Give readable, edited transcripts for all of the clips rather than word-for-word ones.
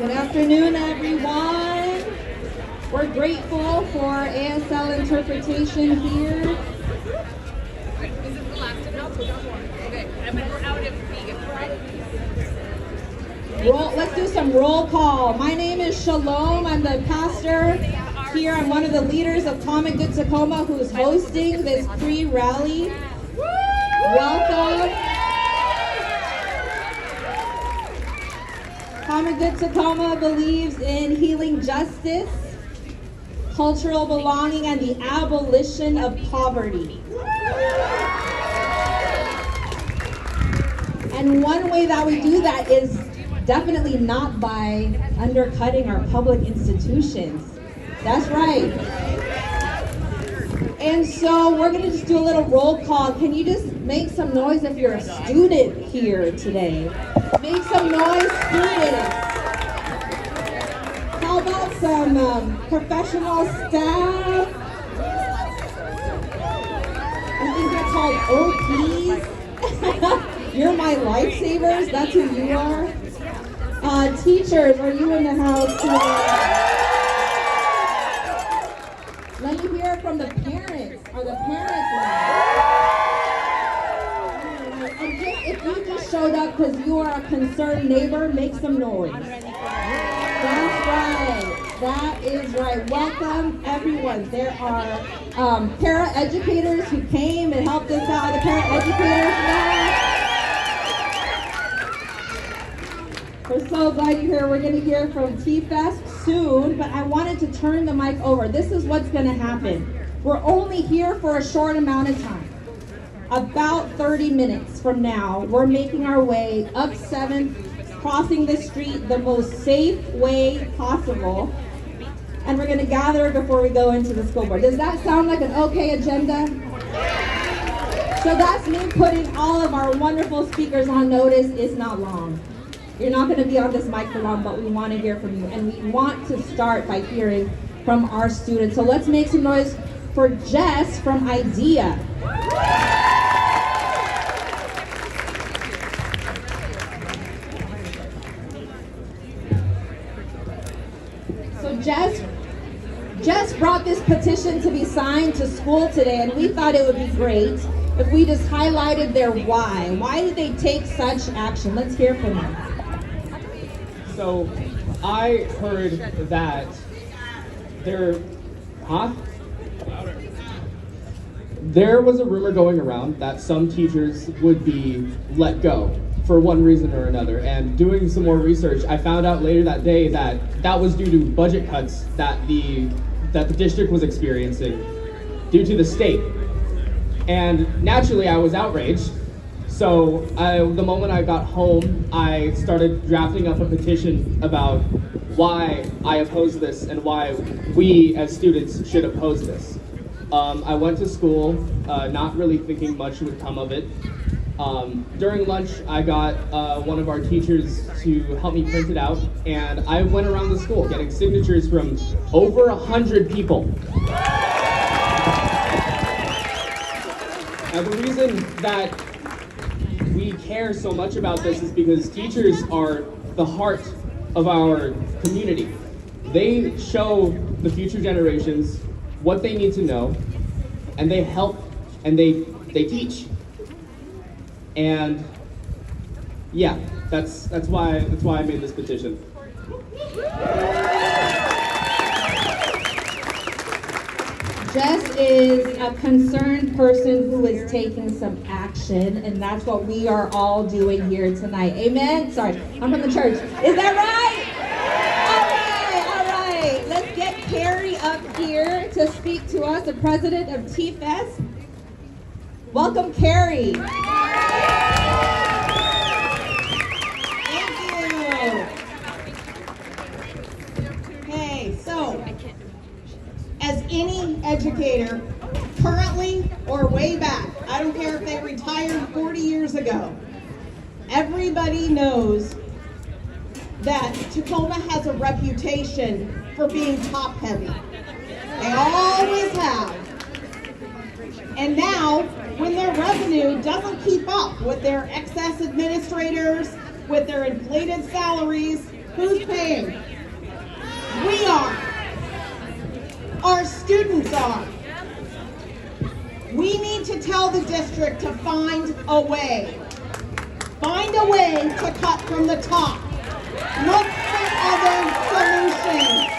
Good afternoon, everyone. We're grateful for ASL interpretation here. This is the last of notes. We got more. Okay. And then we're out of vegan, right? Let's do some roll call. My name is Shalom. I'm the pastor here. I'm one of the leaders of Common Good Tacoma, who's hosting this pre-rally. Welcome. Common Good Tacoma believes in healing justice, cultural belonging, and the abolition of poverty. And one way that we do that is definitely not by undercutting our public institutions. That's right. And so we're gonna just do a little roll call. Can you just make some noise if you're a student here today? Make some noise, students. How about some professional staff? I think they're called OPs. You're my lifesavers, that's who you are. Teachers, are you in the house today? Let me hear from the parents. Are the parents there? And if you just showed up because you are a concerned neighbor, make some noise. That's right. That is right. Welcome, everyone. There are paraeducators who came and helped us out. The paraeducators now. We're so glad you're here. We're going to hear from TFest soon, but I wanted to turn the mic over. This is what's going to happen. We're only here for a short amount of time. About 30 minutes from now, we're making our way up 7th, crossing the street the most safe way possible, and we're going to gather before we go into the school board. Does that sound like an okay agenda? So that's me putting all of our wonderful speakers on notice. It's not long. You're not going to be on this mic for long, but we want to hear from you. And we want to start by hearing from our students. So let's make some noise for Jess from IDEA. So Jess brought this petition to be signed to school today, and we thought it would be great if we just highlighted their why. Why did they take such action? Let's hear from them. So, I heard that there was a rumor going around that some teachers would be let go for one reason or another. And doing some more research, I found out later that day that that was due to budget cuts that the district was experiencing due to the state. And naturally, I was outraged. So the moment I got home, I started drafting up a petition about why I oppose this and why we as students should oppose this. I went to school not really thinking much would come of it. During lunch, I got one of our teachers to help me print it out, and I went around the school getting signatures from over 100 people. Now the reason that we care so much about this is because teachers are the heart of our community. They show the future generations what they need to know, and they help and they teach. And yeah, that's why I made this petition. Jess is a concerned person who is taking some action, and that's what we are all doing here tonight. Amen? Sorry, I'm from the church. Is that right? All right. Let's get Carrie up here to speak to us, the president of TFest. Welcome, Carrie. Thank you. Okay, so as any educator, currently or way back, I don't care if they retired 40 years ago, everybody knows that Tacoma has a reputation for being top heavy. They always have. And now, when their revenue doesn't keep up with their excess administrators, with their inflated salaries, Who's paying? We are. Our students are. We need to tell the district to find a way. Find a way to cut from the top. Look for other solutions.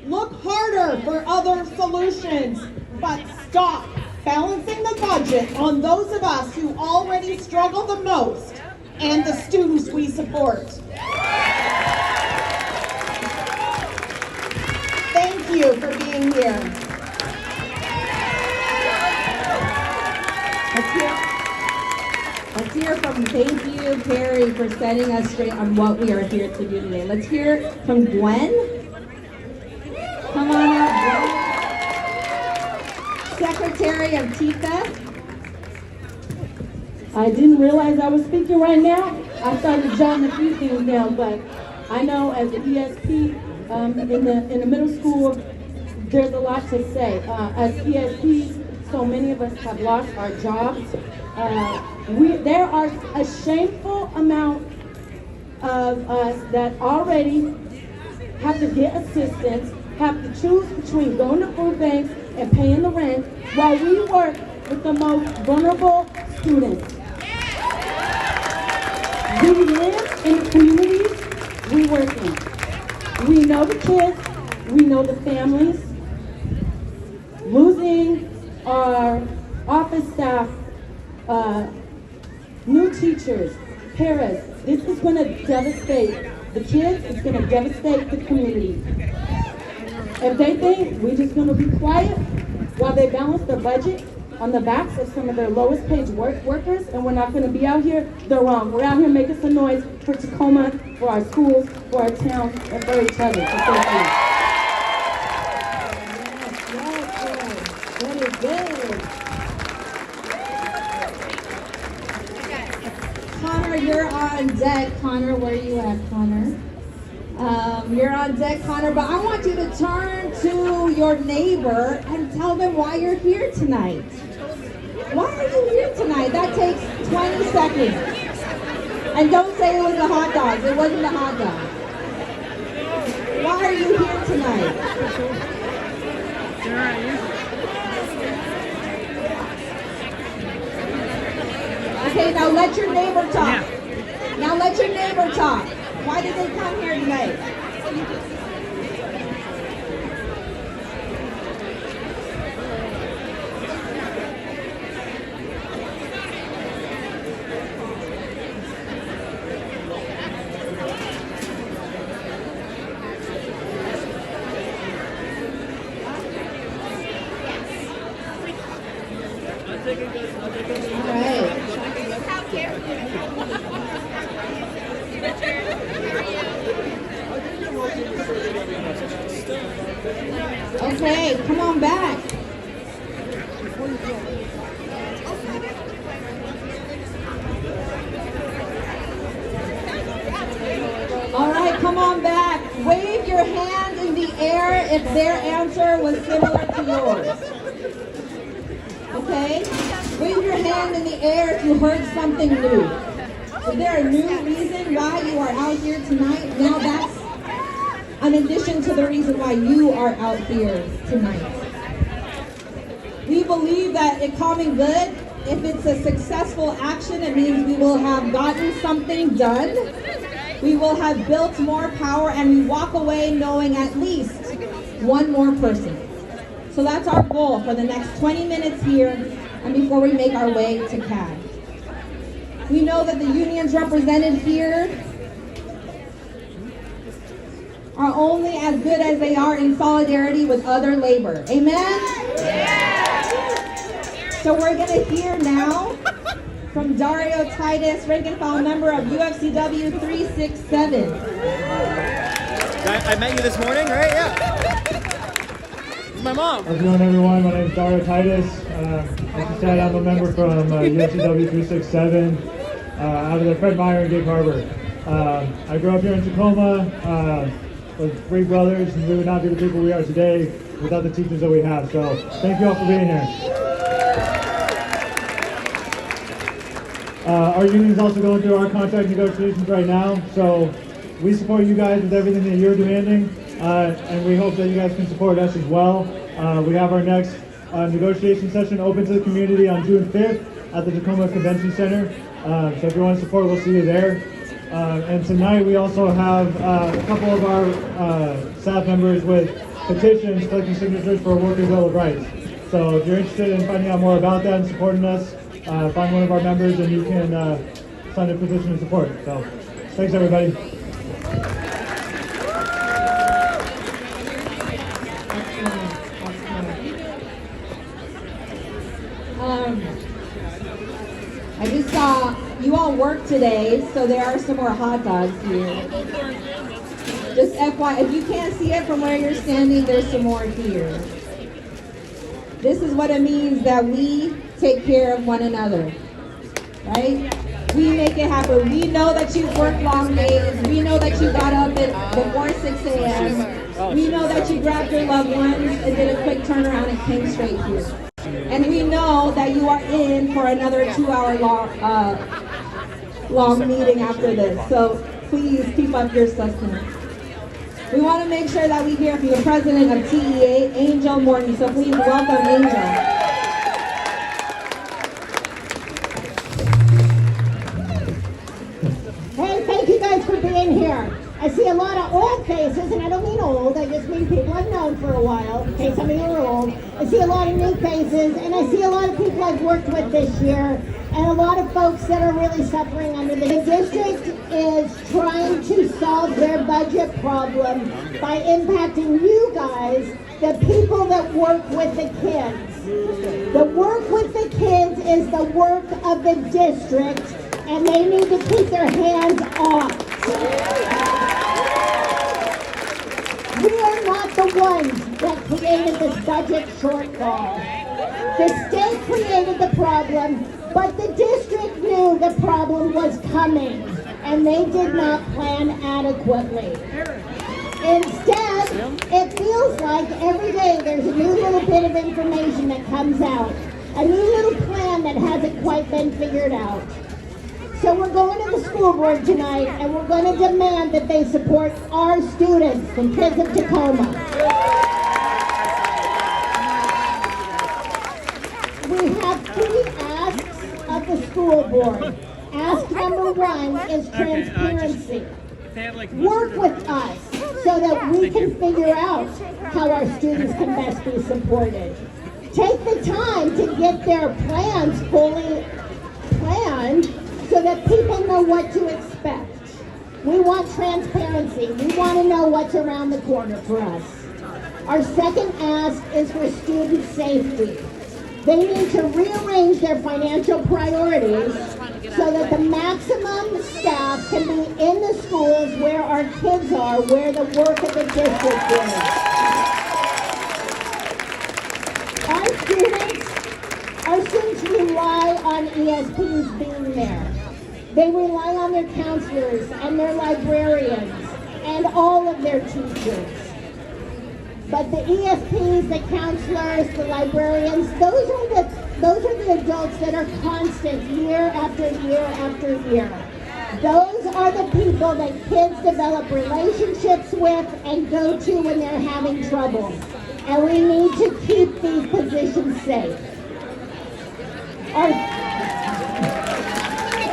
Look harder for other solutions, but stop balancing the budget on those of us who already struggle the most and the students we support. Thank you for being here. Let's hear from, thank you, Perry, for setting us straight on what we are here to do today. Let's hear from Gwen. Come on up, Gwen. Secretary of TFES. I didn't realize I was speaking right now. I started jotting a few things down, but I know as an ESP in the middle school, there's a lot to say. As ESPs, so many of us have lost our jobs. There are a shameful amount of us that already have to get assistance, have to choose between going to food banks and paying the rent while we work with the most vulnerable students. We live in the communities we work in. We know the kids, we know the families. Losing our office staff, new teachers, paras, this is going to devastate the kids, it's going to devastate the community. If they think we're just going to be quiet while they balance their budget on the backs of some of their lowest paid workers and we're not going to be out here, they're wrong. We're out here making some noise for Tacoma, for our schools, for our town, and for each other. So thank you. That is good. Connor, you're on deck. Connor, where are you at, Connor? You're on deck, Connor, but I want you to turn to your neighbor and tell them why you're here tonight. Why are you here tonight? That takes 20 seconds. And don't say it was the hot dogs. It wasn't the hot dogs. Why are you here tonight? Okay, now let your neighbor talk. Now let your neighbor talk. Why did they come here tonight? Okay, come on back. All right, come on back. Wave your hand in the air if their answer was similar to yours. Okay? Wave your hand in the air if you heard something new. Is there a new reason why you are out here tonight? Now that's in addition to the reason why you are out here tonight. We believe that in common good, if it's a successful action, it means we will have gotten something done. We will have built more power and we walk away knowing at least one more person. So that's our goal for the next 20 minutes here and before we make our way to CAD. We know that the unions represented here are only as good as they are in solidarity with other labor. Amen? Yeah. So we're going to hear now from Dario Titus, rank and file member of UFCW 367. I met you this morning, right? Yeah. This is my mom. How's it going, everyone? My name is Dario Titus. Like you said, I'm a member from UFCW 367 out of the Fred Meyer in Gig Harbor. I grew up here in Tacoma. was three brothers, and we would not be the people we are today without the teachers that we have. So thank you all for being here. Our union is also going through our contract negotiations right now, so we support you guys with everything that you're demanding, and we hope that you guys can support us as well. We have our next negotiation session open to the community on June 5th at the Tacoma Convention Center. So if you want to support, we'll see you there. And tonight we also have a couple of our staff members with petitions collecting signatures for a Workers' Bill of Rights. So if you're interested in finding out more about that and supporting us, find one of our members and you can sign a petition of support. So thanks everybody. I just saw you all work today, so there are some more hot dogs here. Just FYI, if you can't see it from where you're standing, there's some more here. This is what it means that we take care of one another, right? We make it happen. We know that you've worked long days. We know that you got up before 6 a.m. We know that you grabbed your loved ones and did a quick turnaround and came straight here. And we know that you are in for another 2-hour long meeting after this. So please keep up your sustenance. We want to make sure that we hear from the president of TEA, Angel Morton. So please welcome Angel. Hey, thank you guys for being here. I see a lot of old faces, and I don't mean old, I just mean people I've known for a while. Okay, some of you are old. I see a lot of new faces, and I see a lot of people I've worked with this year, and a lot of folks that are really suffering under the district is trying to solve their budget problem by impacting you guys, the people that work with the kids. The work with the kids is the work of the district, and they need to keep their hands off. We are not the ones that created this budget shortfall. The state created the problem, but the district knew the problem was coming, and they did not plan adequately. Instead, it feels like every day there's a new little bit of information that comes out, a new little plan that hasn't quite been figured out. So we're going to the school board tonight, and we're going to demand that they support our students, the kids of Tacoma. We have 3 asks of the school board. Ask number 1 is transparency. Work with us so that we can figure out how our students can best be supported. Take the time to get their plans fully planned so that people know what to expect. We want transparency. We want to know what's around the corner for us. Our second ask is for student safety. They need to rearrange their financial priorities so that the maximum staff can be in the schools where our kids are, where the work of the district is. Our students rely on ESPs being there. They rely on their counselors and their librarians and all of their teachers. But the ESPs, the counselors, the librarians, those are the adults that are constant year after year after year. Those are the people that kids develop relationships with and go to when they're having trouble. And we need to keep these positions safe.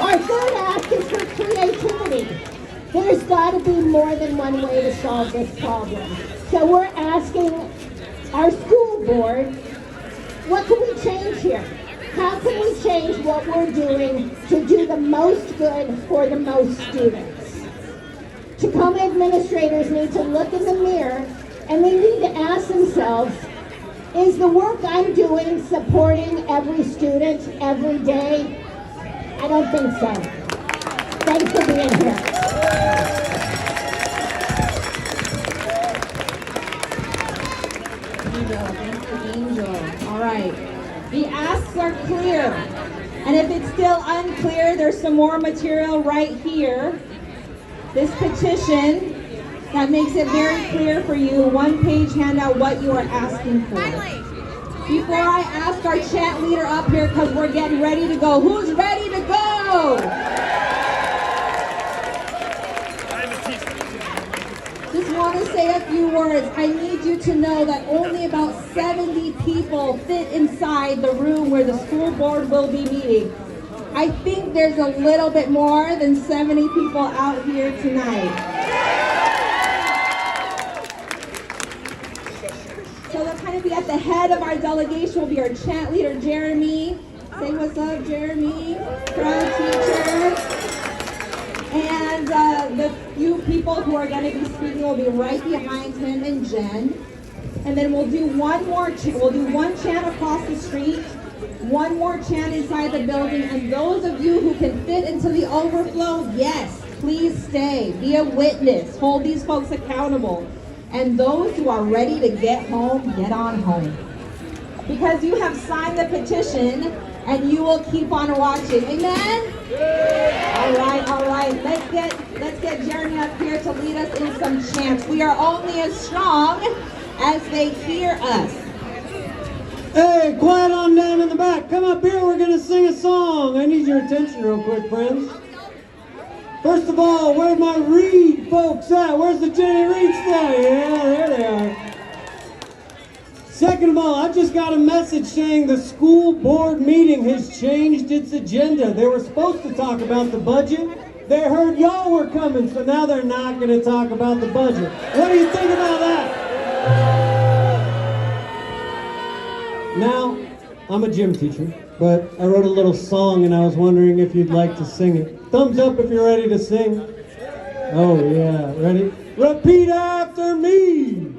Our third ask is for creativity. There's got to be more than one way to solve this problem. So we're asking our school board, what can we change here? How can we change what we're doing to do the most good for the most students? Tacoma administrators need to look in the mirror and they need to ask themselves, is the work I'm doing supporting every student every day? I don't think so. Thanks for being here. Angel. All right. The asks are clear. And if it's still unclear, there's some more material right here. This petition that makes it very clear for you, one-page handout, what you are asking for. Before I ask our chant leader up here, because we're getting ready to go, who's ready to go? Just want to say a few words. I need you to know that only about 70 people fit inside the room where the school board will be meeting. I think there's a little bit more than 70 people out here tonight. So they'll kind of be at the head of our delegation will be our chant leader, Jeremy. Say what's up, Jeremy. Proud teacher. And the few people who are going to be speaking will be right behind him and Jen. And then we'll do one more, we'll do one chant across the street, one more chant inside the building, and those of you who can fit into the overflow, yes, please stay, be a witness, hold these folks accountable. And those who are ready to get home, get on home. Because you have signed the petition and you will keep on watching. Amen? All right. Let's get Jeremy up here to lead us in some chants. We are only as strong as they hear us. Hey, quiet on down in the back. Come up here, we're gonna sing a song. I need your attention real quick, friends. First of all, where's my Reed folks at? Where's the Jenny Reeds at? Yeah, there they are. Second of all, I just got a message saying the school board meeting has changed its agenda. They were supposed to talk about the budget. They heard y'all were coming, so now they're not gonna talk about the budget. What do you think about that? Now, I'm a gym teacher, but I wrote a little song and I was wondering if you'd like to sing it. Thumbs up if you're ready to sing. Oh yeah, ready? Repeat after me.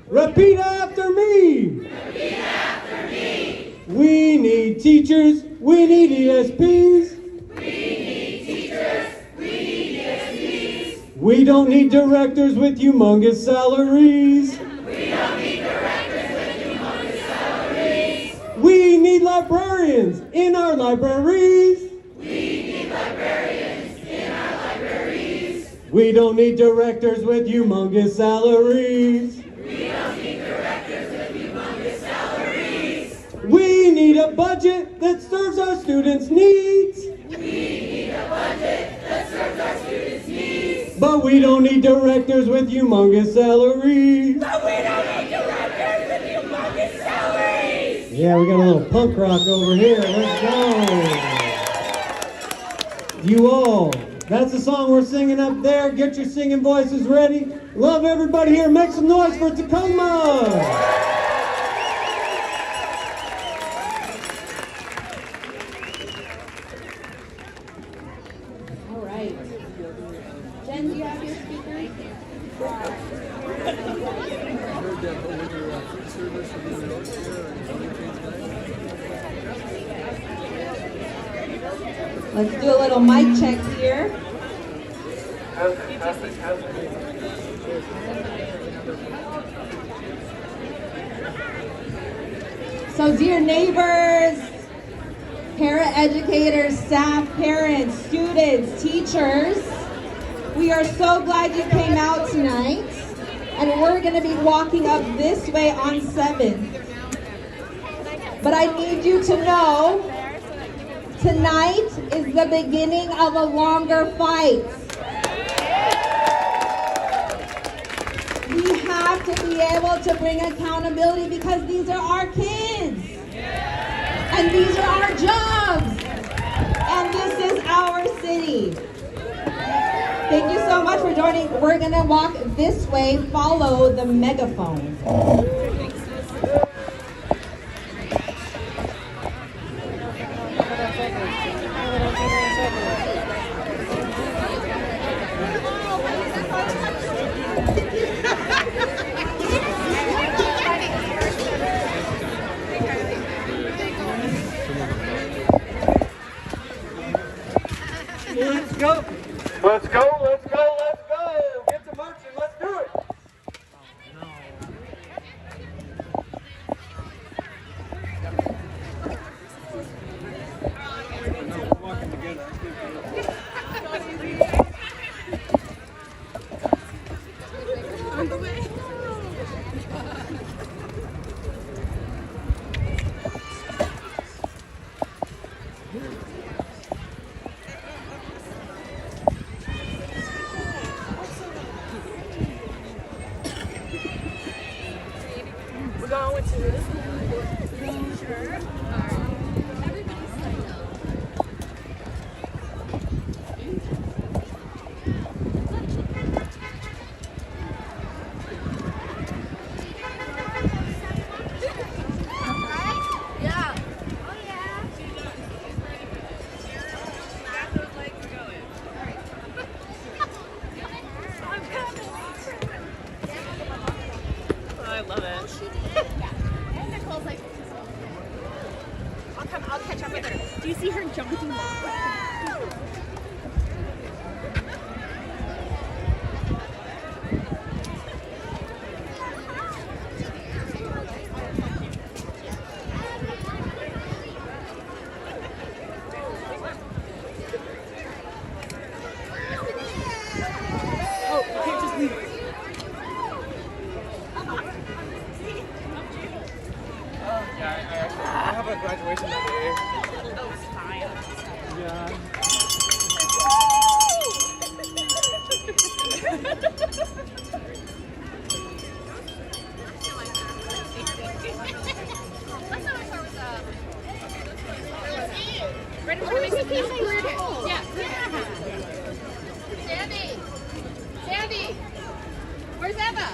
Repeat after me. Repeat after me. We need teachers, we need ESPs. We need teachers, we need ESPs. We don't need directors with humongous salaries. We don't need directors with humongous salaries. We need librarians in our libraries. We need librarians in our libraries. We don't need directors with humongous salaries. We don't need directors with humongous salaries. We need a budget that serves our students' needs. We need a budget that serves our students' needs. But we don't need directors with humongous salaries. But we don't need directors with humongous salaries. Yeah, we got a little punk rock over here. Let's go. You all. That's the song we're singing up there. Get your singing voices ready. Love everybody here. Make some noise for Tacoma. All right. Jen, do you have your speakers? Let's do a little mic check here. So dear neighbors, paraeducators, staff, parents, students, teachers, we are so glad you came out tonight. And we're going to be walking up this way on 7th. But I need you to know, tonight is the beginning of a longer fight. We have to be able to bring accountability because these are our kids. And these are our jobs. And this is our city. Thank you so much for joining. We're going to walk this way, follow the megaphone. Let's go. Let's go, let's go, let's go. Get to marching, let's do it. I love it. She did. And Nicole's like, I'll catch up with her. Do you see her jumping off? Oh, you can't just leave it. I have a graduation that day. That was fine. Yeah. Ready to make some food? Yeah. Sandy! Sandy! Where's Eva?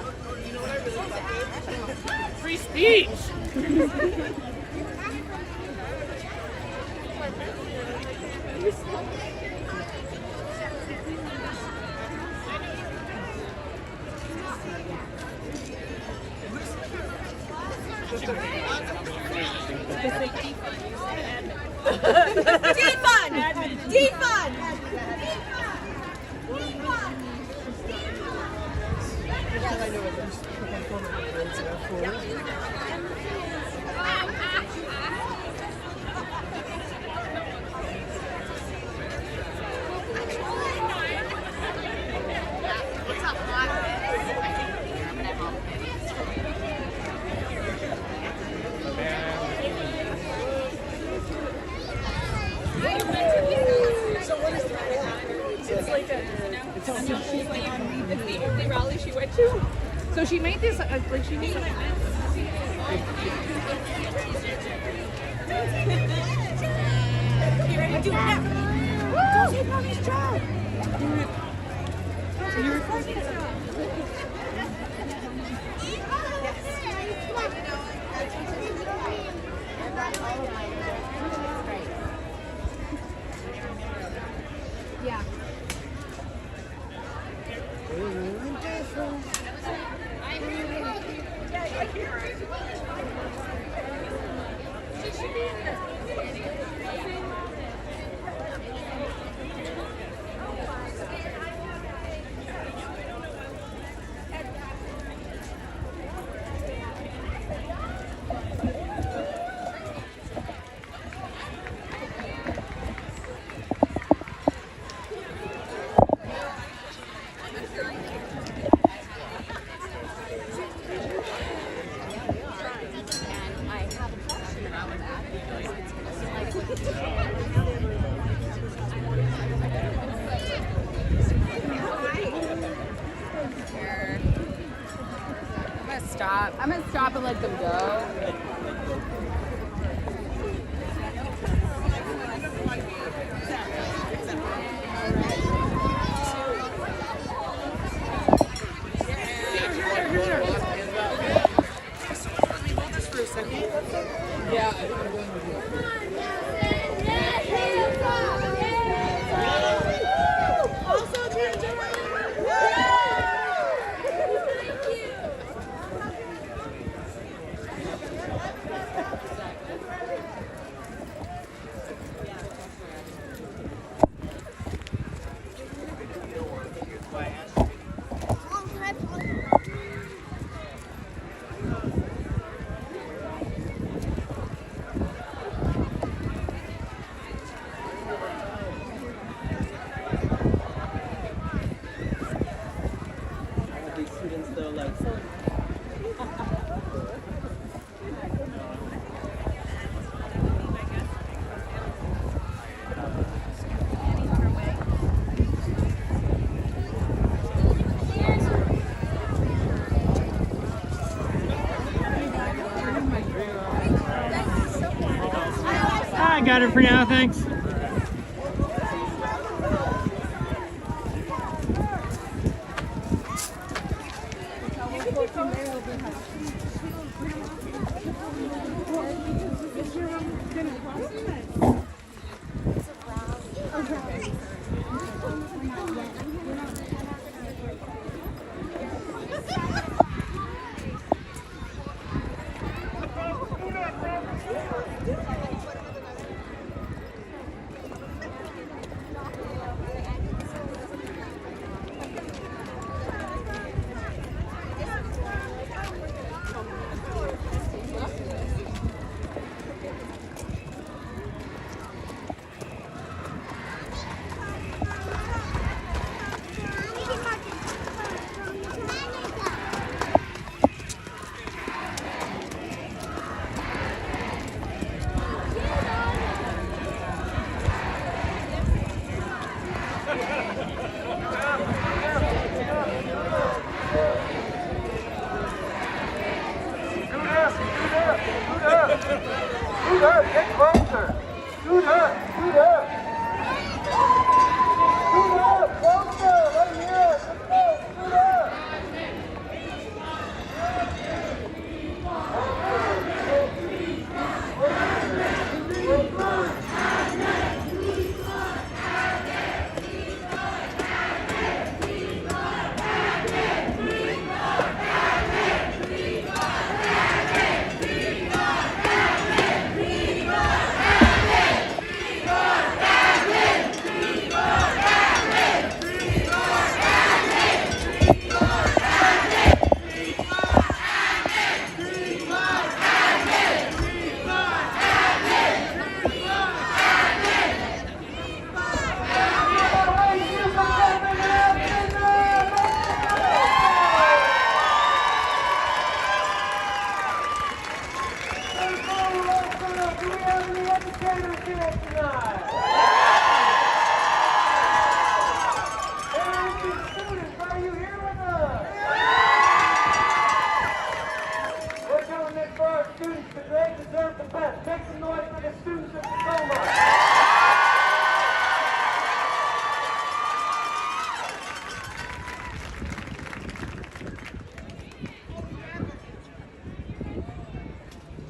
Free speech! Defund! Defund! It's the only rally she went to. So she made this, like she made You ready to do it now? Don't take mommy's job. You're recording it. Yeah. I'm gonna stop and let them go. got it for now, thanks.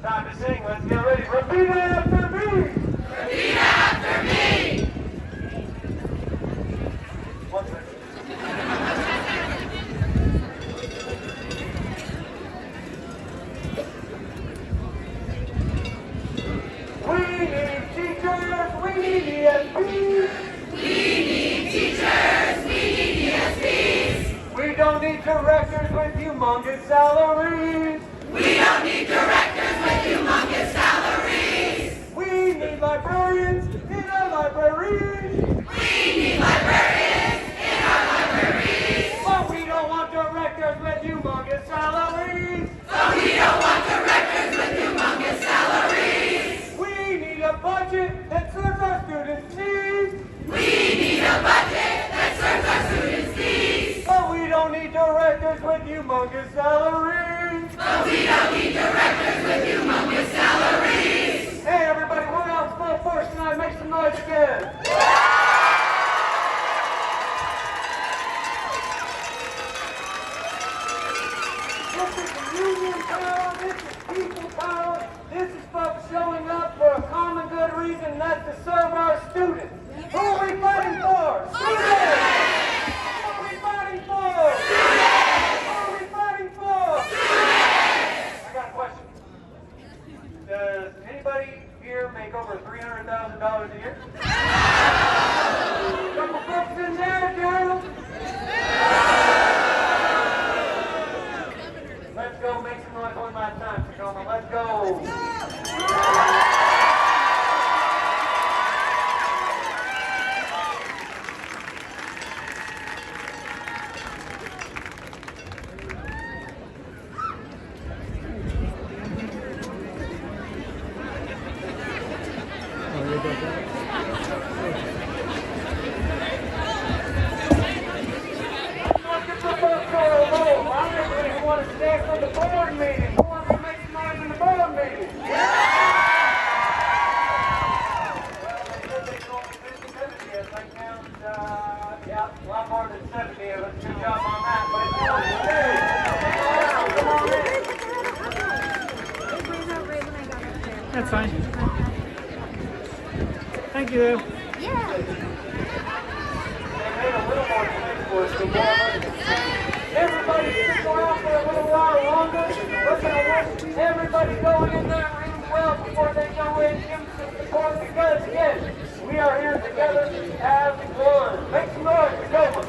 Time to sing. Let's get ready. Repeat it after me. Repeat after me. One second. We need teachers. We need ESPs. We need teachers. We need ESPs. We don't need directors with humongous salaries. We don't need directors with humongous salaries. We need librarians in our libraries. We need librarians in our libraries. But we don't want directors with humongous salaries. But we don't want directors with humongous salaries. We need a budget that serves our students' needs. We need a budget that serves our students' needs. But we don't need directors with humongous salaries. But we don't need directors with humongous salaries. Hey everybody, we're out full force tonight. Make some noise again. This is union power. This is people power. This is folks showing up for a common good reason, and that's to serve our students. Who are we fighting for? Students! Who are we fighting for? Students! Who are we fighting for? Students! I got a question. Does anybody here make over $300,000 a year? Couple folks in there, Gerald? Let's go make some noise one last time, Tacoma. Let's go. That's fine. Thank you. Everybody stick around for a little while longer. We're going to let everybody go in that room well before they go in. Give them some support because, again, we are here together as one. Make some noise, Tacoma.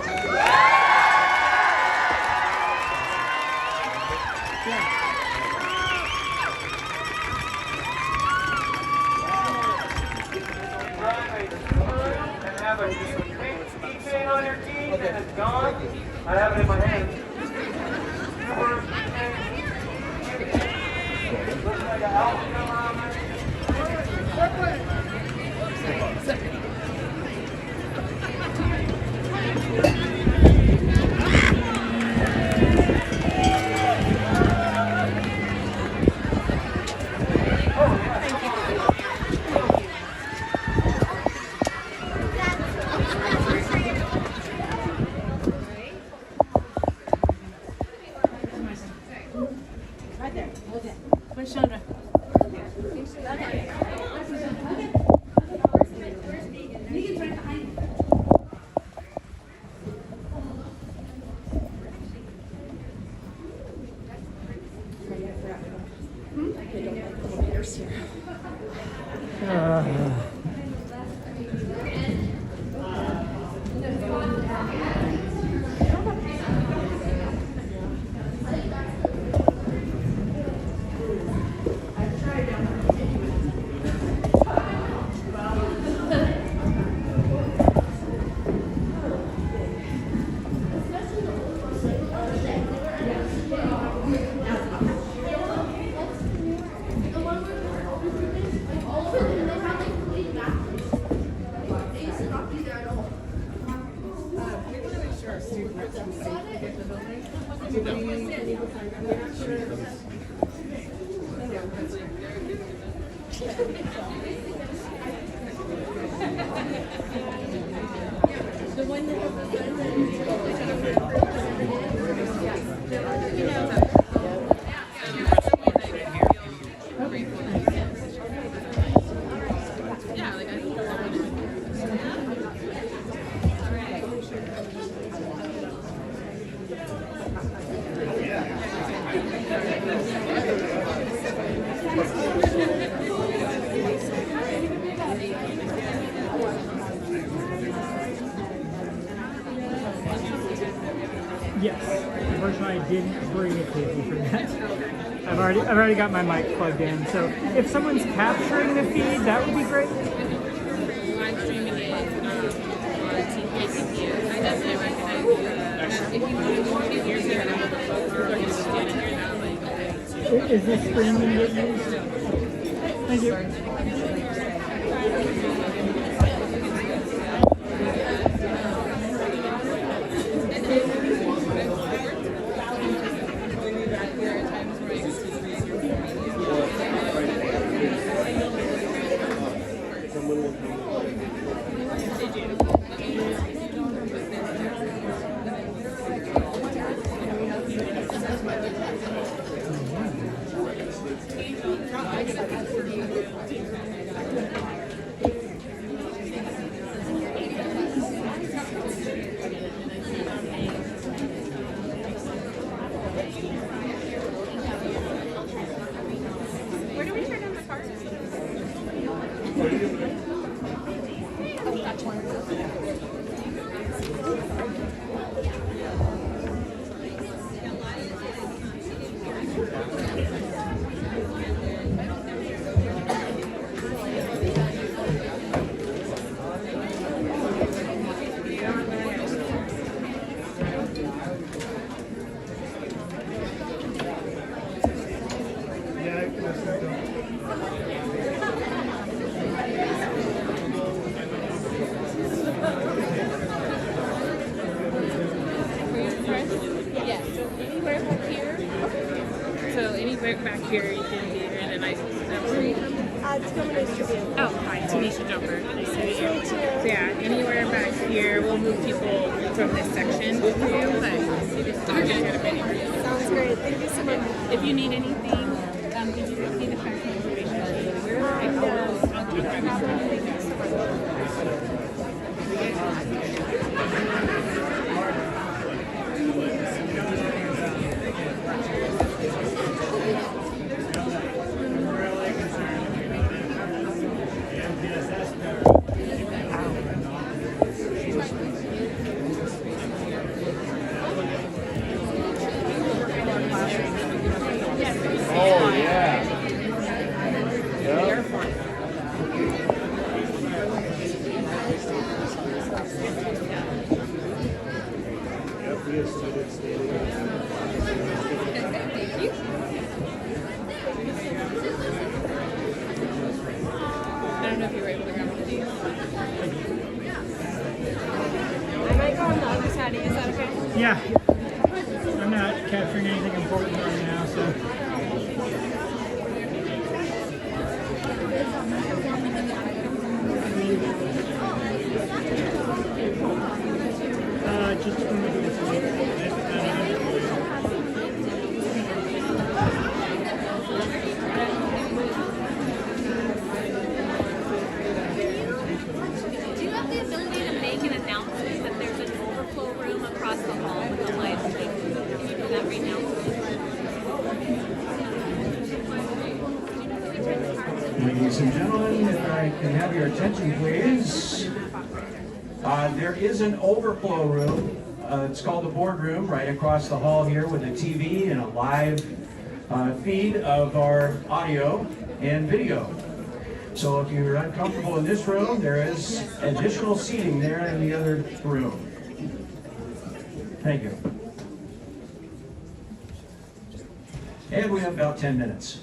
And have a big keychain on your keys and it's gone. I have it in my hand. Looks like an outfit around Yes. Unfortunately, I didn't bring a cable for that. I've already got my mic plugged in. So if someone's capturing the feed, that would be great. I'm streaming it on TPCU. I definitely recognize if you want to hear me, then I'm going to stand in here now. Is this screen going to get used? Thank you. Back here, you can be here, and then oh, hi, Tanisha Jumper. Nice to meet you. So yeah, anywhere back here, we'll move people from this section for you, but you're gonna get a minute. Sounds great. Thank you so much. If you need anything, did you receive the fax information? I don't know if you were able to grab one of these. I might go on the other side. Is that okay? Yeah. I'm not capturing anything important right now, so. Just for me to Do you have the ability to make an announcement that there's an overflow room across the hall with a live stream? Can you do that right now? Ladies and gentlemen, if I can have your attention, please. There is an overflow room. It's called the boardroom, right across the hall here with a TV and a live feed of our audio and video. So if you're uncomfortable in this room, there is additional seating there in the other room. Thank you. And we have about 10 minutes.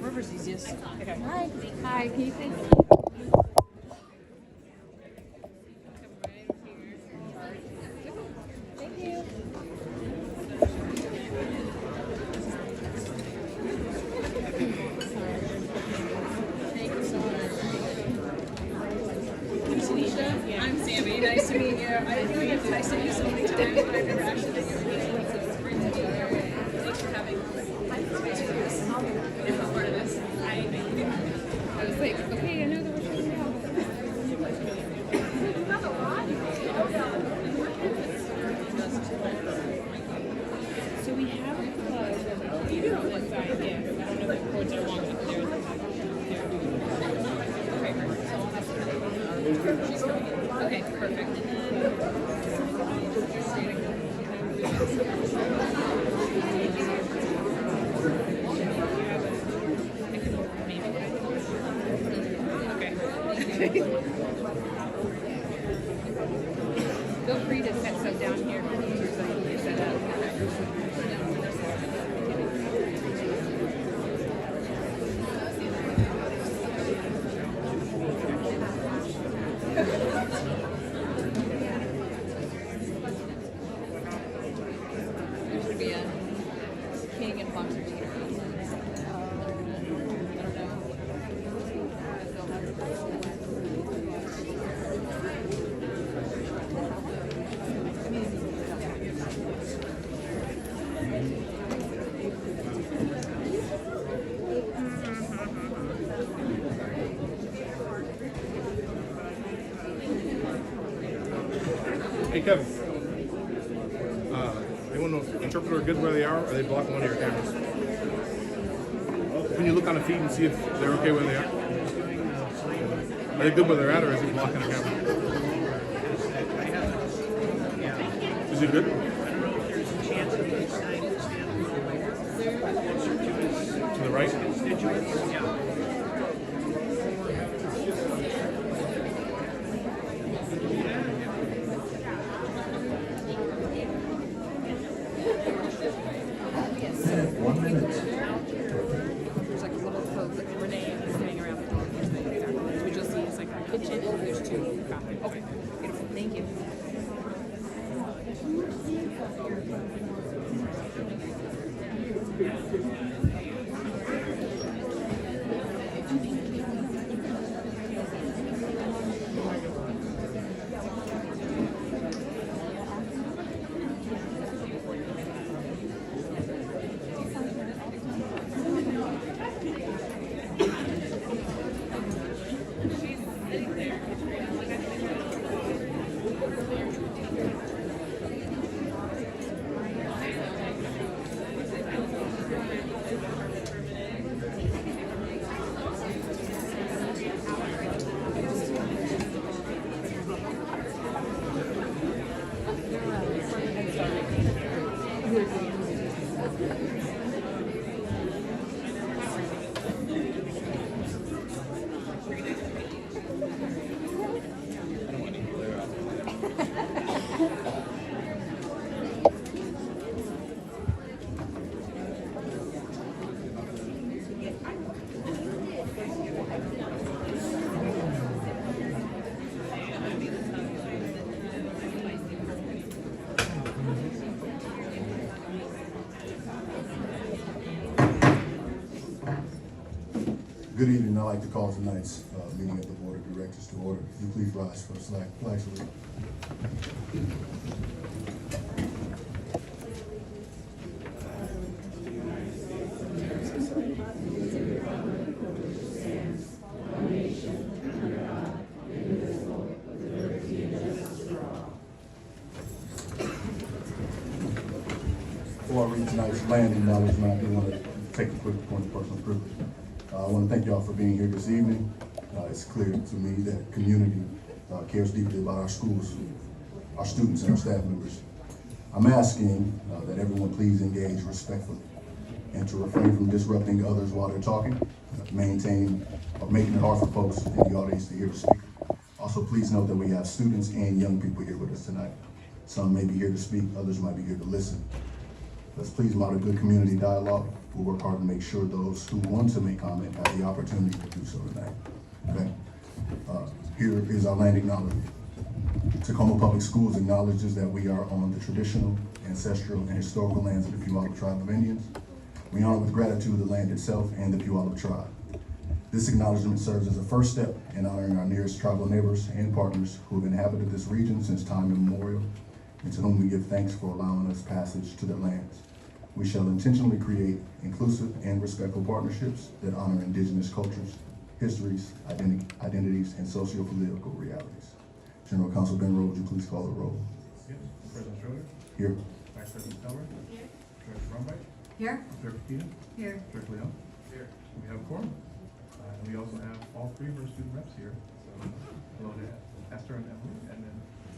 Wherever's easiest. Okay. Hi. Hi. Can you say? Thank you. I'm Tanisha. I'm Sammy. Nice to meet you. I feel like I've texted you so many times, but I've never actually been your meeting, so it's great to meet you. Thanks for having me. And part of this. I was like, okay, I know that we're shutting down. So we have a club. You do on one side, yeah. I don't know if the cords are long enough there. Okay, perfect. So I'll have to. She's coming in. Okay, perfect. Feel free to set stuff down here. Set up. There should be a king and boxer here. Hey Kevin, anyone know if the interpreter are good where they are they blocking one of your cameras? Can you look on the feed and see if they're okay where they are? Are they good where they're at, or is it blocking the camera? Is it good? To the right? Yes. 1 minute. There's like a little clothes, like Renee is sitting around the door. So what you'll see is like our kitchen, and there's two coffee. Okay, beautiful. Thank you. Good evening. I'd like to call tonight's meeting of the Board of Directors to order. Can you please rise for a flag salute? Before I read tonight's land acknowledgement, I do want to take a quick point of personal privilege. I want to thank y'all for being here this evening. It's clear to me that community cares deeply about our schools, our students, and our staff members. I'm asking that everyone please engage respectfully and to refrain from disrupting others while they're talking, making it hard for folks in the audience to hear the speaker. Also, please note that we have students and young people here with us tonight. Some may be here to speak, others might be here to listen. Let's please model good community dialogue. We'll work hard to make sure those who want to make comment have the opportunity to do so tonight. Okay? Here is our land acknowledgement. Tacoma Public Schools acknowledges that we are on the traditional, ancestral, and historical lands of the Puyallup Tribe of Indians. We honor with gratitude the land itself and the Puyallup Tribe. This acknowledgement serves as a first step in honoring our nearest tribal neighbors and partners who have inhabited this region since time immemorial, and to whom we give thanks for allowing us passage to their lands. We shall intentionally create inclusive and respectful partnerships that honor indigenous cultures, histories, identities, and socio-political realities. General Counsel Ben Rowe, would you please call the roll? Yes. President Schroeder? Here. Vice President Stelmer? Here. Director Brumby? Here. Director Keaton? Here. Director Leon? Here. We have a quorum. And we also have all three of our student reps here. So hello to Esther and Emily, and then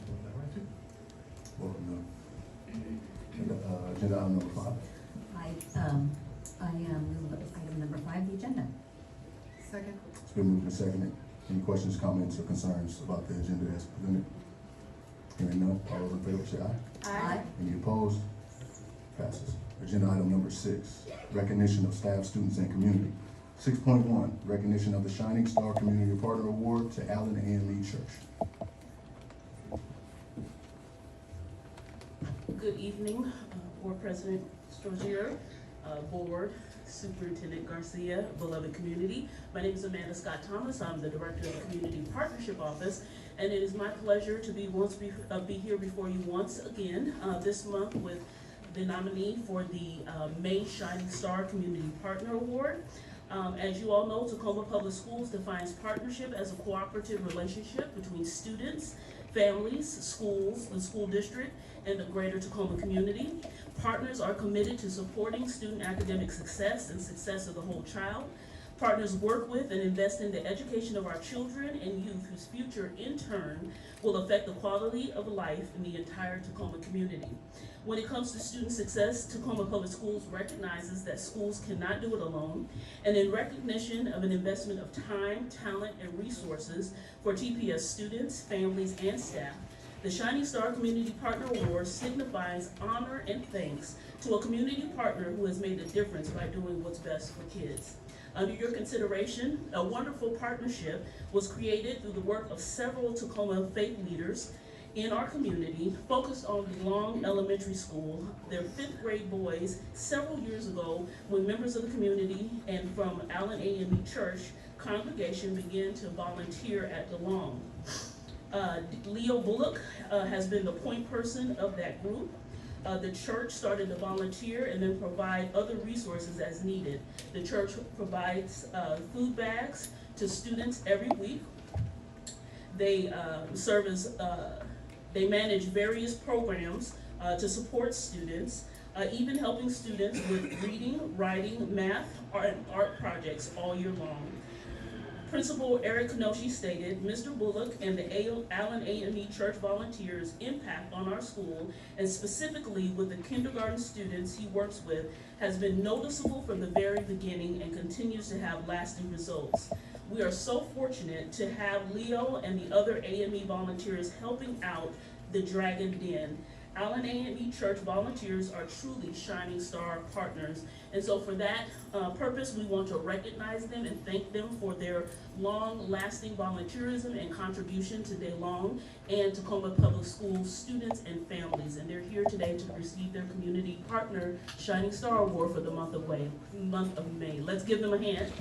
hello to Ryan too. Welcome. Agenda item number 5. I move item number 5, the agenda. Second. It's been moved and seconded. Any questions, comments, or concerns about the agenda as presented? Hearing none, all those in favor say aye. Aye. Any opposed? Passes. Agenda item number 6, recognition of staff, students, and community. 6.1, recognition of the Shining Star Community Partner Award to Allen AME Church. Good evening, Board President Strozier, Board Superintendent Garcia, beloved community. My name is Amanda Scott Thomas. I'm the Director of the Community Partnership Office, and it is my pleasure to be here before you once again this month with the nominee for the May Shining Star Community Partner Award. As you all know, Tacoma Public Schools defines partnership as a cooperative relationship between students, families, schools, the school district, and the greater Tacoma community. Partners are committed to supporting student academic success and success of the whole child. Partners work with and invest in the education of our children and youth whose future, in turn, will affect the quality of life in the entire Tacoma community. When it comes to student success, Tacoma Public Schools recognizes that schools cannot do it alone, and in recognition of an investment of time, talent, and resources for TPS students, families, and staff, The Shining Star Community Partner Award signifies honor and thanks to a community partner who has made a difference by doing what's best for kids. Under your consideration, a wonderful partnership was created through the work of several Tacoma faith leaders in our community, focused on the Long Elementary School, their 5th grade boys, several years ago, when members of the community and from Allen AME Church congregation began to volunteer at the Long. Leo Bullock has been the point person of that group. The church started to volunteer and then provide other resources as needed. The church provides food bags to students every week. They they manage various programs to support students, even helping students with reading, writing, math, and art projects all year long. Principal Eric Kanoshi stated, Mr. Bullock and the Allen AME Church volunteers' impact on our school, and specifically with the kindergarten students he works with, has been noticeable from the very beginning and continues to have lasting results. We are so fortunate to have Leo and the other AME volunteers helping out the Dragon Den. Allen AME Church volunteers are truly Shining Star partners. And so for that purpose, we want to recognize them and thank them for their long-lasting volunteerism and contribution to DeLong and Tacoma Public Schools students and families. And they're here today to receive their community partner Shining Star Award for the month of May. Let's give them a hand.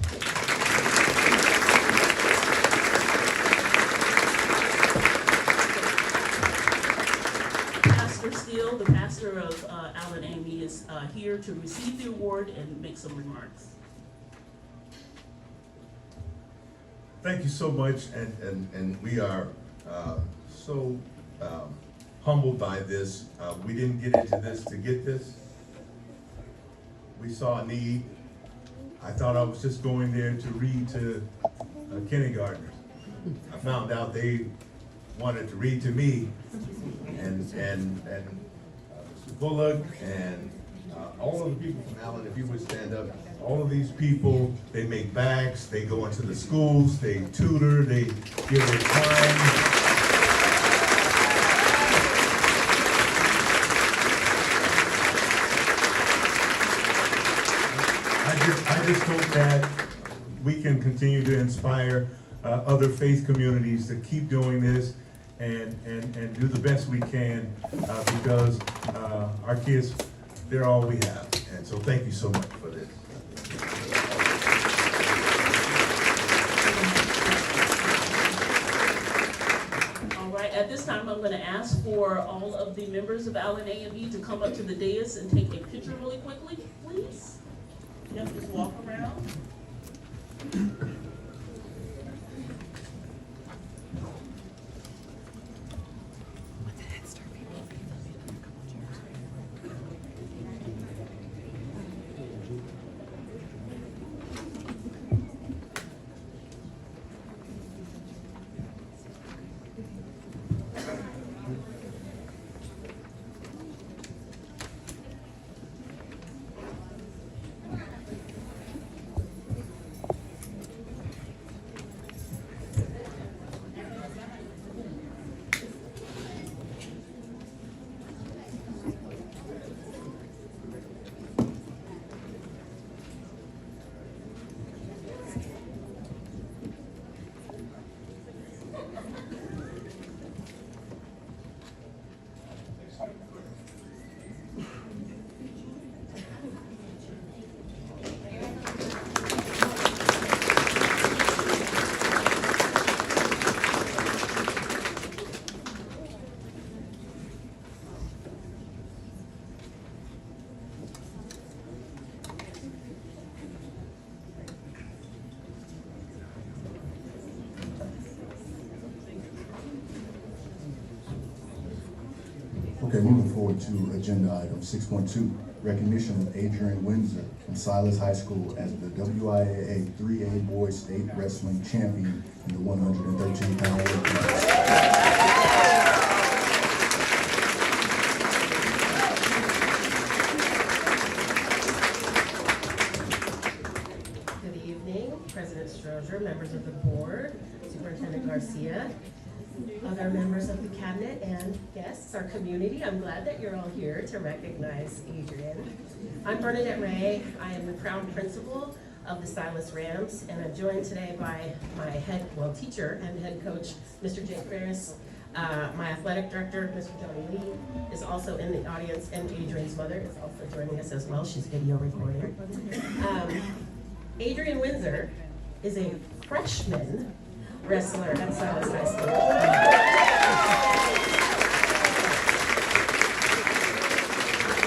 Steele, the pastor of Allen AME, is here to receive the award and make some remarks. Thank you so much, and we are so humbled by this. We didn't get into this to get this. We saw a need. I thought I was just going there to read to kindergartners. I found out they wanted to read to me, and Mr. Bullock and all of the people from Allen, if you would stand up, all of these people, they make bags, they go into the schools, they tutor, they give their time. I just hope that we can continue to inspire other faith communities to keep doing this and do the best we can because our kids, they're all we have. And so thank you so much for this. All right, at this time I'm going to ask for all of the members of Allen AME to come up to the dais and take a picture really quickly, please. Yep, just walk around. Okay, moving forward to agenda item 6.2, recognition of Adrian Windsor from Silas High School as the WIAA 3A Boys State Wrestling Champion in the 113-pound weight class. Good evening, President Strozier, members of the board, Superintendent Garcia. other members of the cabinet and guests, our community. I'm glad that you're all here to recognize Adrian. I'm Bernadette Ray. I am the crown principal of the Silas Rams, and I'm joined today by my teacher and head coach, Mr. Jake Ferris. My athletic director, Mr. Johnny Lee, is also in the audience, and Adrian's mother is also joining us as well. She's video recording. Adrian Windsor is a freshman wrestler at Silas High School.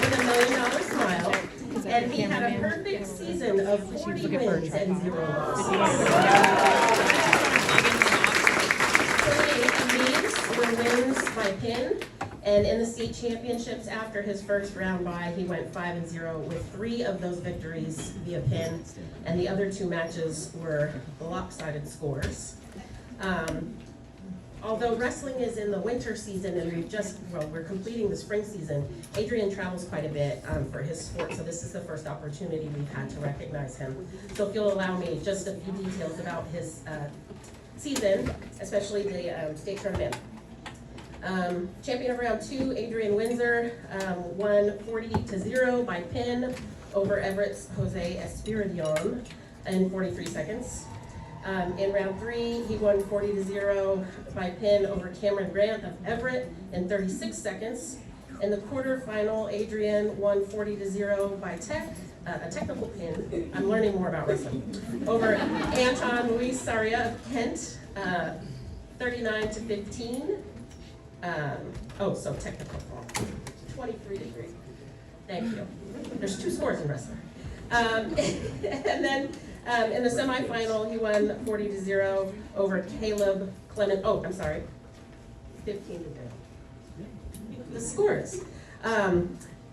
With $1 million smile, and he had a perfect season of 40 wins and 0 losses. 38 of these were wins by pin, and in the state championships after his first round bye, he went 5-0 with 3 of those victories via pin, and the other 2 matches were lopsided scores. Although wrestling is in the winter season and we're completing the spring season, Adrian travels quite a bit for his sport, so this is the first opportunity we've had to recognize him. So if you'll allow me just a few details about his season, especially the state tournament. Champion of round 2, Adrian Windsor, won 40-0 by pin over Everett's Jose Espiridion in 43 seconds. In round 3, he won 40-0 by pin over Cameron Grant of Everett in 36 seconds. In the quarterfinal, Adrian won 40-0 by a technical pin. I'm learning more about wrestling. Over Anton Luis Saria of Kent, 39-15. So technical. 23-3. Thank you. There's 2 scores in wrestling. And then in the semifinal, he won 40-0 over Caleb Clement. 15-0. The scores.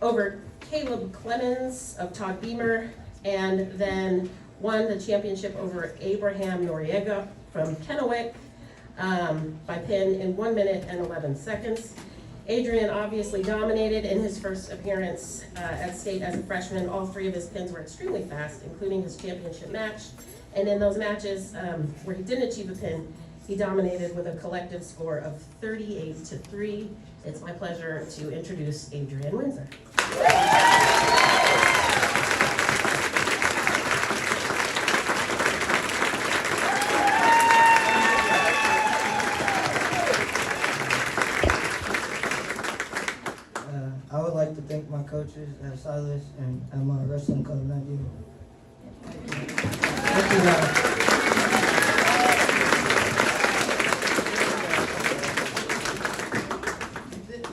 Over Caleb Clemens of Todd Beamer, and then won the championship over Abraham Noriega from Kennewick by pin in 1 minute and 11 seconds. Adrian obviously dominated in his first appearance at state as a freshman. All 3 of his pins were extremely fast, including his championship match. And in those matches where he didn't achieve a pin, he dominated with a collective score of 38-3. It's my pleasure to introduce Adrian Windsor. I would like to thank my coaches at Silas and at my wrestling club that year. Thank you guys.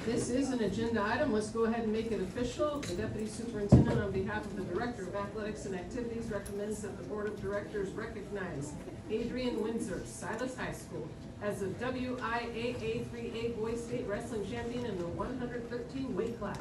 This is an agenda item. Let's go ahead and make it official. The Deputy Superintendent, on behalf of the Director of Athletics and Activities, recommends that the Board of Directors recognize Adrian Windsor, Silas High School, as the WIAA 3A Boys State Wrestling Champion in the 113 weight class.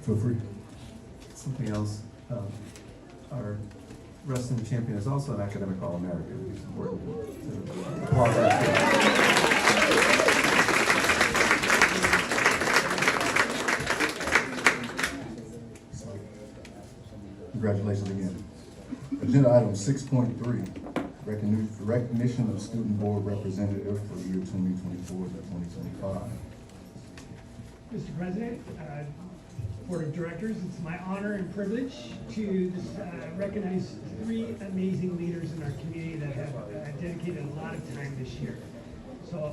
Feel free. Something else, our wrestling champion is also an academic All-American. It's important to applaud that. Congratulations again. Agenda item 6.3, recognition of student board representative for the year 2024 to 2025. Mr. President, Board of Directors, it's my honor and privilege to recognize 3 amazing leaders in our community that have dedicated a lot of time this year. So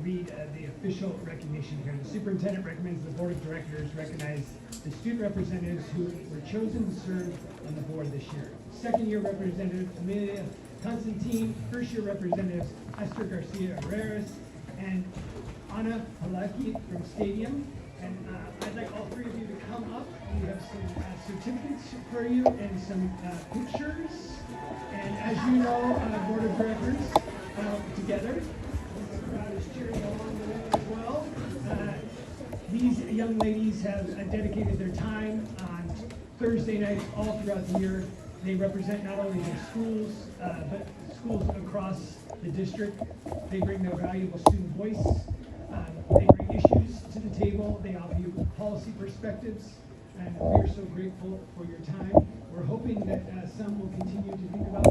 read the official recognition here. The superintendent recommends the Board of Directors recognize the student representatives who were chosen to serve on the board this year. Second-year representative Amelia Constantine, first-year representatives Esther Garcia Herreras and Anna Palaki from Stadium. And I'd like all 3 of you to come up. We have some certificates for you and some pictures. And as you know, Board of Directors together. This crowd is cheering along the way as well. These young ladies have dedicated their time on Thursday nights all throughout the year. They represent not only their schools, but schools across the district. They bring their valuable student voice. They bring issues to the table. They offer you policy perspectives. And we're so grateful for your time. We're hoping that some will continue to think about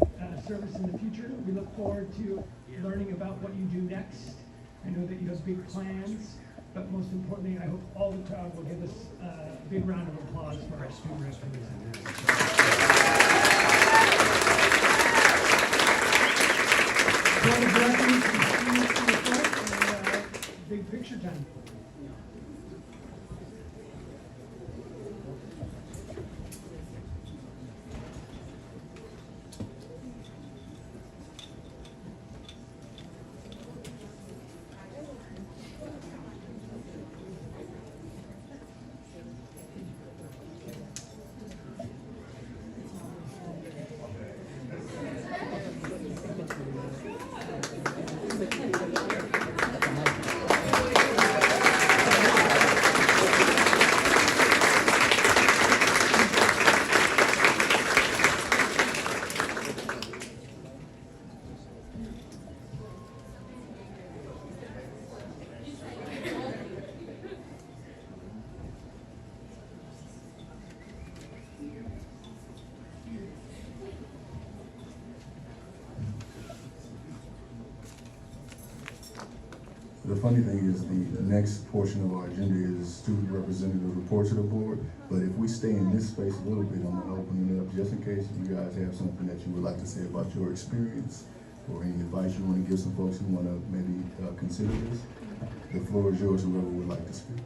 service in the future. We look forward to learning about what you do next. I know that you have big plans, but most importantly, I hope all the crowd will give us a big round of applause for our student representatives. Board of Directors, and big picture time. The funny thing is the next portion of our agenda is student representative report to the board. But if we stay in this space a little bit, I'm gonna open it up just in case you guys have something that you would like to say about your experience or any advice you want to give some folks who want to maybe consider this. The floor is yours, whoever would like to speak.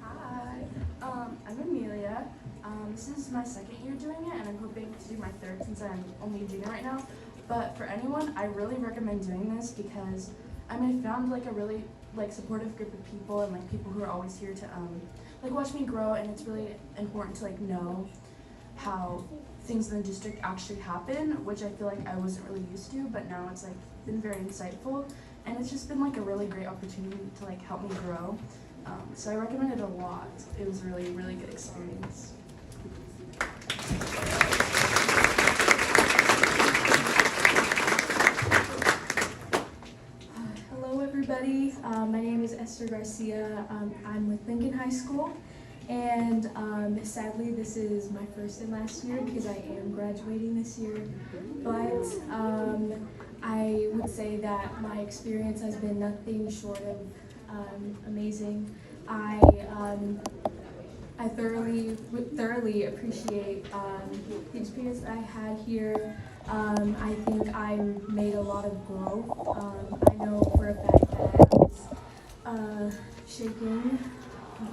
Hi, I'm Amelia. This is my 2nd year doing it, and I'm hoping to do my 3rd since I'm only a junior right now. But for anyone, I really recommend doing this because I found like a really supportive group of people and like people who are always here to like watch me grow, and it's really important to like know how things in the district actually happen, which I feel like I wasn't really used to, but now it's like been very insightful, and it's just been like a really great opportunity to like help me grow. So I recommend it a lot. It was a really, really good experience. Hello everybody, my name is Esther Garcia. I'm with Lincoln High School, and sadly this is my first and last year because I am graduating this year, but I would say that my experience has been nothing short of amazing. I thoroughly appreciate the experience that I had here. I think I made a lot of growth. I know for a fact that I was shaking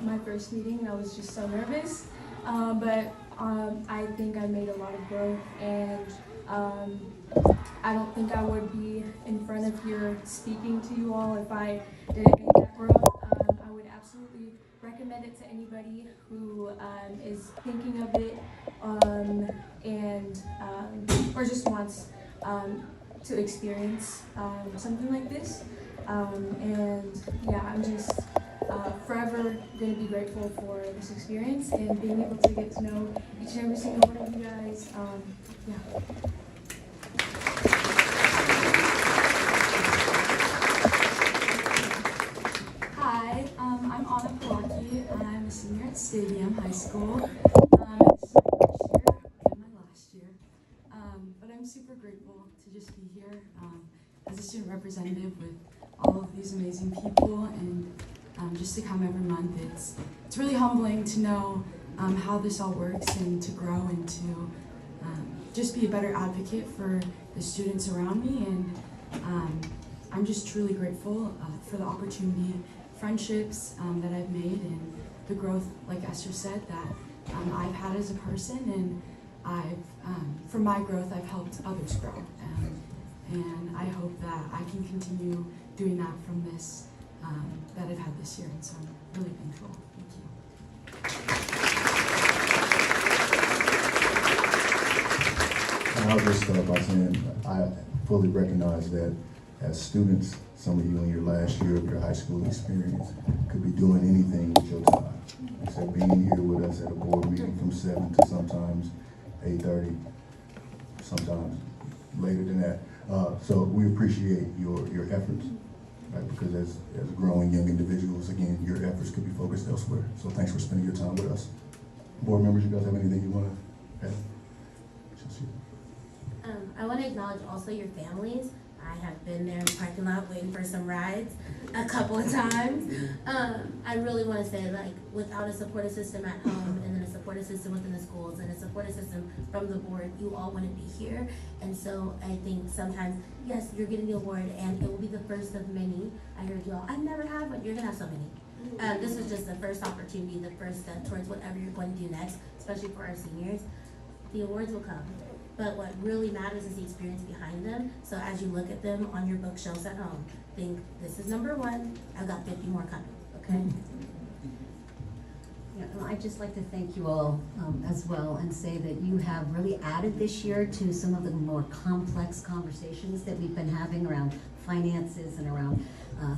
my first meeting. I was just so nervous, but I think I made a lot of growth, and I don't think I would be in front of here speaking to you all if I didn't make that growth. I would absolutely recommend it to anybody who is thinking of it and or just wants to experience something like this. And yeah, I'm just forever going to be grateful for this experience and being able to get to know each and every single one of you guys. Yeah. Hi, I'm Anna Palaki, and I'm a senior at Stadium High School. This is my first year and my last year. But I'm super grateful to just be here as a student representative with all of these amazing people, and just to come every month, it's really humbling to know how this all works and to grow and to just be a better advocate for the students around me. And I'm just truly grateful for the opportunity, friendships that I've made, and the growth, like Esther said, that I've had as a person, and from my growth, I've helped others grow. And I hope that I can continue doing that from this, that I've had this year, and so I'm really thankful. Thank you. And I'll just start by saying I fully recognize that as students, some of you in your last year of your high school experience could be doing anything with your time. Except being here with us at a board meeting from 7 to sometimes 8:30, sometimes later than that. So we appreciate your efforts, right? Because as growing young individuals, again, your efforts could be focused elsewhere. So thanks for spending your time with us. Board members, you guys have anything you want to add? I want to acknowledge also your families. I have been there in the parking lot waiting for some rides a couple of times. I really want to say, like, without a supportive system at home, and then a supportive system within the schools, and a supportive system from the board, you all wouldn't be here. And so I think sometimes, yes, you're getting the award, and it will be the first of many. I heard you all, I've never had one. You're going to have so many. This was just the first opportunity, the first step towards whatever you're going to do next, especially for our seniors. The awards will come. But what really matters is the experience behind them. So as you look at them on your bookshelves at home, think, this is number 1, I've got 50 more coming, okay? Yeah, well, I'd just like to thank you all as well, and say that you have really added this year to some of the more complex conversations that we've been having around finances and around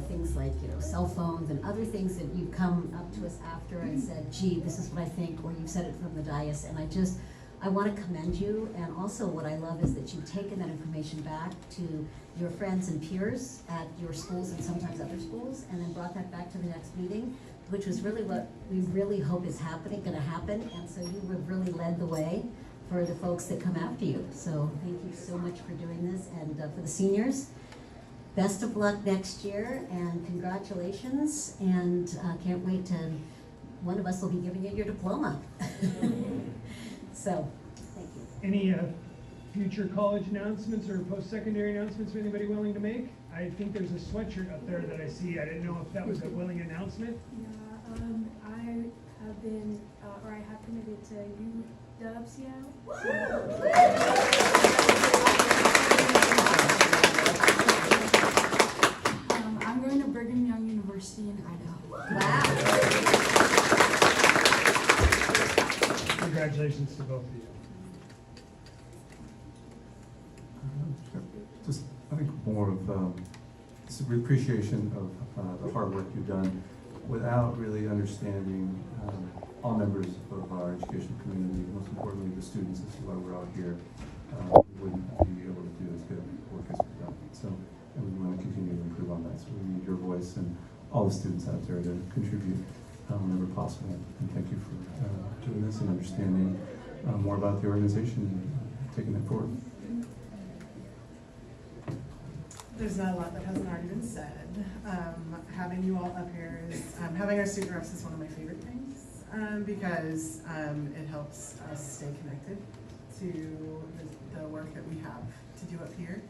things like, cell phones and other things that you've come up to us after and said, gee, this is what I think, or you've said it from the dais, and I want to commend you. And also what I love is that you've taken that information back to your friends and peers at your schools and sometimes other schools, and then brought that back to the next meeting, which was really what we really hope is going to happen. And so you have really led the way for the folks that come after you. So thank you so much for doing this. And for the seniors, best of luck next year, and congratulations. And can't wait one of us will be giving you your diploma. So, thank you. Any future college announcements or post-secondary announcements for anybody willing to make? I think there's a sweatshirt up there that I see. I didn't know if that was a willing announcement. Yeah, I have been, or I have committed to UW-Seattle. I'm going to Brigham Young University in Idaho. Wow. Congratulations to both of you. Just, I think more of just an appreciation of the hard work you've done without really understanding all members of our education community, most importantly the students. This is why we're out here. We wouldn't be able to do as good work as we've done. So, and we want to continue to improve on that. So we need your voice and all the students out there to contribute whenever possible. And thank you for doing this and understanding more about the organization and taking it forward. There's not a lot that hasn't already been said. Having you all up here is, having our student reps is one of my favorite things, because it helps us stay connected to the work that we have to do up here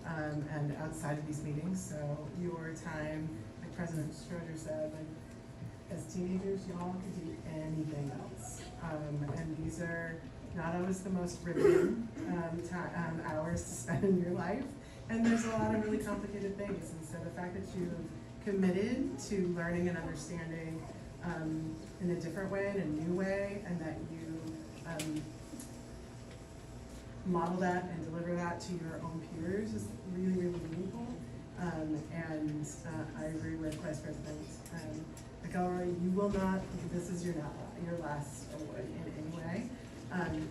and outside of these meetings. So your time, like President Schroeder said, like, as teenagers, y'all could do anything else. And these are not always the most riveting hours to spend in your life. And there's a lot of really complicated things. And so the fact that you've committed to learning and understanding in a different way, in a new way, and that you model that and deliver that to your own peers is really, really meaningful. And I agree with Vice President McElroy, you will not, this is your last award in any way.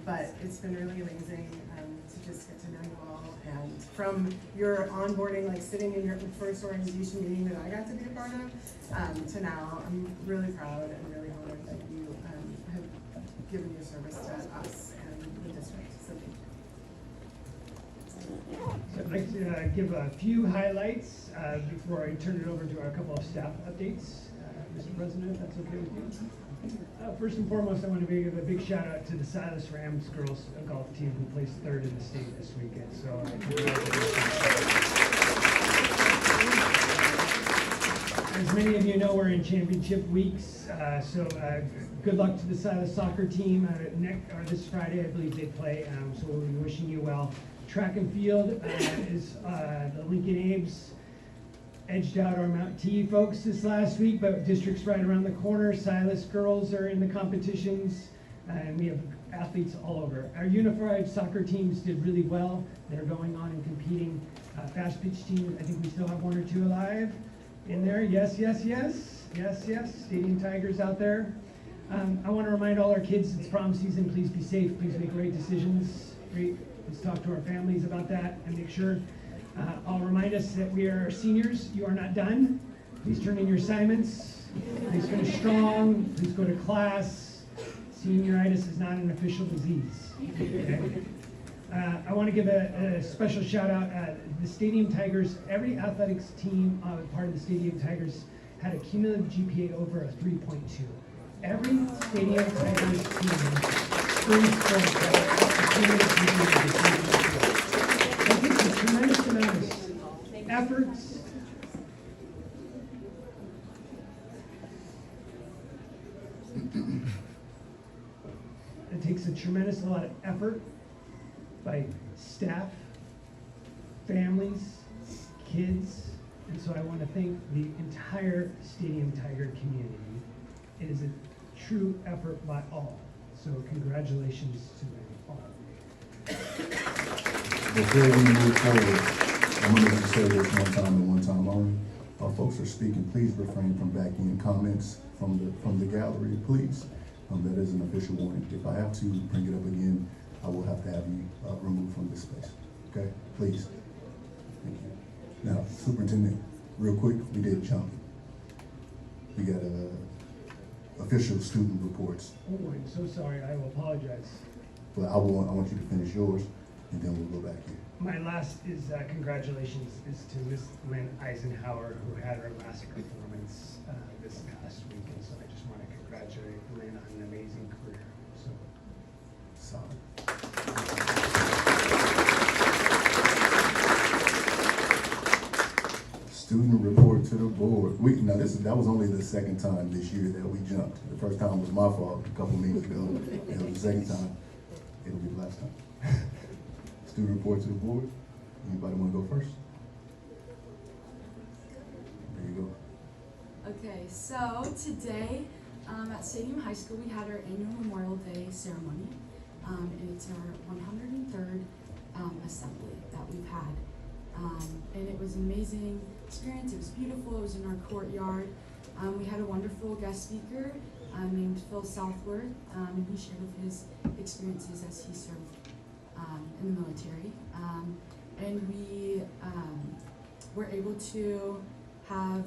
But it's been really amazing to just get to know you all. And from your onboarding, like sitting in your first orientation meeting that I got to be a part of, to now, I'm really proud and really honored that you have given your service to us and the district. So thank you. So I'd like to give a few highlights before I turn it over to our couple of staff updates. Mr. President, if that's okay with you. First and foremost, I want to give a big shout out to the Silas Rams girls golf team who placed third in the state this weekend. So as many of you know, we're in championship weeks. Good luck to the Silas soccer team. This Friday, I believe they play. So we'll be wishing you well. Track and field is the Lincoln Abe's edged out our Mount T folks this last week, but district's right around the corner. Silas girls are in the competitions, and we have athletes all over. Our unified soccer teams did really well. They're going on and competing. Fast pitch team, I think we still have one or two alive in there. Yes. Stadium Tigers out there. I want to remind all our kids it's prom season. Please be safe. Please make great decisions. Let's talk to our families about that and make sure. I'll remind us that we are seniors. You are not done. Please turn in your assignments. Please finish strong. Please go to class. Senioritis is not an official disease. Okay? I want to give a special shout out. The Stadium Tigers, every athletics team part of the Stadium Tigers had a cumulative GPA over a 3.2. Every Stadium Tigers team brings forth a cumulative GPA of 3.2. That takes a tremendous amount of efforts. It takes a tremendous amount of effort by staff, families, kids, and so I want to thank the entire Stadium Tiger community. It is a true effort by all, so congratulations to them all. Before we move forward, I'm going to say this one time and one time only. While folks are speaking, please refrain from backing in comments from the gallery, please. That is an official warning. If I have to bring it up again, I will have to have you removed from this space. Okay? Please. Thank you. Now, Superintendent, real quick, we did jump. We got official student reports. Oh, I'm so sorry. I will apologize. But I want you to finish yours, and then we'll go back here. My last is congratulations is to Miss Lynn Eisenhower, who had her last performance this past weekend. So I just want to congratulate Lynn on an amazing career. So solid. Student report to the board. That was only the second time this year that we jumped. The first time was my fault a couple meetings ago. And it was the second time. It'll be the last time. Student report to the board. Anybody want to go first? There you go. Okay, so today at Stadium High School we had our annual Memorial Day ceremony. And it's our 103rd assembly that we've had. And it was an amazing experience. It was beautiful. It was in our courtyard. We had a wonderful guest speaker named Phil Southworth, and he shared with his experiences as he served in the military. And we were able to have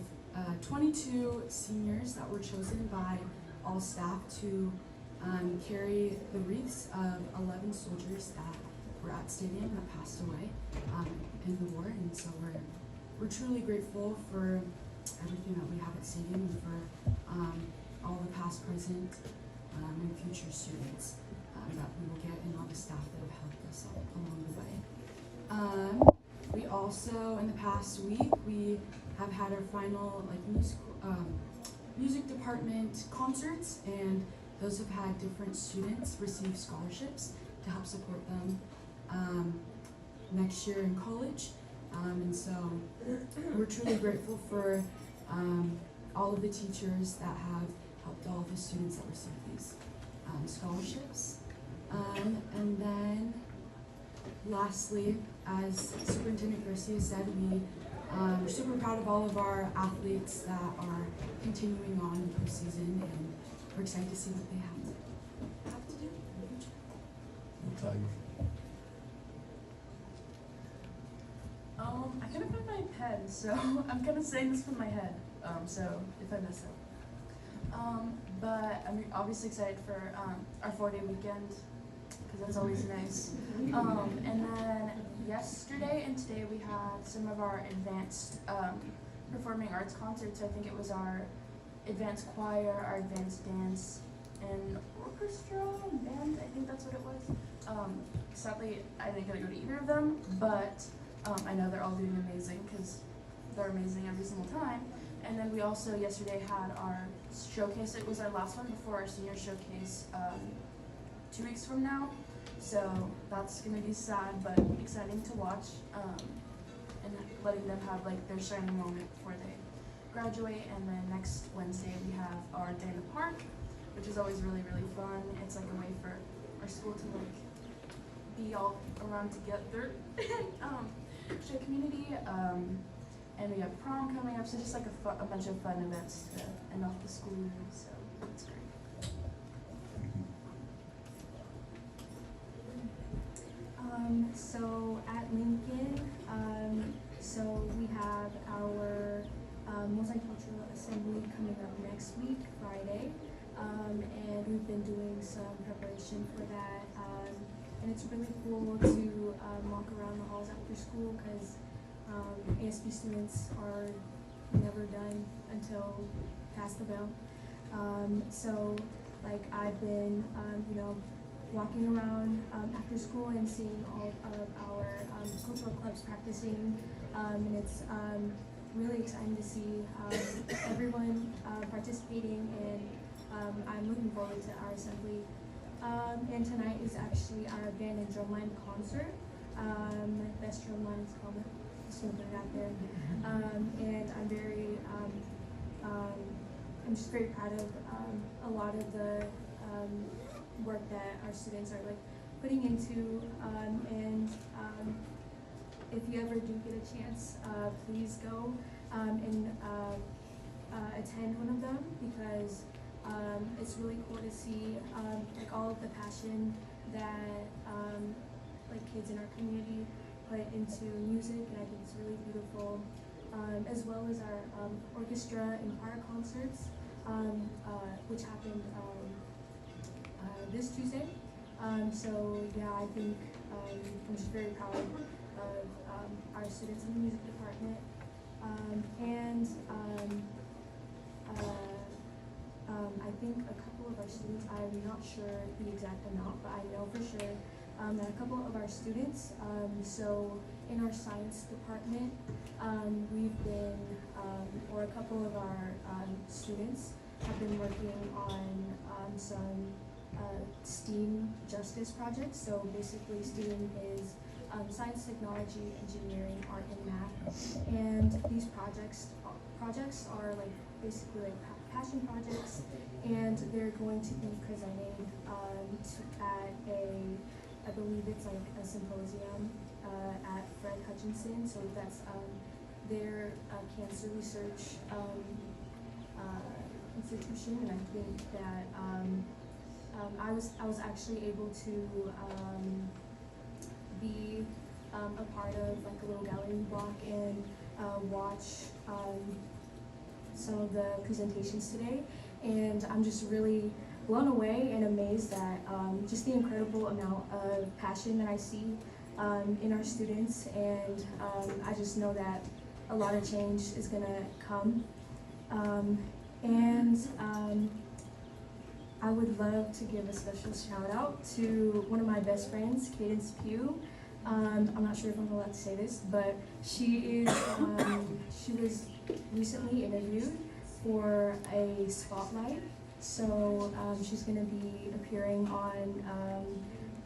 22 seniors that were chosen by all staff to carry the wreaths of 11 soldiers that were at Stadium that passed away in the war. And so we're truly grateful for everything that we have at Stadium and for all the past, present, and future students that we will get, and all the staff that have helped us along the way. We also, in the past week, we have had our final music department concerts, and those have had different students receive scholarships to help support them next year in college. And so we're truly grateful for all of the teachers that have helped all of the students that receive these scholarships. And then lastly, as Superintendent Garcia said, we are super proud of all of our athletes that are continuing on in postseason, and we're excited to see what they have to do in the future. I couldn't find my pen, so I'm kind of saying this from my head, so if I mess up. But I'm obviously excited for our 4-day weekend because that's always nice. And then yesterday and today we had some of our advanced performing arts concerts. I think it was our advanced choir, our advanced dance, and orchestra, band, I think that's what it was. Sadly, I didn't get to go to either of them, but I know they're all doing amazing because they're amazing every single time. And then we also yesterday had our showcase. It was our last one before our senior showcase 2 weeks from now. So that's gonna be sad but exciting to watch, and letting them have like their shining moment before they graduate. And then next Wednesday we have our day in the park, which is always really, really fun. It's like a way for our school to like be all around together, show community. And we have prom coming up, so just like a bunch of fun events to end off the school year. So it's great. So at Lincoln, so we have our multicultural assembly coming up next week, Friday, and we've been doing some preparation for that, and it's really cool to walk around the halls after school because ASB students are never done until past the bell. So like I've been, walking around after school and seeing all of our cultural clubs practicing, and it's really exciting to see everyone participating, and I'm looking forward to our assembly. And tonight is actually our band and drumline concert. Best drumline is called, just gonna put it out there. And I'm very, I'm just very proud of a lot of the work that our students are like putting into, and if you ever do get a chance, please go and attend one of them, because it's really cool to see like all of the passion that like kids in our community put into music, and I think it's really beautiful, as well as our orchestra and choir concerts, which happened this Tuesday. So yeah, I think I'm just very proud of our students in the music department, and I think a couple of our students, I'm not sure the exact amount, but I know for sure that a couple of our students, so in our science department, we've been, or a couple of our students have been working on some STEAM justice projects. So basically STEAM is science, technology, engineering, art, and math. And these projects are like basically like passion projects, and they're going to be presented at I believe it's like a symposium at Fred Hutchinson. So that's their cancer research institution, and I think that I was actually able to be a part of like a little gallery walk and watch some of the presentations today, and I'm just really blown away and amazed at just the incredible amount of passion that I see in our students, and I just know that a lot of change is gonna come, and I would love to give a special shout out to one of my best friends, Cadence Pugh. I'm not sure if I'm allowed to say this, but she was recently interviewed for a spotlight. So she's going to be appearing on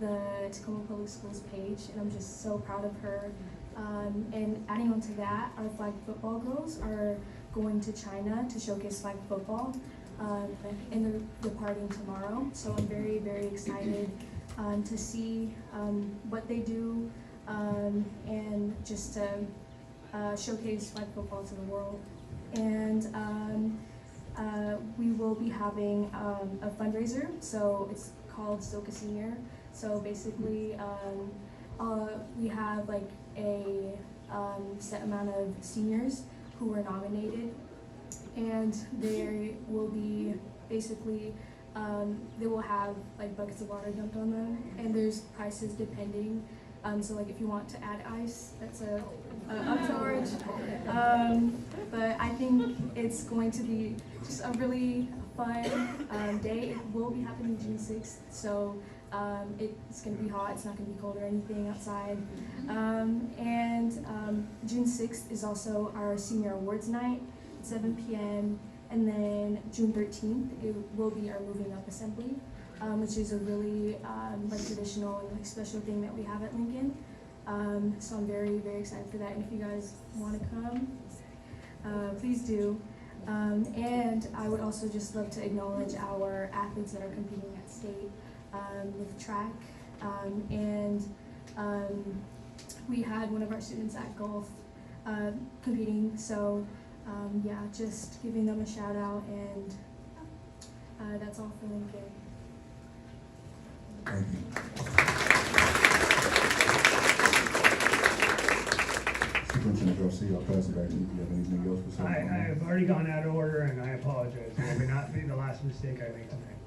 the Tacoma Public Schools page, and I'm just so proud of her. And adding on to that, our flag football girls are going to China to showcase flag football, and they're departing tomorrow. So I'm very, very excited to see what they do, and just to showcase flag football to the world. And we will be having a fundraiser, so it's called Soka Senior. So basically, we have like a set amount of seniors who were nominated, and they will be basically they will have like buckets of water dumped on them, and there's prices depending. So like if you want to add ice, that's a upcharge. But I think it's going to be just a really fun day. It will be happening June 6th, so it's going to be hot. It's not going to be cold or anything outside. June 6th is also our senior awards night at 7 p.m. And then June 13th, it will be our moving up assembly, which is a really like traditional and like special thing that we have at Lincoln. So I'm very, very excited for that. And if you guys want to come, please do. And I would also just love to acknowledge our athletes that are competing at state with track. We had one of our students at golf competing, so yeah, just giving them a shout out, and that's all for Lincoln. Thank you. Superintendent Garcia, I'll pass it back to you. Do you have anything else to say? I have already gone out of order, and I apologize. It may not be the last mistake I make tonight.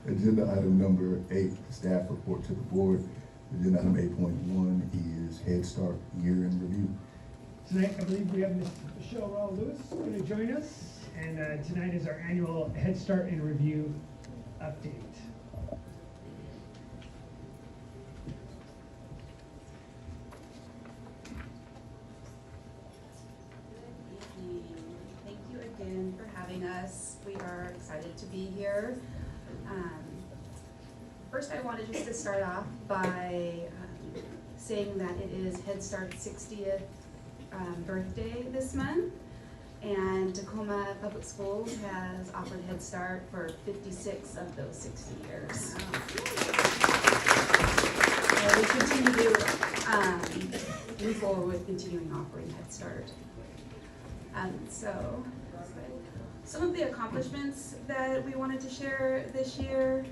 Agenda item number 8, staff report to the board. Agenda item 8.1 is Head Start Year in Review. Tonight, I believe we have Ms. Michelle Raul-Lewis going to join us, and tonight is our annual Head Start in Review update. Thank you again for having us. We are excited to be here. First, I wanted just to start off by saying that it is Head Start's 60th birthday this month, and Tacoma Public Schools has offered Head Start for 56 of those 60 years. Wow. We continue to move forward with continuing offering Head Start. So some of the accomplishments that we wanted to share this year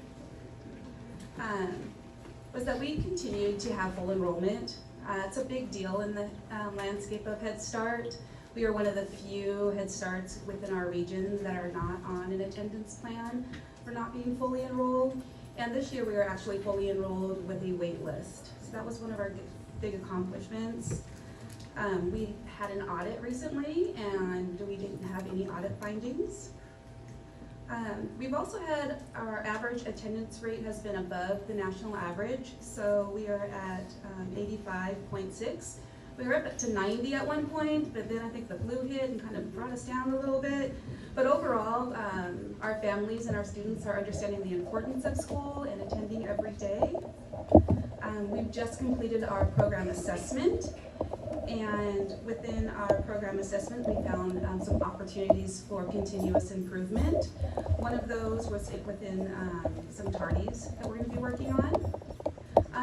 was that we continued to have full enrollment. It's a big deal in the landscape of Head Start. We are one of the few Head Starts within our region that are not on an attendance plan for not being fully enrolled. And this year we are actually fully enrolled with a wait list. So that was one of our big accomplishments. We had an audit recently, and we didn't have any audit findings. We've also had our average attendance rate has been above the national average, so we are at 85.6. We were up to 90 at one point, but then I think the flu hit and kind of brought us down a little bit. But overall, our families and our students are understanding the importance of school and attending every day. We've just completed our program assessment, and within our program assessment, we found some opportunities for continuous improvement. One of those was within some tardies that we're going to be working on.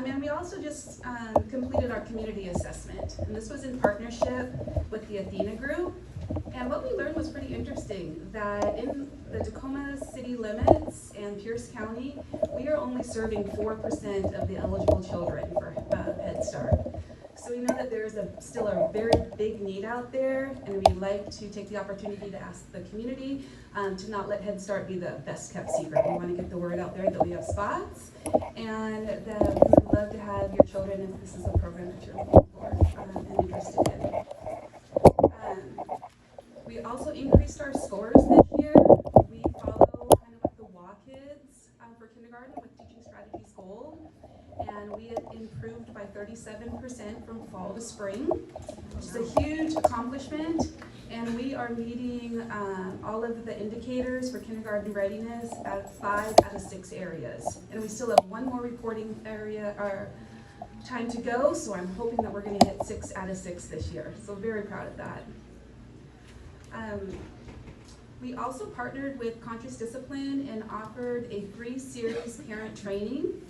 And we also just completed our community assessment, and this was in partnership with the Athena Group. And what we learned was pretty interesting, that in the Tacoma city limits and Pierce County, we are only serving 4% of the eligible children for Head Start. So we know that there is still a very big need out there, and we'd like to take the opportunity to ask the community to not let Head Start be the best kept secret. We want to get the word out there that we have spots, and that we would love to have your children if this is a program that you're looking for and interested in. We also increased our scores this year. We follow kind of like the WA kids for kindergarten with Teaching Strategies Gold, and we had improved by 37% from fall to spring, which is a huge accomplishment. And we are meeting all of the indicators for kindergarten readiness at 5 out of 6 areas. And we still have one more reporting area or time to go, so I'm hoping that we're going to hit 6 out of 6 this year. So very proud of that. We also partnered with Conscious Discipline and offered a free series parent training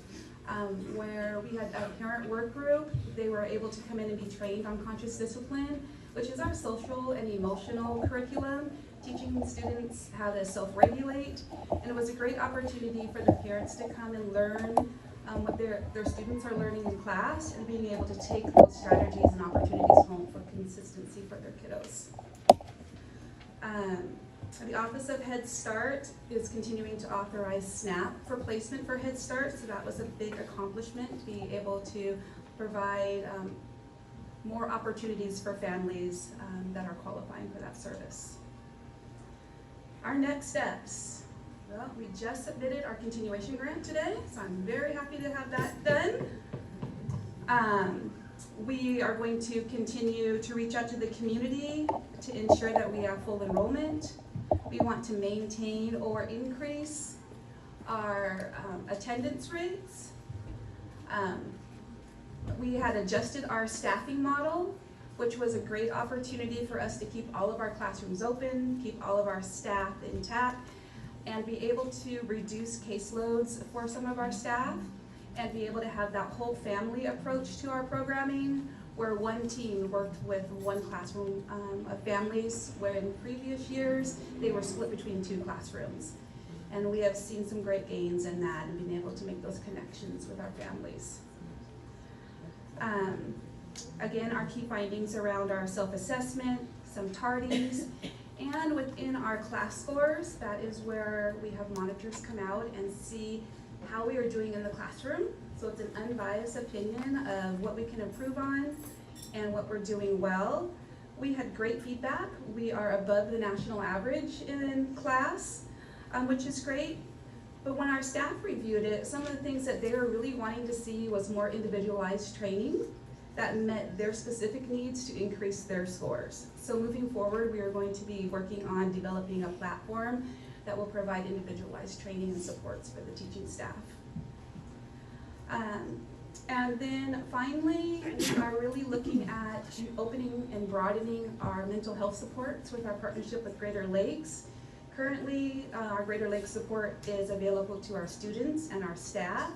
where we had a parent work group. They were able to come in and be trained on Conscious Discipline, which is our social and emotional curriculum, teaching students how to self-regulate. And it was a great opportunity for the parents to come and learn what their students are learning in class, and being able to take those strategies and opportunities home for consistency for their kiddos. The Office of Head Start is continuing to authorize SNAP for placement for Head Start, so that was a big accomplishment to be able to provide more opportunities for families that are qualifying for that service. Our next steps. Well, we just submitted our continuation grant today, so I'm very happy to have that done. We are going to continue to reach out to the community to ensure that we have full enrollment. We want to maintain or increase our attendance rates. We had adjusted our staffing model, which was a great opportunity for us to keep all of our classrooms open, keep all of our staff intact, and be able to reduce caseloads for some of our staff, and be able to have that whole family approach to our programming, where one team worked with one classroom of families, where in previous years, they were split between 2 classrooms. And we have seen some great gains in that and being able to make those connections with our families. Again, our key findings around our self-assessment, some tardies, and within our class scores, that is where we have monitors come out and see how we are doing in the classroom. So it's an unbiased opinion of what we can improve on and what we're doing well. We had great feedback. We are above the national average in class, which is great. But when our staff reviewed it, some of the things that they were really wanting to see was more individualized training that met their specific needs to increase their scores. So moving forward, we are going to be working on developing a platform that will provide individualized training and supports for the teaching staff. And then finally, we are really looking at opening and broadening our mental health supports with our partnership with Greater Lakes. Currently, our Greater Lakes support is available to our students and our staff.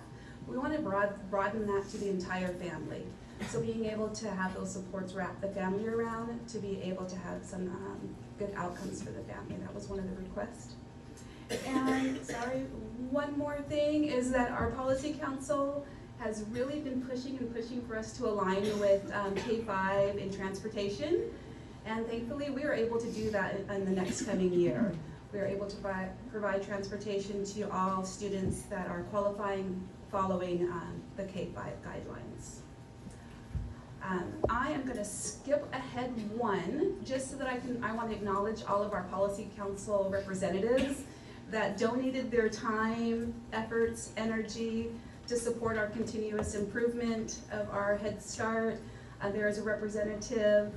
We want to broaden that to the entire family. So being able to have those supports wrap the family around to be able to have some good outcomes for the family. That was one of the requests. And sorry, one more thing is that our policy council has really been pushing and pushing for us to align with K-5 in transportation. And thankfully, we were able to do that in the next coming year. We are able to provide transportation to all students that are qualifying following the K-5 guidelines. I am going to skip ahead one, just so that I want to acknowledge all of our policy council representatives that donated their time, efforts, energy to support our continuous improvement of our Head Start. There is a representative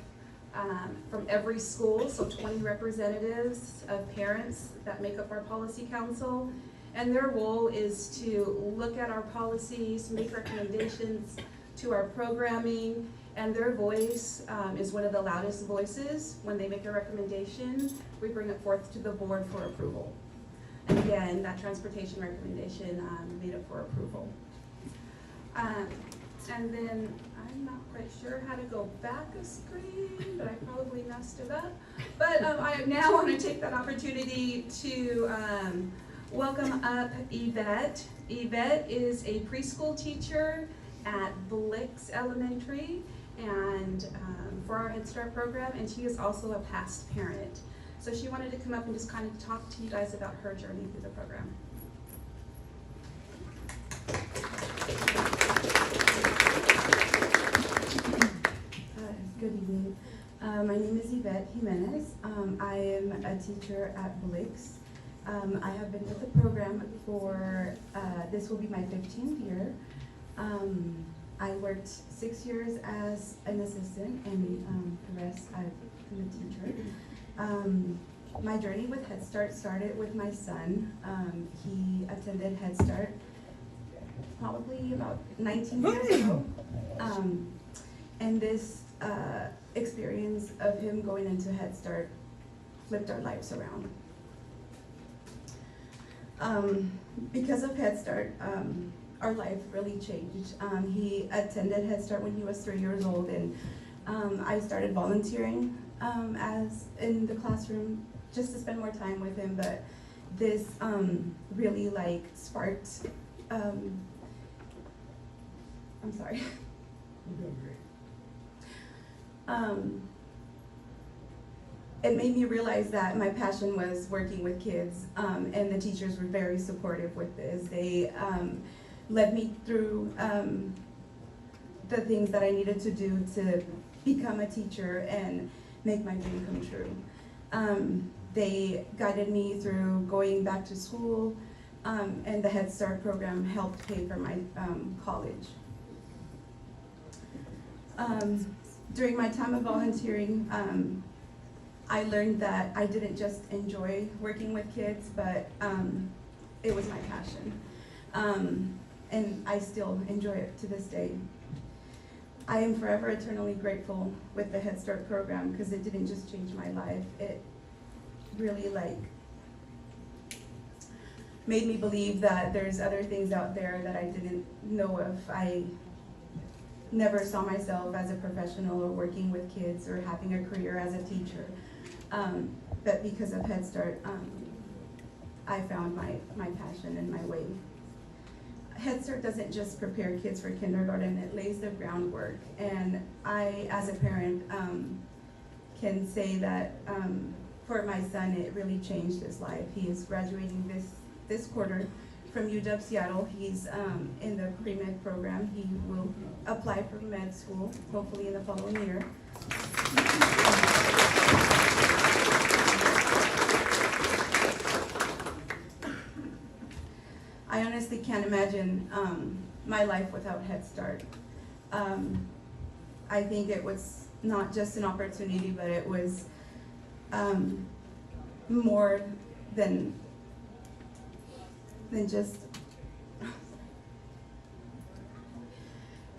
from every school, so 20 representatives of parents that make up our policy council. And their role is to look at our policies, make recommendations to our programming, and their voice is one of the loudest voices. When they make a recommendation, we bring it forth to the board for approval. And again, that transportation recommendation made it for approval. And then I'm not quite sure how to go back a screen, but I probably messed it up. But I now want to take that opportunity to welcome up Yvette. Yvette is a preschool teacher at Blix Elementary and for our Head Start program, and she is also a past parent. So she wanted to come up and just kind of talk to you guys about her journey through the program. Good evening. My name is Yvette Jimenez. I am a teacher at Blix. I have been with the program for, this will be my 15th year. I worked 6 years as an assistant, and the rest I've been a teacher. My journey with Head Start started with my son. He attended Head Start probably about 19 years ago. And this experience of him going into Head Start flipped our lives around. Because of Head Start, our life really changed. He attended Head Start when he was 3 years old, and I started volunteering as in the classroom just to spend more time with him, but this really like sparked, I'm sorry. You're doing great. it made me realize that my passion was working with kids, and the teachers were very supportive with this. They led me through the things that I needed to do to become a teacher and make my dream come true. They guided me through going back to school, and the Head Start program helped pay for my college. During my time of volunteering, I learned that I didn't just enjoy working with kids, but it was my passion. And I still enjoy it to this day. I am forever eternally grateful with the Head Start program because it didn't just change my life. It really made me believe that there's other things out there that I didn't know of. I never saw myself as a professional or working with kids or having a career as a teacher. But because of Head Start, I found my passion and my way. Head Start doesn't just prepare kids for kindergarten, it lays the groundwork. And I, as a parent, can say that for my son, it really changed his life. He is graduating this quarter from UW Seattle. He's in the pre-med program. He will apply for med school, hopefully in the following year. I honestly can't imagine my life without Head Start. I think it was not just an opportunity, but it was more than just,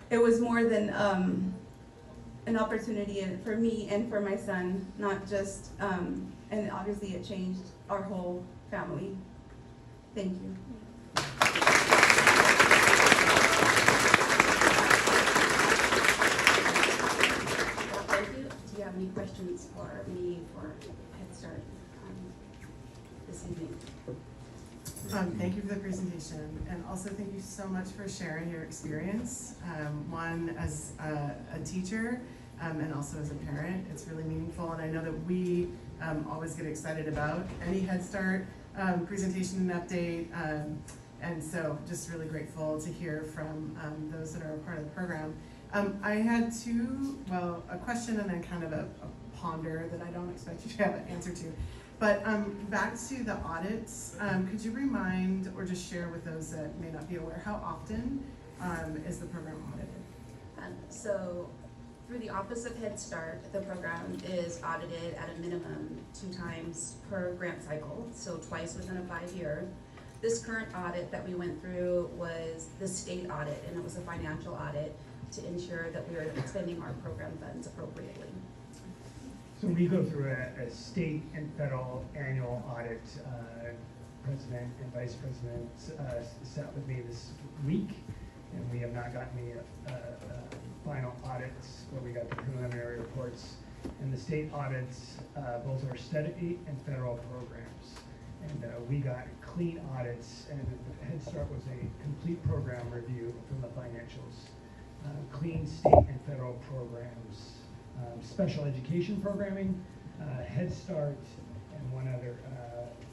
it was more than an opportunity for me and for my son, not just, and obviously it changed our whole family. Thank you. Thank you. Do you have any questions for me for Head Start this evening? Thank you for the presentation, and also thank you so much for sharing your experience, one as a teacher and also as a parent. It's really meaningful, and I know that we always get excited about any Head Start presentation and update, and so just really grateful to hear from those that are a part of the program. I had a question and then kind of a ponder that I don't expect you to have an answer to. But back to the audits, could you remind or just share with those that may not be aware, how often is the program audited? So through the Office of Head Start, the program is audited at a minimum 2 times per grant cycle, so twice within a 5-year. This current audit that we went through was the state audit, and it was a financial audit to ensure that we are spending our program funds appropriately. So we go through a state and federal annual audit. President and Vice President sat with me this week, and we have not gotten the final audits where we got the preliminary reports. And the state audits both our state and federal programs. And we got clean audits, and Head Start was a complete program review from the financials. Clean state and federal programs. Special education programming, Head Start, and one other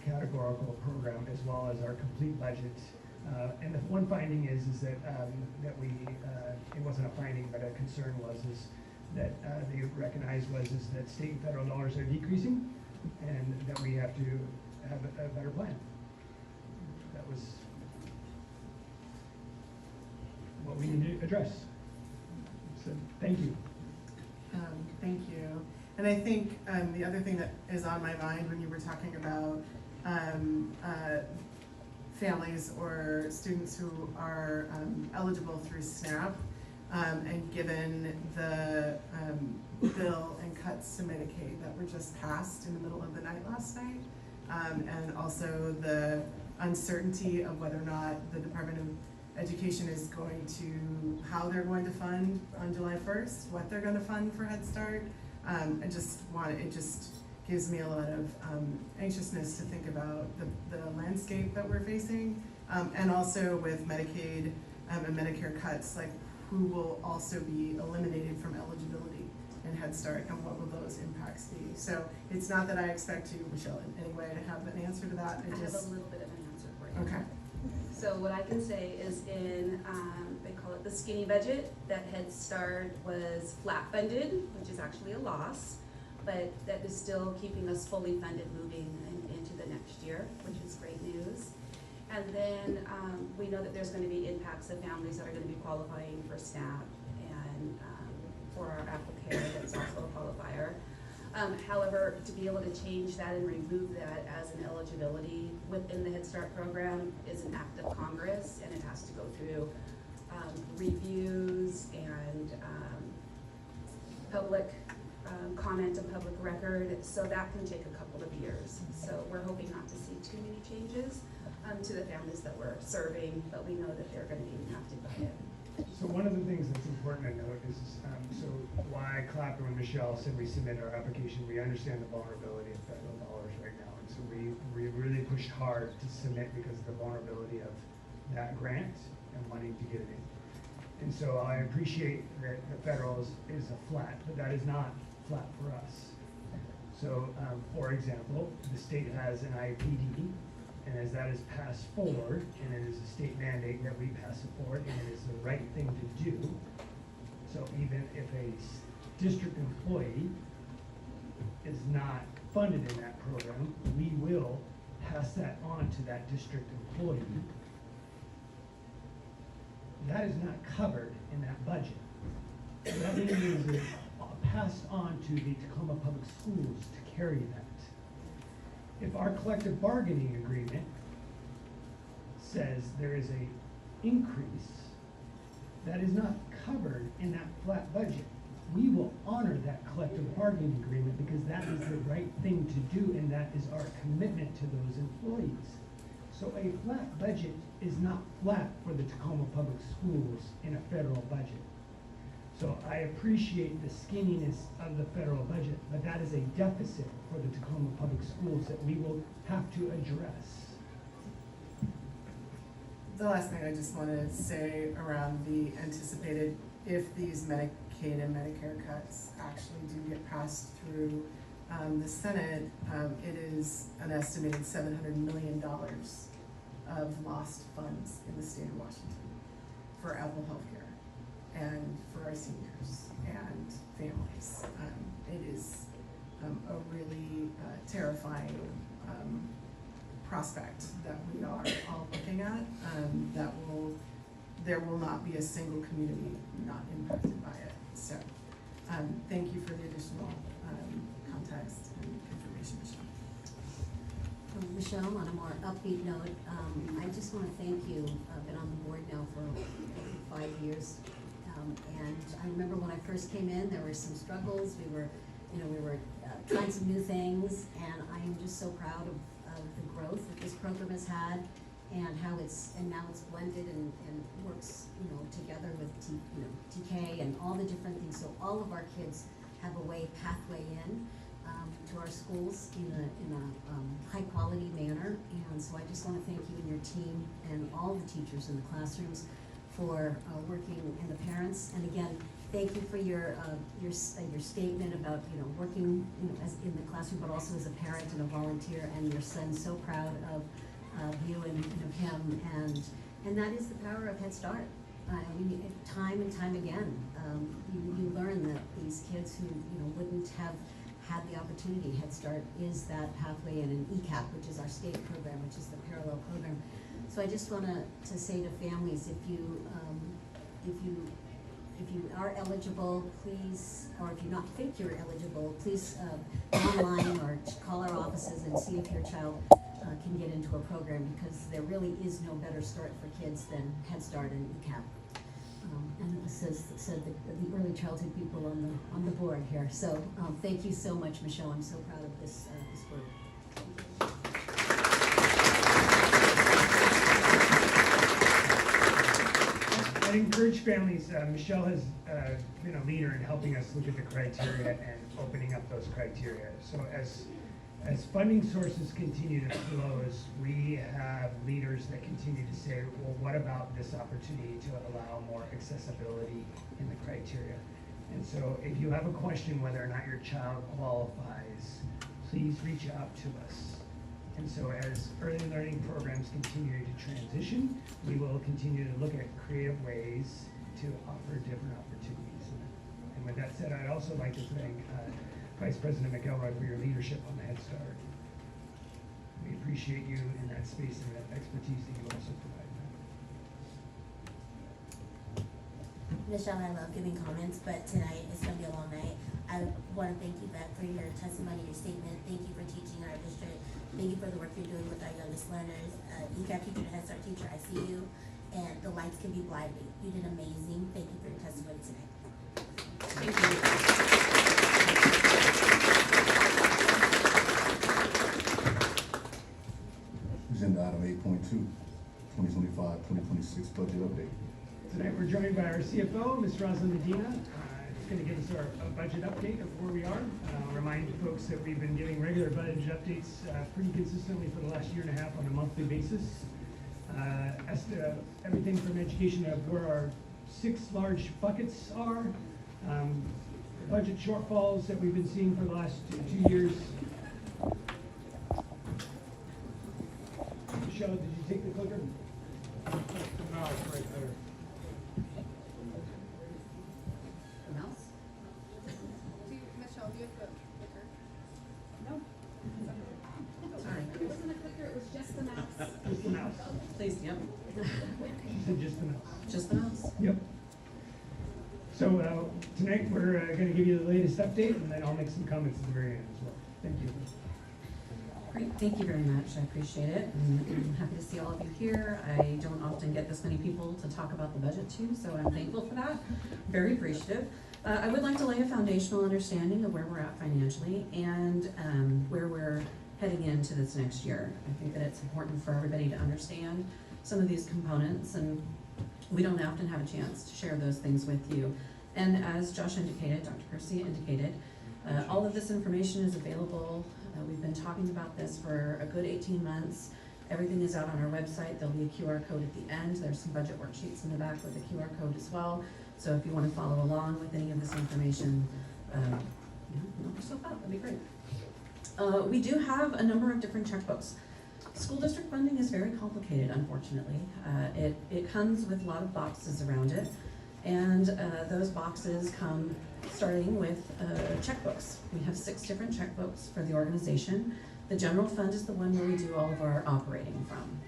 categorical program, as well as our complete budget. And the one finding is that we it wasn't a finding, but a concern was that they recognized was that state and federal dollars are decreasing, and that we have to have a better plan. That was what we need to address. So thank you. Thank you. And I think the other thing that is on my mind when you were talking about families or students who are eligible through SNAP, and given the bill and cuts to Medicaid that were just passed in the middle of the night last night, and also the uncertainty of whether or not the Department of Education is going to, how they're going to fund on July 1st, what they're going to fund for Head Start. It just gives me a lot of anxiousness to think about the landscape that we're facing, and also with Medicaid and Medicare cuts, like who will also be eliminated from eligibility. in Head Start, and what will those impacts be? So it's not that I expect you, Michelle, in any way to have an answer to that. I have a little bit of an answer for you. Okay. So what I can say is in, they call it the skinny budget, that Head Start was flat funded, which is actually a loss, but that is still keeping us fully funded moving into the next year, which is great news. And then we know that there's going to be impacts of families that are going to be qualifying for SNAP and for our AppleCare, that's also a qualifier. However, to be able to change that and remove that as an eligibility within the Head Start program is an act of Congress, and it has to go through reviews and public comment and public record, so that can take a couple of years. So we're hoping not to see too many changes to the families that we're serving, but we know that they're going to be impacted by it. So one of the things that's important to note is, so why Clapper and Michelle said we submit our application, we understand the vulnerability of federal dollars right now. And so we really pushed hard to submit because of the vulnerability of that grant and wanting to get it in. And so I appreciate that the federal is a flat, but that is not flat for us. So for example, the state has an IPD, and as that is passed forward, and it is a state mandate that we pass it forward, and it is the right thing to do. So even if a district employee is not funded in that program, we will pass that on to that district employee. That is not covered in that budget. That means it's passed on to the Tacoma Public Schools to carry that. If our collective bargaining agreement says there is an increase that is not covered in that flat budget, we will honor that collective bargaining agreement because that is the right thing to do, and that is our commitment to those employees. So a flat budget is not flat for the Tacoma Public Schools in a federal budget. So I appreciate the skinniness of the federal budget, but that is a deficit for the Tacoma Public Schools that we will have to address. The last thing I just want to say around the anticipated, if these Medicaid and Medicare cuts actually do get passed through the Senate, it is an estimated $700 million of lost funds in the state of Washington for Apple Healthcare and for our seniors and families. It is a really terrifying prospect that we are all looking at. There will not be a single community not impacted by it. So thank you for the additional context and information, Michelle. Michelle, on a more upbeat note, I just want to thank you. I've been on the board now for 5 years. And I remember when I first came in, there were some struggles. We were trying some new things, and I am just so proud of the growth that this program has had, and how now it's blended and works, together with TK and all the different things. So all of our kids have a pathway in to our schools in a high quality manner. And so I just want to thank you and your team and all the teachers in the classrooms for working, and the parents. And again, thank you for your statement about working as in the classroom, but also as a parent and a volunteer. And your son's so proud of you and of him. And that is the power of Head Start. Time and time again, you learn that these kids who wouldn't have had the opportunity, Head Start is that pathway in an ECAP, which is our state program, which is the parallel program. So I just want to say to families, if you are eligible, please, or if you not think you're eligible, please go online or call our offices and see if your child can get into a program, because there really is no better start for kids than Head Start and ECAP. And it said the early childhood people on the board here. So thank you so much, Michelle. I'm so proud of this group. I encourage families. Michelle has been a leader in helping us look at the criteria and opening up those criteria. So as funding sources continue to flow, as we have leaders that continue to say, well, what about this opportunity to allow more accessibility in the criteria? And so if you have a question whether or not your child qualifies, please reach out to us. And so as early learning programs continue to transition, we will continue to look at creative ways to offer different opportunities. And with that said, I'd also like to thank Vice President McElroy for your leadership on the Head Start. We appreciate you in that space and that expertise that you also provide. Michelle, I love giving comments, but tonight is going to be a long night. I want to thank you, Beth, for your testimony, your statement. Thank you for teaching our district. Thank you for the work you're doing with our youngest learners. ECAP teacher, Head Start teacher, I see you. And the lights can be blinding. You did amazing. Thank you for your testimony tonight. Thank you. Agenda item 8.2, 2025-2026 budget update. Tonight we're joined by our CFO, Ms. Rosalind Medina. She's going to give us our budget update of where we are. I'll remind folks that we've been giving regular budget updates pretty consistently for the last year and a half on a monthly basis. As to everything from education of where our 6 large buckets are, budget shortfalls that we've been seeing for the last 2 years. Michelle, did you take the clicker? No, it's right there. Mouse? Michelle, do you have the clicker? No. Sorry. It wasn't a clicker, it was just the mouse. Just the mouse. Please, yep. She said just the mouse. Just the mouse. Yep. So tonight we're going to give you the latest update, and then I'll make some comments at the very end as well. Thank you. Great, thank you very much. I appreciate it. I'm happy to see all of you here. I don't often get this many people to talk about the budget too, so I'm thankful for that. Very appreciative. I would like to lay a foundational understanding of where we're at financially and where we're heading into this next year. I think that it's important for everybody to understand some of these components, and we don't often have a chance to share those things with you. And as Josh indicated, Dr. Garcia indicated, all of this information is available. We've been talking about this for a good 18 months. Everything is out on our website. There'll be a QR code at the end. There's some budget worksheets in the back with a QR code as well. So if you want to follow along with any of this information, knock yourself out, that'd be great. We do have a number of different checkbooks. School district funding is very complicated, unfortunately. It comes with a lot of boxes around it, and those boxes come starting with checkbooks. We have 6 different checkbooks for the organization. The general fund is the one where we do all of our operating from.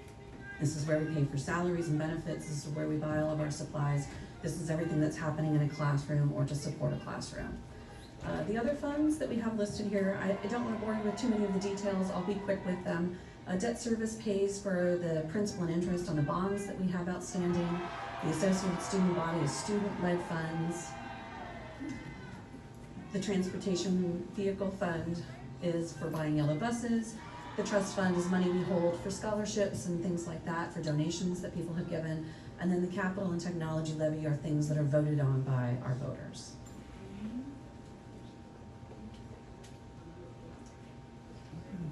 This is where we pay for salaries and benefits. This is where we buy all of our supplies. This is everything that's happening in a classroom or to support a classroom. The other funds that we have listed here, I don't want to bore you with too many of the details. I'll be quick with them. Debt service pays for the principal and interest on the bonds that we have outstanding. The Associated Student Body is student-led funds. The transportation vehicle fund is for buying yellow buses. The trust fund is money we hold for scholarships and things like that, for donations that people have given. And then the capital and technology levy are things that are voted on by our voters.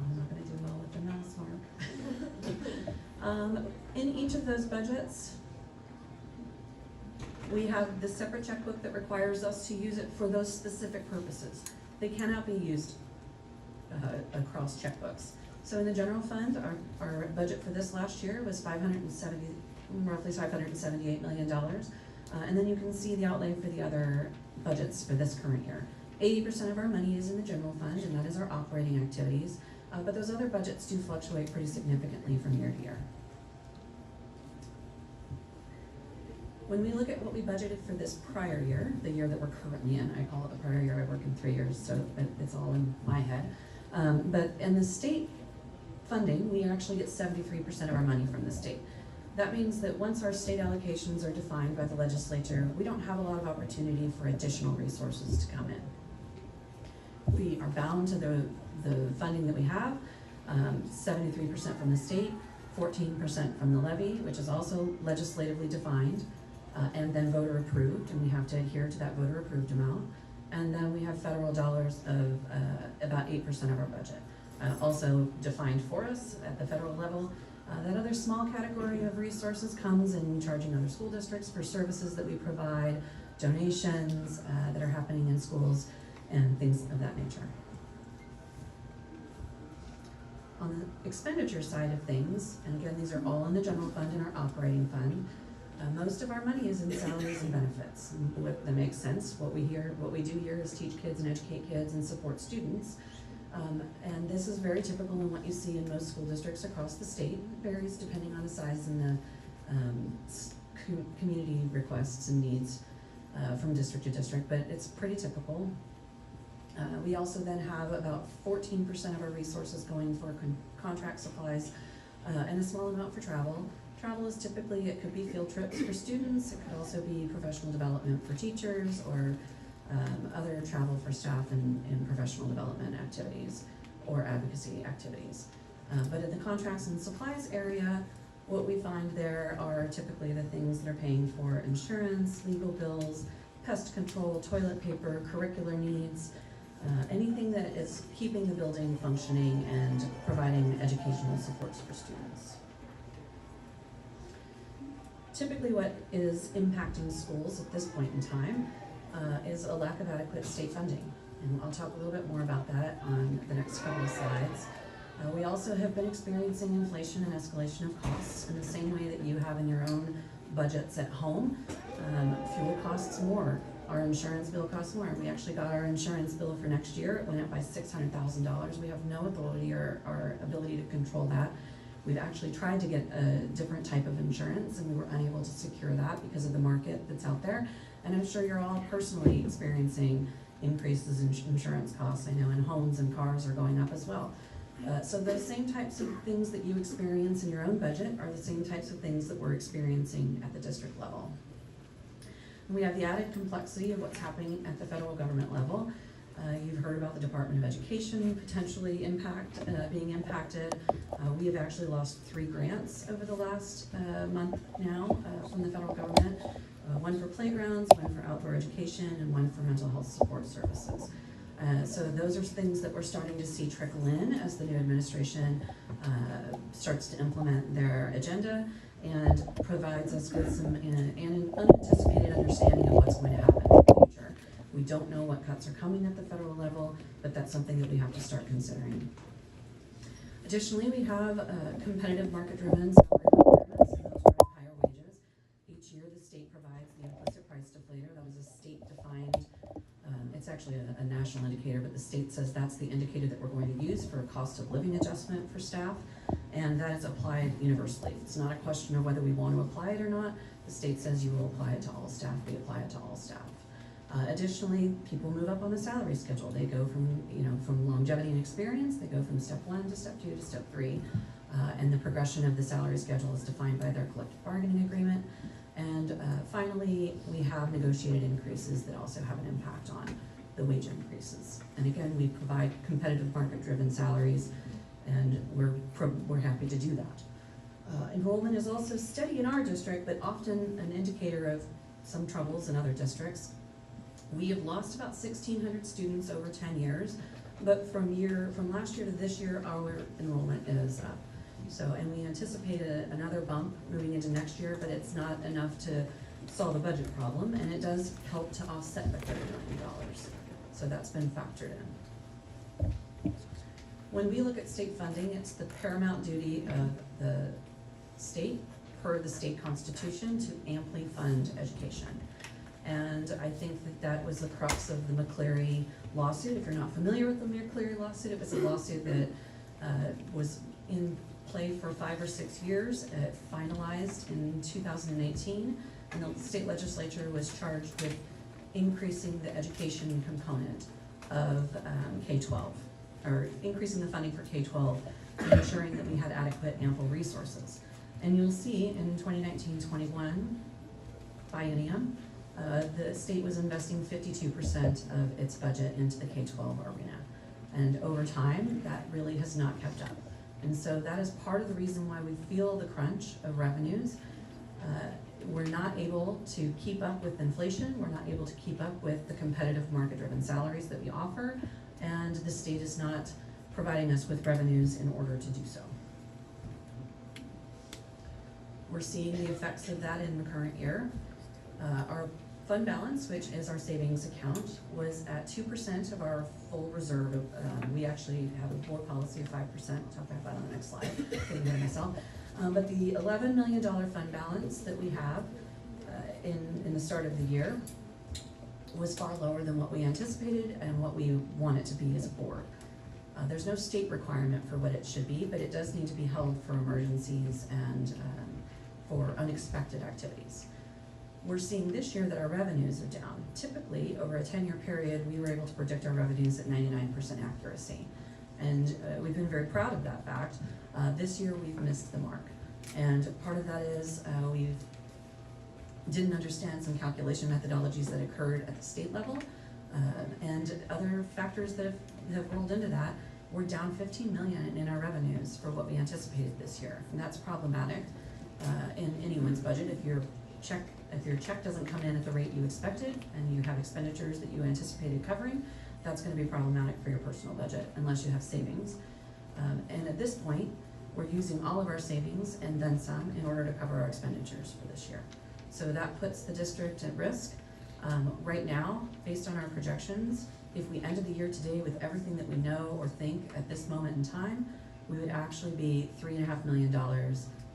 I'm not going to do well with the mouse mark. In each of those budgets, we have the separate checkbook that requires us to use it for those specific purposes. They cannot be used across checkbooks. So in the general fund, our budget for this last year was roughly $578 million. And then you can see the outlay for the other budgets for this current year. 80% of our money is in the general fund, and that is our operating activities. But those other budgets do fluctuate pretty significantly from year to year. When we look at what we budgeted for this prior year, the year that we're currently in, I call it the prior year, I work in 3 years, so it's all in my head. But in the state funding, we actually get 73% of our money from the state. That means that once our state allocations are defined by the legislature, we don't have a lot of opportunity for additional resources to come in. We are bound to the funding that we have, 73% from the state, 14% from the levy, which is also legislatively defined, and then voter approved, and we have to adhere to that voter approved amount. And then we have federal dollars of about 8% of our budget, also defined for us at the federal level. That other small category of resources comes in charging other school districts for services that we provide, donations that are happening in schools, and things of that nature. On the expenditure side of things, and again, these are all in the general fund and our operating fund, most of our money is in salaries and benefits. That makes sense. What we do here is teach kids and educate kids and support students. And this is very typical in what you see in most school districts across the state. It varies depending on the size and the community requests and needs from district to district, but it's pretty typical. We also then have about 14% of our resources going for contract supplies and a small amount for travel. Travel is typically, it could be field trips for students, it could also be professional development for teachers, or other travel for staff in professional development activities or advocacy activities. But in the contracts and supplies area, what we find there are typically the things that are paying for insurance, legal bills, pest control, toilet paper, curricular needs, anything that is keeping the building functioning and providing educational supports for students. Typically what is impacting schools at this point in time is a lack of adequate state funding. And I'll talk a little bit more about that on the next couple of slides. We also have been experiencing inflation and escalation of costs in the same way that you have in your own budgets at home. Fuel costs more. Our insurance bill costs more. We actually got our insurance bill for next year. It went up by $600,000. We have no authority or ability to control that. We've actually tried to get a different type of insurance, and we were unable to secure that because of the market that's out there. And I'm sure you're all personally experiencing increases in insurance costs. I know in homes and cars are going up as well. So those same types of things that you experience in your own budget are the same types of things that we're experiencing at the district level. We have the added complexity of what's happening at the federal government level. You've heard about the Department of Education potentially being impacted. We have actually lost 3 grants over the last month now from the federal government. One for playgrounds, one for outdoor education, and one for mental health support services. So those are things that we're starting to see trickle in as the new administration starts to implement their agenda and provides us with some an unanticipated understanding of what's going to happen in the future. We don't know what cuts are coming at the federal level, but that's something that we have to start considering. Additionally, we have competitive market-driven salary requirements, and those drive higher wages. Each year, the state provides the implicit price deflator. That is a state-defined, it's actually a national indicator, but the state says that's the indicator that we're going to use for a cost of living adjustment for staff, and that is applied universally. It's not a question of whether we want to apply it or not. The state says you will apply it to all staff. We apply it to all staff. Additionally, people move up on the salary schedule. They go from longevity and experience, they go from step 1 to step 2 to step 3. And the progression of the salary schedule is defined by their collective bargaining agreement. And finally, we have negotiated increases that also have an impact on the wage increases. And again, we provide competitive market-driven salaries, and we're happy to do that. Enrollment is also steady in our district, but often an indicator of some troubles in other districts. We have lost about 1,600 students over 10 years, but from last year to this year, our enrollment is up. So, and we anticipate another bump moving into next year, but it's not enough to solve the budget problem, and it does help to offset the $30 million. So that's been factored in. When we look at state funding, it's the paramount duty of the state, per the state constitution, to amply fund education. And I think that was the crux of the McCleary lawsuit. If you're not familiar with the McCleary lawsuit, it was a lawsuit that was in play for 5 or 6 years. It finalized in 2018, and the state legislature was charged with increasing the education component of K-12, or increasing the funding for K-12, and ensuring that we had adequate, ample resources. And you'll see in 2019-21 biennium, the state was investing 52% of its budget into the K-12 arena. And over time, that really has not kept up. And so that is part of the reason why we feel the crunch of revenues. We're not able to keep up with inflation. We're not able to keep up with the competitive market-driven salaries that we offer. And the state is not providing us with revenues in order to do so. We're seeing the effects of that in the current year. Our fund balance, which is our savings account, was at 2% of our full reserve. We actually have a board policy of 5%. I'll talk about that on the next slide. Getting ahead of myself. But the $11 million fund balance that we have in the start of the year was far lower than what we anticipated and what we want it to be as a board. There's no state requirement for what it should be, but it does need to be held for emergencies and for unexpected activities. We're seeing this year that our revenues are down. Typically, over a 10-year period, we were able to predict our revenues at 99% accuracy. And we've been very proud of that fact. This year, we've missed the mark. And part of that is we didn't understand some calculation methodologies that occurred at the state level, and other factors that have rolled into that. We're down $15 million in our revenues for what we anticipated this year. And that's problematic in anyone's budget. If your check doesn't come in at the rate you expected and you have expenditures that you anticipated covering, that's going to be problematic for your personal budget unless you have savings. And at this point, we're using all of our savings and then some in order to cover our expenditures for this year. So that puts the district at risk. Right now, based on our projections, if we ended the year today with everything that we know or think at this moment in time, we would actually be $3.5 million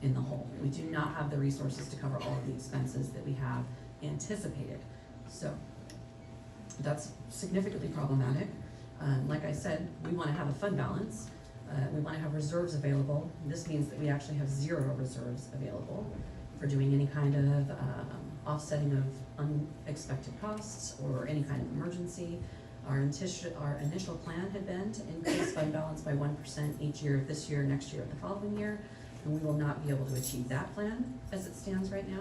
in the hole. We do not have the resources to cover all of the expenses that we have anticipated. So that's significantly problematic. Like I said, we want to have a fund balance. We want to have reserves available. This means that we actually have 0 reserves available for doing any kind of offsetting of unexpected costs or any kind of emergency. Our initial plan had been to increase fund balance by 1% each year, this year, next year, the following year, and we will not be able to achieve that plan as it stands right now.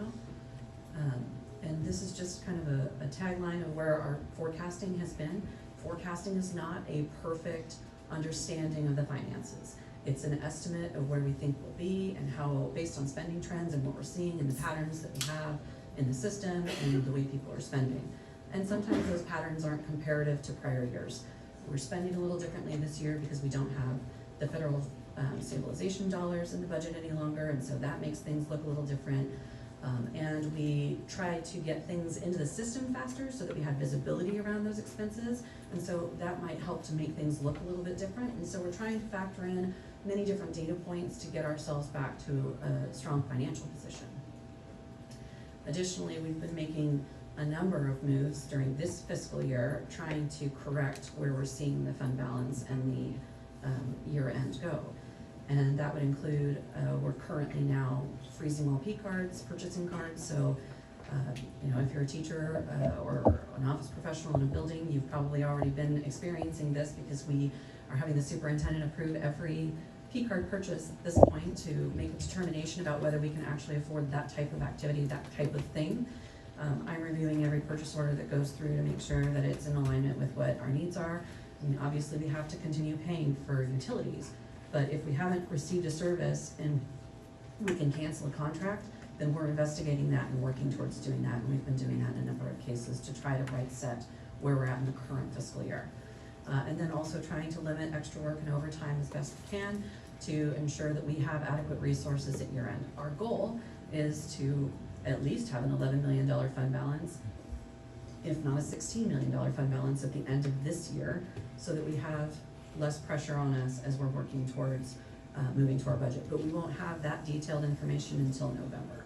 And this is just kind of a tagline of where our forecasting has been. Forecasting is not a perfect understanding of the finances. It's an estimate of where we think we'll be and how, based on spending trends and what we're seeing and the patterns that we have in the system and the way people are spending. And sometimes those patterns aren't comparative to prior years. We're spending a little differently this year because we don't have the federal stabilization dollars in the budget any longer, and so that makes things look a little different. And we try to get things into the system faster so that we have visibility around those expenses, and so that might help to make things look a little bit different. And so we're trying to factor in many different data points to get ourselves back to a strong financial position. Additionally, we've been making a number of moves during this fiscal year trying to correct where we're seeing the fund balance and the year-end go. And that would include, we're currently now freezing all P cards, purchasing cards. So, if you're a teacher or an office professional in a building, you've probably already been experiencing this because we are having the superintendent approve every P card purchase at this point to make a determination about whether we can actually afford that type of activity, that type of thing. I'm reviewing every purchase order that goes through to make sure that it's in alignment with what our needs are. I mean, obviously, we have to continue paying for utilities, but if we haven't received a service and we can cancel a contract, then we're investigating that and working towards doing that, and we've been doing that in a number of cases to try to right set where we're at in the current fiscal year. And then also trying to limit extra work and overtime as best we can to ensure that we have adequate resources at year end. Our goal is to at least have an $11 million fund balance, if not a $16 million fund balance at the end of this year, so that we have less pressure on us as we're working towards moving to our budget. But we won't have that detailed information until November.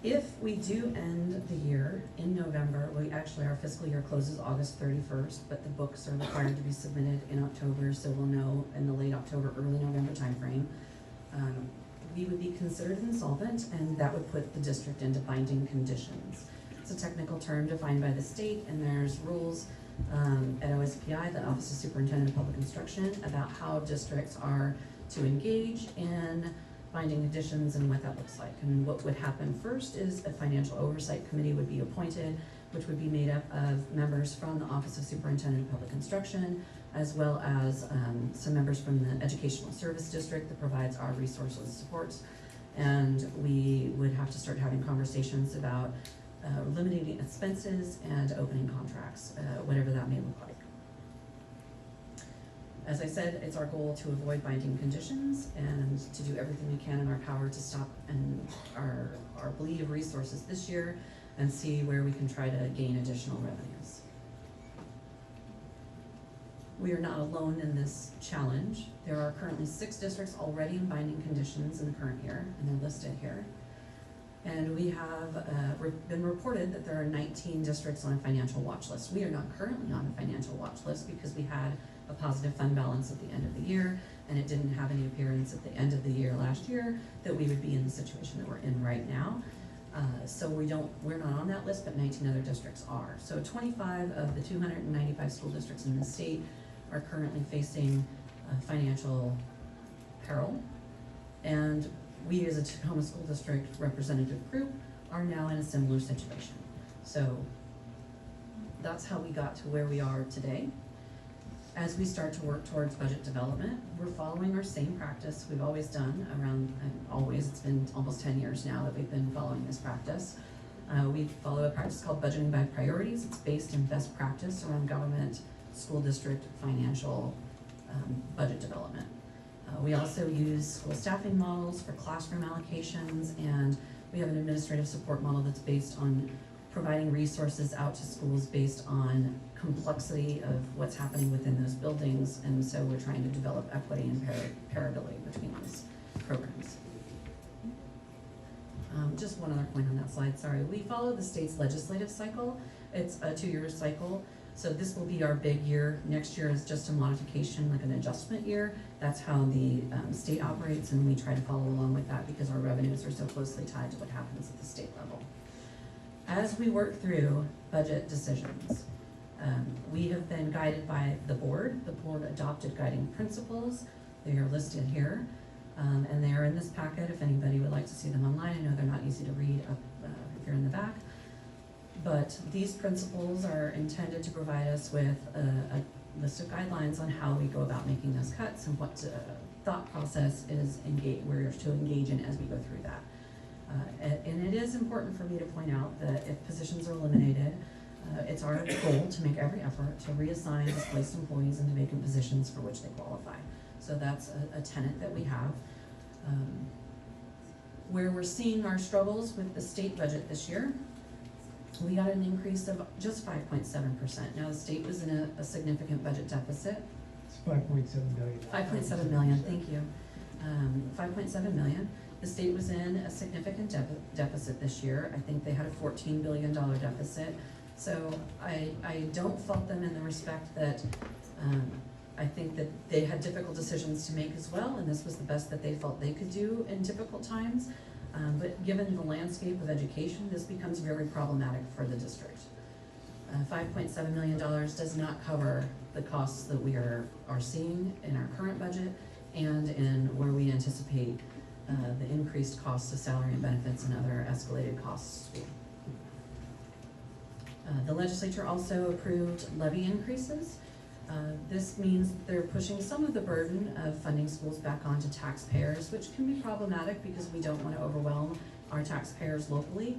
If we do end the year in November, our fiscal year closes August 31st, but the books are required to be submitted in October, so we'll know in the late October, early November timeframe. We would be considered insolvent, and that would put the district into binding conditions. It's a technical term defined by the state, and there's rules at OSPI, the Office of Superintendent of Public Instruction, about how districts are to engage in binding conditions and what that looks like. And what would happen first is a financial oversight committee would be appointed, which would be made up of members from the Office of Superintendent of Public Instruction, as well as some members from the Educational Service District that provides our resources and supports. And we would have to start having conversations about limiting expenses and opening contracts, whatever that may look like. As I said, it's our goal to avoid binding conditions and to do everything we can in our power to stop our bleed of resources this year and see where we can try to gain additional revenues. We are not alone in this challenge. There are currently 6 districts already in binding conditions in the current year, and they're listed here. And we have been reported that there are 19 districts on a financial watch list. We are not currently on a financial watch list because we had a positive fund balance at the end of the year, and it didn't have any appearance at the end of the year last year that we would be in the situation that we're in right now. So we're not on that list, but 19 other districts are. So 25 of the 295 school districts in the state are currently facing financial peril, and we as a Tacoma School District representative group are now in a similar situation. So that's how we got to where we are today. As we start to work towards budget development, we're following our same practice we've always done it's been almost 10 years now that we've been following this practice. We follow a practice called budgeting by priorities. It's based in best practice around government, school district, financial budget development. We also use school staffing models for classroom allocations, and we have an administrative support model that's based on providing resources out to schools based on complexity of what's happening within those buildings, and so we're trying to develop equity and parability between these programs. Just one other point on that slide, sorry. We follow the state's legislative cycle. It's a 2-year cycle, so this will be our big year. Next year is just a modification, like an adjustment year. That's how the state operates, and we try to follow along with that because our revenues are so closely tied to what happens at the state level. As we work through budget decisions, we have been guided by the board. The board adopted guiding principles. They are listed here, and they are in this packet if anybody would like to see them online. I know they're not easy to read up if you're in the back, but these principles are intended to provide us with a list of guidelines on how we go about making those cuts and what thought process we're to engage in as we go through that. And it is important for me to point out that if positions are eliminated, it's our goal to make every effort to reassign displaced employees into vacant positions for which they qualify. So that's a tenet that we have. Where we're seeing our struggles with the state budget this year, we got an increase of just 5.7%. Now the state was in a significant budget deficit. It's 5.7 million. 5.7 million, thank you. 5.7 million. The state was in a significant deficit this year. I think they had a $14 billion deficit. So I don't fault them in the respect that I think that they had difficult decisions to make as well, and this was the best that they felt they could do in difficult times. But given the landscape of education, this becomes very problematic for the district. $5.7 million does not cover the costs that we are seeing in our current budget and in where we anticipate the increased costs of salary and benefits and other escalated costs. The legislature also approved levy increases. This means they're pushing some of the burden of funding schools back onto taxpayers, which can be problematic because we don't want to overwhelm our taxpayers locally.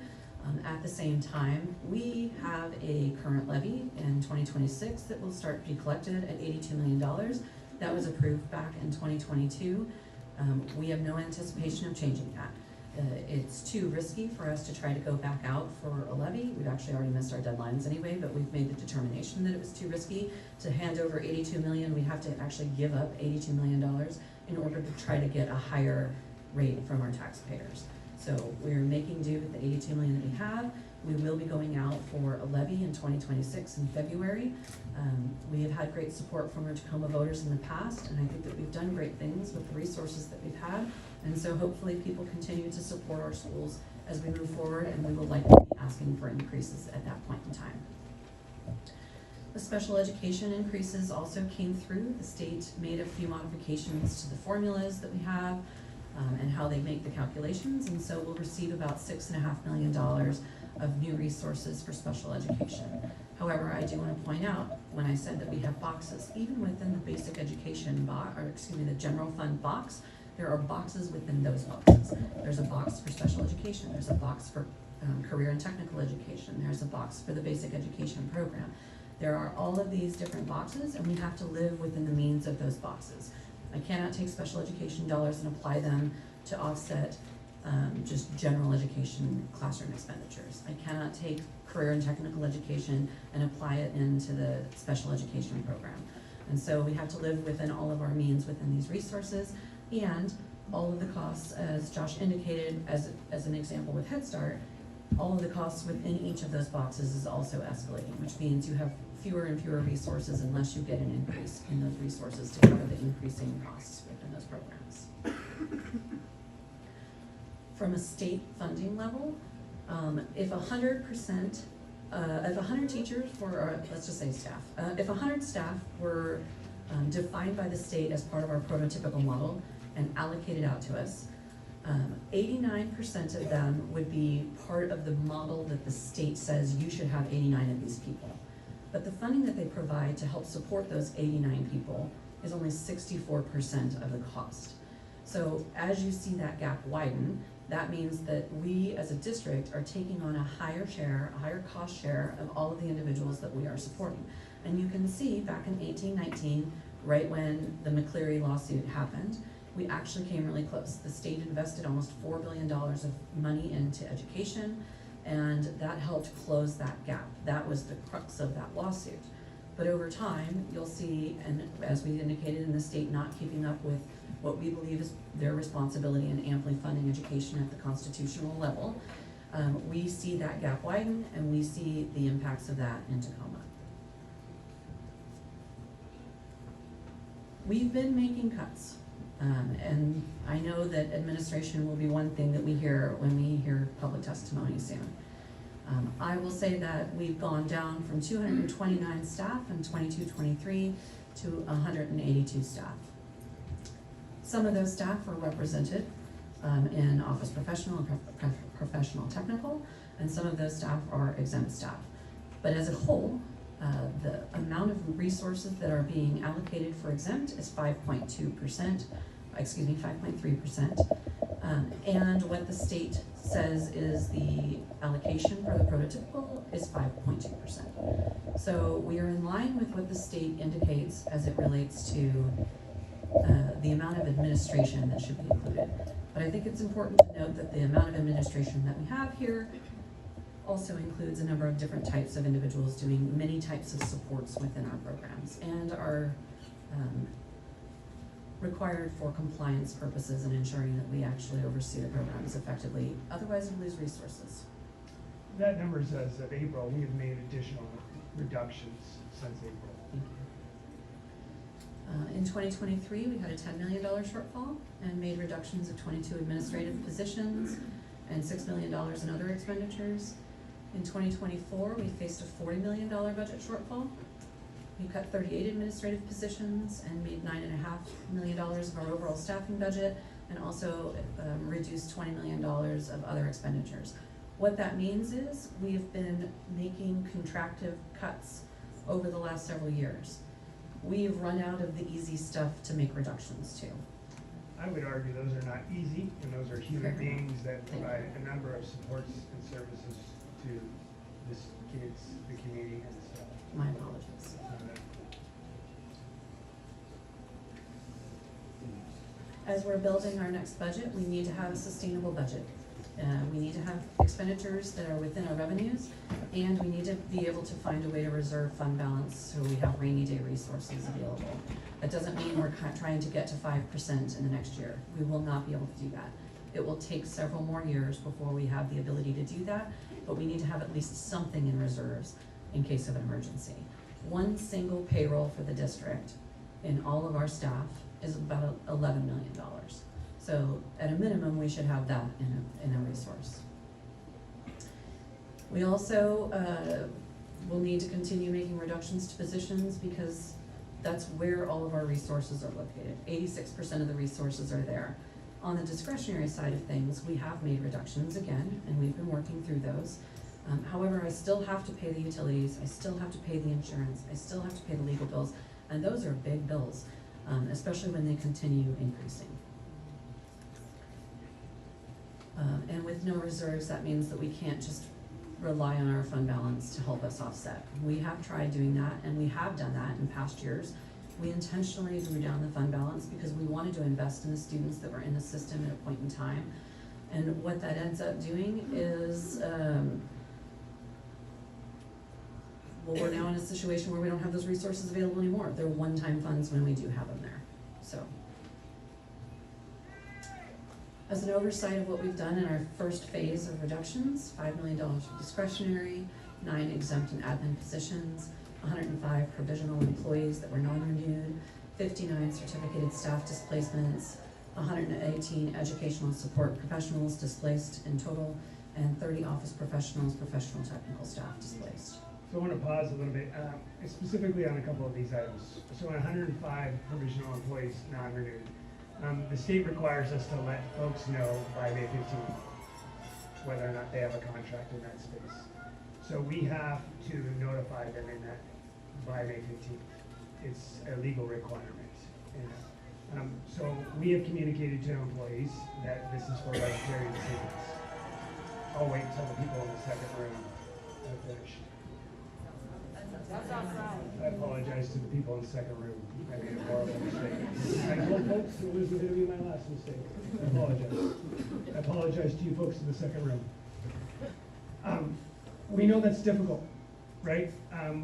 At the same time, we have a current levy in 2026 that will start to be collected at $82 million. That was approved back in 2022. We have no anticipation of changing that. It's too risky for us to try to go back out for a levy. We've actually already missed our deadlines anyway, but we've made the determination that it was too risky to hand over $82 million. We have to actually give up $82 million in order to try to get a higher rate from our taxpayers. So we're making do with the $82 million that we have. We will be going out for a levy in 2026 in February. We have had great support from our Tacoma voters in the past, and I think that we've done great things with the resources that we've had. And so hopefully people continue to support our schools as we move forward, and we will likely be asking for increases at that point in time. The special education increases also came through. The state made a few modifications to the formulas that we have and how they make the calculations, and so we'll receive about $6.5 million of new resources for special education. However, I do want to point out, when I said that we have boxes, even within the basic education the general fund box, there are boxes within those boxes. There's a box for special education, there's a box for career and technical education, there's a box for the basic education program. There are all of these different boxes, and we have to live within the means of those boxes. I cannot take special education dollars and apply them to offset just general education classroom expenditures. I cannot take career and technical education and apply it into the special education program. And so we have to live within all of our means within these resources, and all of the costs, as Josh indicated, as an example with Head Start, all of the costs within each of those boxes is also escalating, which means you have fewer and fewer resources unless you get an increase in those resources to cover the increasing costs within those programs. From a state funding level, if 100%, if 100 teachers or let's just say staff, if 100 staff were defined by the state as part of our prototypical model and allocated out to us, 89% of them would be part of the model that the state says you should have 89 of these people. But the funding that they provide to help support those 89 people is only 64% of the cost. So as you see that gap widen, that means that we as a district are taking on a higher share, a higher cost share of all of the individuals that we are supporting. And you can see back in 1819, right when the McCleary lawsuit happened, we actually came really close. The state invested almost $4 billion of money into education, and that helped close that gap. That was the crux of that lawsuit. But over time, you'll see, and as we indicated, in the state not keeping up with what we believe is their responsibility in amply funding education at the constitutional level, we see that gap widen, and we see the impacts of that in Tacoma. We've been making cuts, and I know that administration will be one thing that we hear when we hear public testimony soon. I will say that we've gone down from 229 staff in 22-23 to 182 staff. Some of those staff are represented in office professional and professional technical, and some of those staff are exempt staff. But as a whole, the amount of resources that are being allocated for exempt is 5.2%, excuse me, 5.3%. And what the state says is the allocation for the prototypical is 5.2%. So we are in line with what the state indicates as it relates to the amount of administration that should be included. But I think it's important to note that the amount of administration that we have here also includes a number of different types of individuals doing many types of supports within our programs and are required for compliance purposes and ensuring that we actually oversee the programs effectively. Otherwise, we lose resources. That number says that April, we have made additional reductions since April. In 2023, we had a $10 million shortfall and made reductions of 22 administrative positions and $6 million in other expenditures. In 2024, we faced a $40 million budget shortfall. We cut 38 administrative positions and made $9.5 million of our overall staffing budget, and also reduced $20 million of other expenditures. What that means is we have been making contractive cuts over the last several years. We've run out of the easy stuff to make reductions to. I would argue those are not easy, and those are human beings that provide a number of supports and services to the kids, the community, and stuff. My apologies. As we're building our next budget, we need to have a sustainable budget. We need to have expenditures that are within our revenues, and we need to be able to find a way to reserve fund balance so we have rainy day resources available. That doesn't mean we're trying to get to 5% in the next year. We will not be able to do that. It will take several more years before we have the ability to do that, but we need to have at least something in reserves in case of an emergency. One single payroll for the district in all of our staff is about $11 million. So at a minimum, we should have that in a resource. We also will need to continue making reductions to positions because that's where all of our resources are located. 86% of the resources are there. On the discretionary side of things, we have made reductions again, and we've been working through those. However, I still have to pay the utilities, I still have to pay the insurance, I still have to pay the legal bills, and those are big bills, especially when they continue increasing. And with no reserves, that means that we can't just rely on our fund balance to help us offset. We have tried doing that, and we have done that in past years. We intentionally drew down the fund balance because we wanted to invest in the students that were in the system at a point in time. And what that ends up doing is, well, we're now in a situation where we don't have those resources available anymore. They're one-time funds when we do have them there, so. As an oversight of what we've done in our first phase of reductions, $5 million for discretionary, 9 exempt and admin positions, 105 provisional employees that were non-renewed, 59 certificated staff displacements, 118 educational support professionals displaced in total, and 30 office professionals, professional technical staff displaced. So I want to pause a little bit, specifically on a couple of these items. So 105 provisional employees non-renewed. The state requires us to let folks know by May 15th whether or not they have a contract in that space. So we have to notify them in that by May 15th. It's a legal requirement. So we have communicated to employees that this is for budgetary decisions. I'll wait until the people in the second room have finished. I apologize to the people in the second room. I made a horrible mistake. I told folks it was going to be my last mistake. I apologize. I apologize to you folks in the second room. We know that's difficult, right?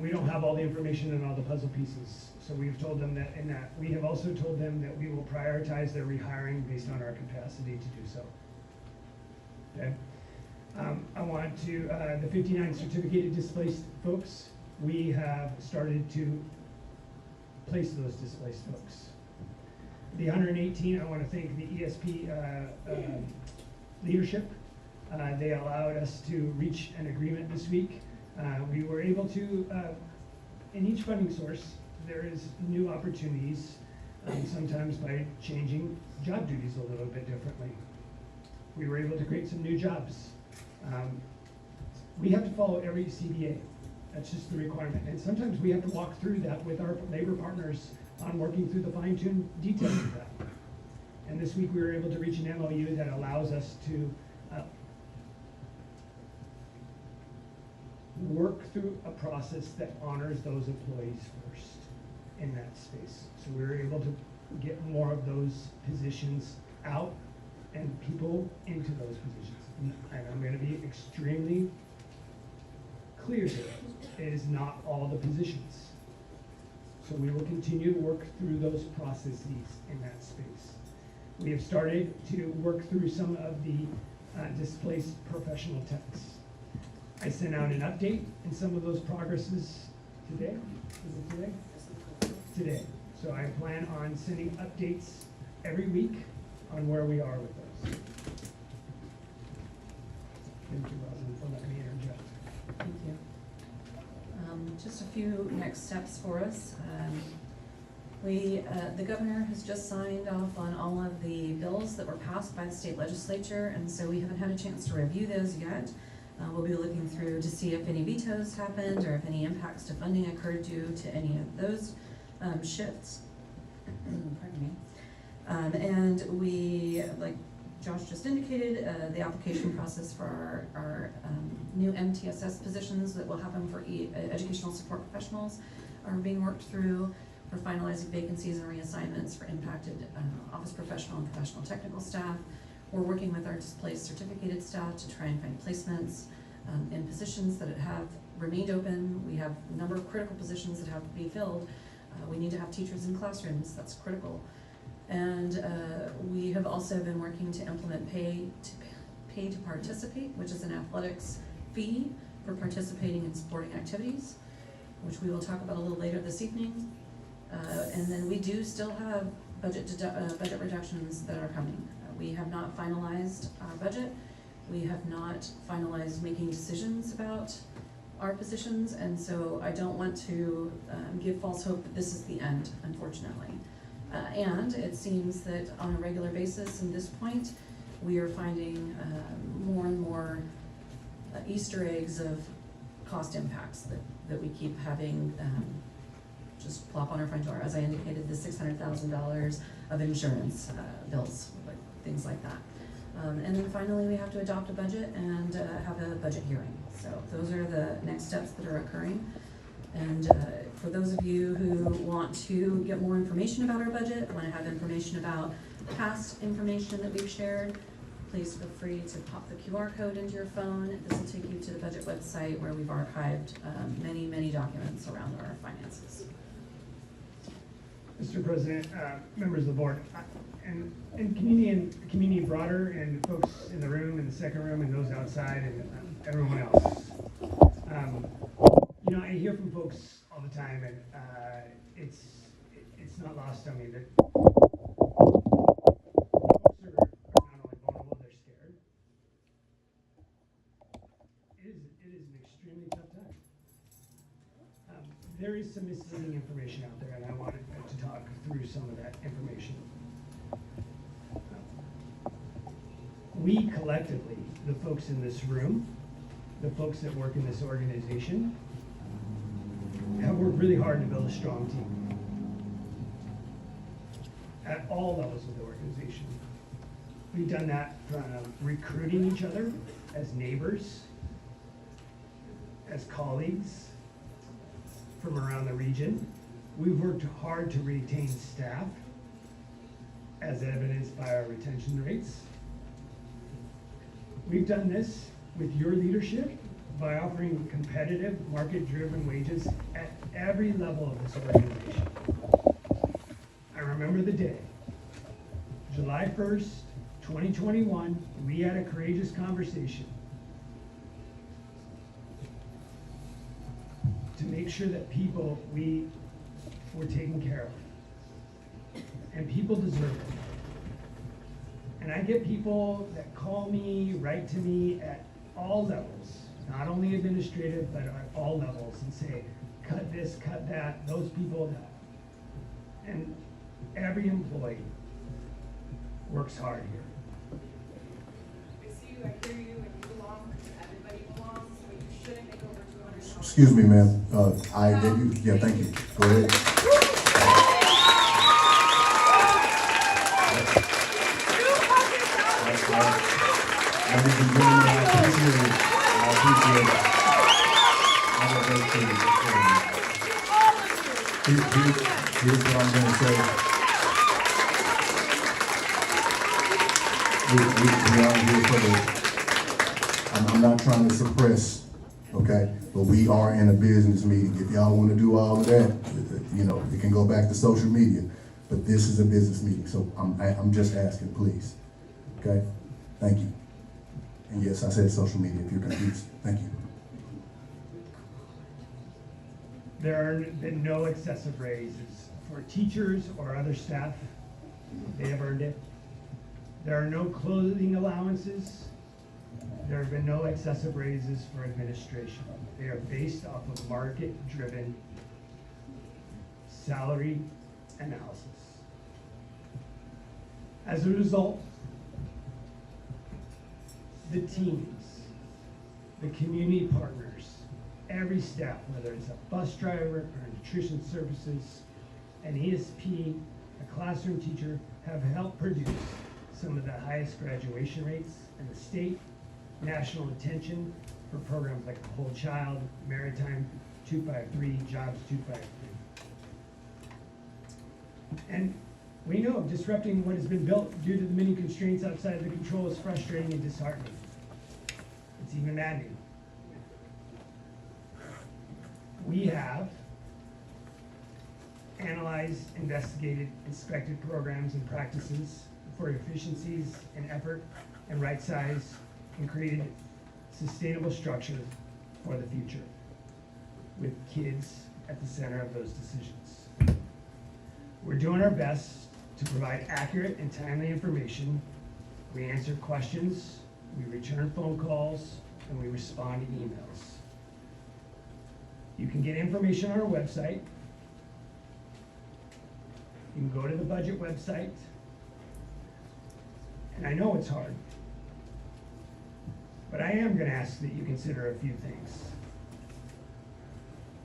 We don't have all the information and all the puzzle pieces. So we've told them that in that. We have also told them that we will prioritize their rehiring based on our capacity to do so. Okay? I want to, the 59 certificated displaced folks, we have started to place those displaced folks. The 118, I want to thank the ESP leadership. They allowed us to reach an agreement this week. We were able to, in each funding source, there is new opportunities, sometimes by changing job duties a little bit differently. We were able to create some new jobs. We have to follow every CBA. That's just the requirement. And sometimes we have to walk through that with our labor partners on working through the fine-tuned details of that. And this week we were able to reach an MOU that allows us to work through a process that honors those employees first in that space. So we were able to get more of those positions out and people into those positions. And I'm going to be extremely clear here. It is not all the positions. So we will continue to work through those processes in that space. We have started to work through some of the displaced professional techs. I sent out an update in some of those progresses today. Is it today? Today. So I plan on sending updates every week on where we are with those. Thank you, Rosalyn, for letting me interject. Thank you. Just a few next steps for us. The governor has just signed off on all of the bills that were passed by the state legislature, and so we haven't had a chance to review those yet. We'll be looking through to see if any vetoes happened or if any impacts to funding occurred due to any of those shifts. Pardon me. And we, like Josh just indicated, the application process for our new MTSS positions that will happen for educational support professionals are being worked through. We're finalizing vacancies and reassignments for impacted office professional and professional technical staff. We're working with our displaced certificated staff to try and find placements in positions that have remained open. We have a number of critical positions that have to be filled. We need to have teachers in classrooms, that's critical. And we have also been working to implement pay to participate, which is an athletics fee for participating in sporting activities, which we will talk about a little later this evening. And then we do still have budget reductions that are coming. We have not finalized our budget. We have not finalized making decisions about our positions, and so I don't want to give false hope that this is the end, unfortunately. And it seems that on a regular basis in this point, we are finding more and more Easter eggs of cost impacts that we keep having just plop on our front door. As I indicated, the $600,000 of insurance bills, things like that. And then finally, we have to adopt a budget and have a budget hearing. So those are the next steps that are occurring. And for those of you who want to get more information about our budget, want to have information about past information that we've shared, please feel free to pop the QR code into your phone. This will take you to the budget website where we've archived many, many documents around our finances. Mr. President, members of the board, and community broader, and folks in the room, in the second room, and those outside, and everyone else. You know, I hear from folks all the time, and it's not lost on me that folks are not only vulnerable, they're scared. It is an extremely tough time. There is some misleading information out there, and I wanted to talk through some of that information. We collectively, the folks in this room, the folks that work in this organization, have worked really hard to build a strong team at all levels of the organization. We've done that from recruiting each other as neighbors, as colleagues from around the region. We've worked hard to retain staff, as evidenced by our retention rates. We've done this with your leadership by offering competitive, market-driven wages at every level of this organization. I remember the day, July 1st, 2021, we had a courageous conversation to make sure that people we were taken care of. And people deserve it. And I get people that call me, write to me at all levels, not only administrative, but at all levels, and say, cut this, cut that, those people that. And every employee works hard here. I see you, I hear you, and you belong, everybody belongs, but you shouldn't make over $200. Excuse me, ma'am. I gave you, yeah, thank you. Go ahead. Ladies and gentlemen, I appreciate it. Here's what I'm gonna say. We are here for the, I'm not trying to suppress, okay? But we are in a business meeting. If y'all wanna do all of that, you know, it can go back to social media. But this is a business meeting, so I'm just asking, please. Okay? Thank you. And yes, I said social media if you're confused. Thank you. There have been no excessive raises for teachers or other staff. They have earned it. There are no clothing allowances. There have been no excessive raises for administration. They are based off of market-driven salary analysis. As a result, the teams, the community partners, every staff, whether it's a bus driver or nutrition services, an ESP, a classroom teacher, have helped produce some of the highest graduation rates in the state, national attention for programs like Whole Child, Maritime 253, Jobs 253. And we know disrupting what has been built due to the many constraints outside of the control is frustrating and disheartening. It's even maddening. We have analyzed, investigated, inspected programs and practices for efficiencies and effort and right size and created sustainable structure for the future with kids at the center of those decisions. We're doing our best to provide accurate and timely information. We answer questions, we return phone calls, and we respond to emails. You can get information on our website. You can go to the budget website. And I know it's hard, but I am gonna ask that you consider a few things.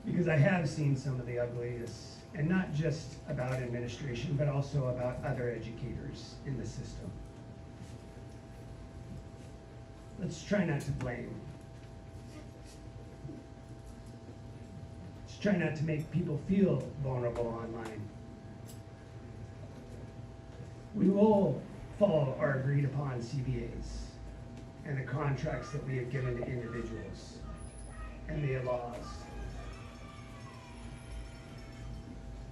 Because I have seen some of the ugliness, and not just about administration, but also about other educators in the system. let's try not to blame. Let's try not to make people feel vulnerable online. We will follow our agreed upon CBAs and the contracts that we have given to individuals and the laws.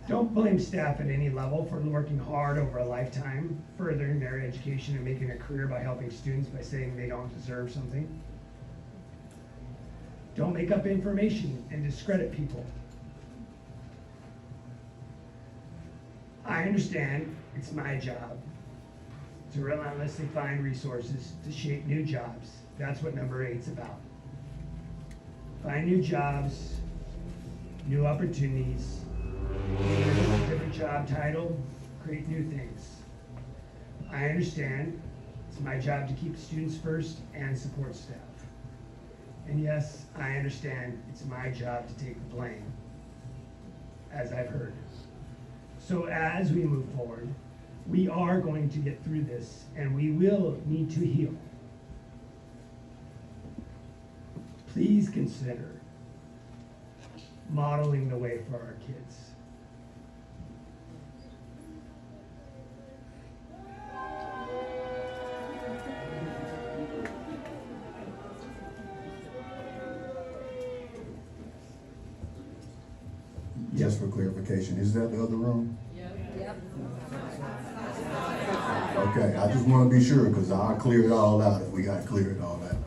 Don't blame staff at any level for working hard over a lifetime, furthering their education and making a career by helping students by saying they don't deserve something. Don't make up information and discredit people. I understand it's my job to relentlessly find resources to shape new jobs. That's what number 8's about. Find new jobs, new opportunities, different job title, create new things. I understand it's my job to keep students first and support staff. And yes, I understand it's my job to take the blame, as I've heard. So as we move forward, we are going to get through this, and we will need to heal. Please consider modeling the way for our kids. Just for clarification, is that the other room? Yep. Okay, I just want to be sure, because I'll clear it all out if we got to clear it all out.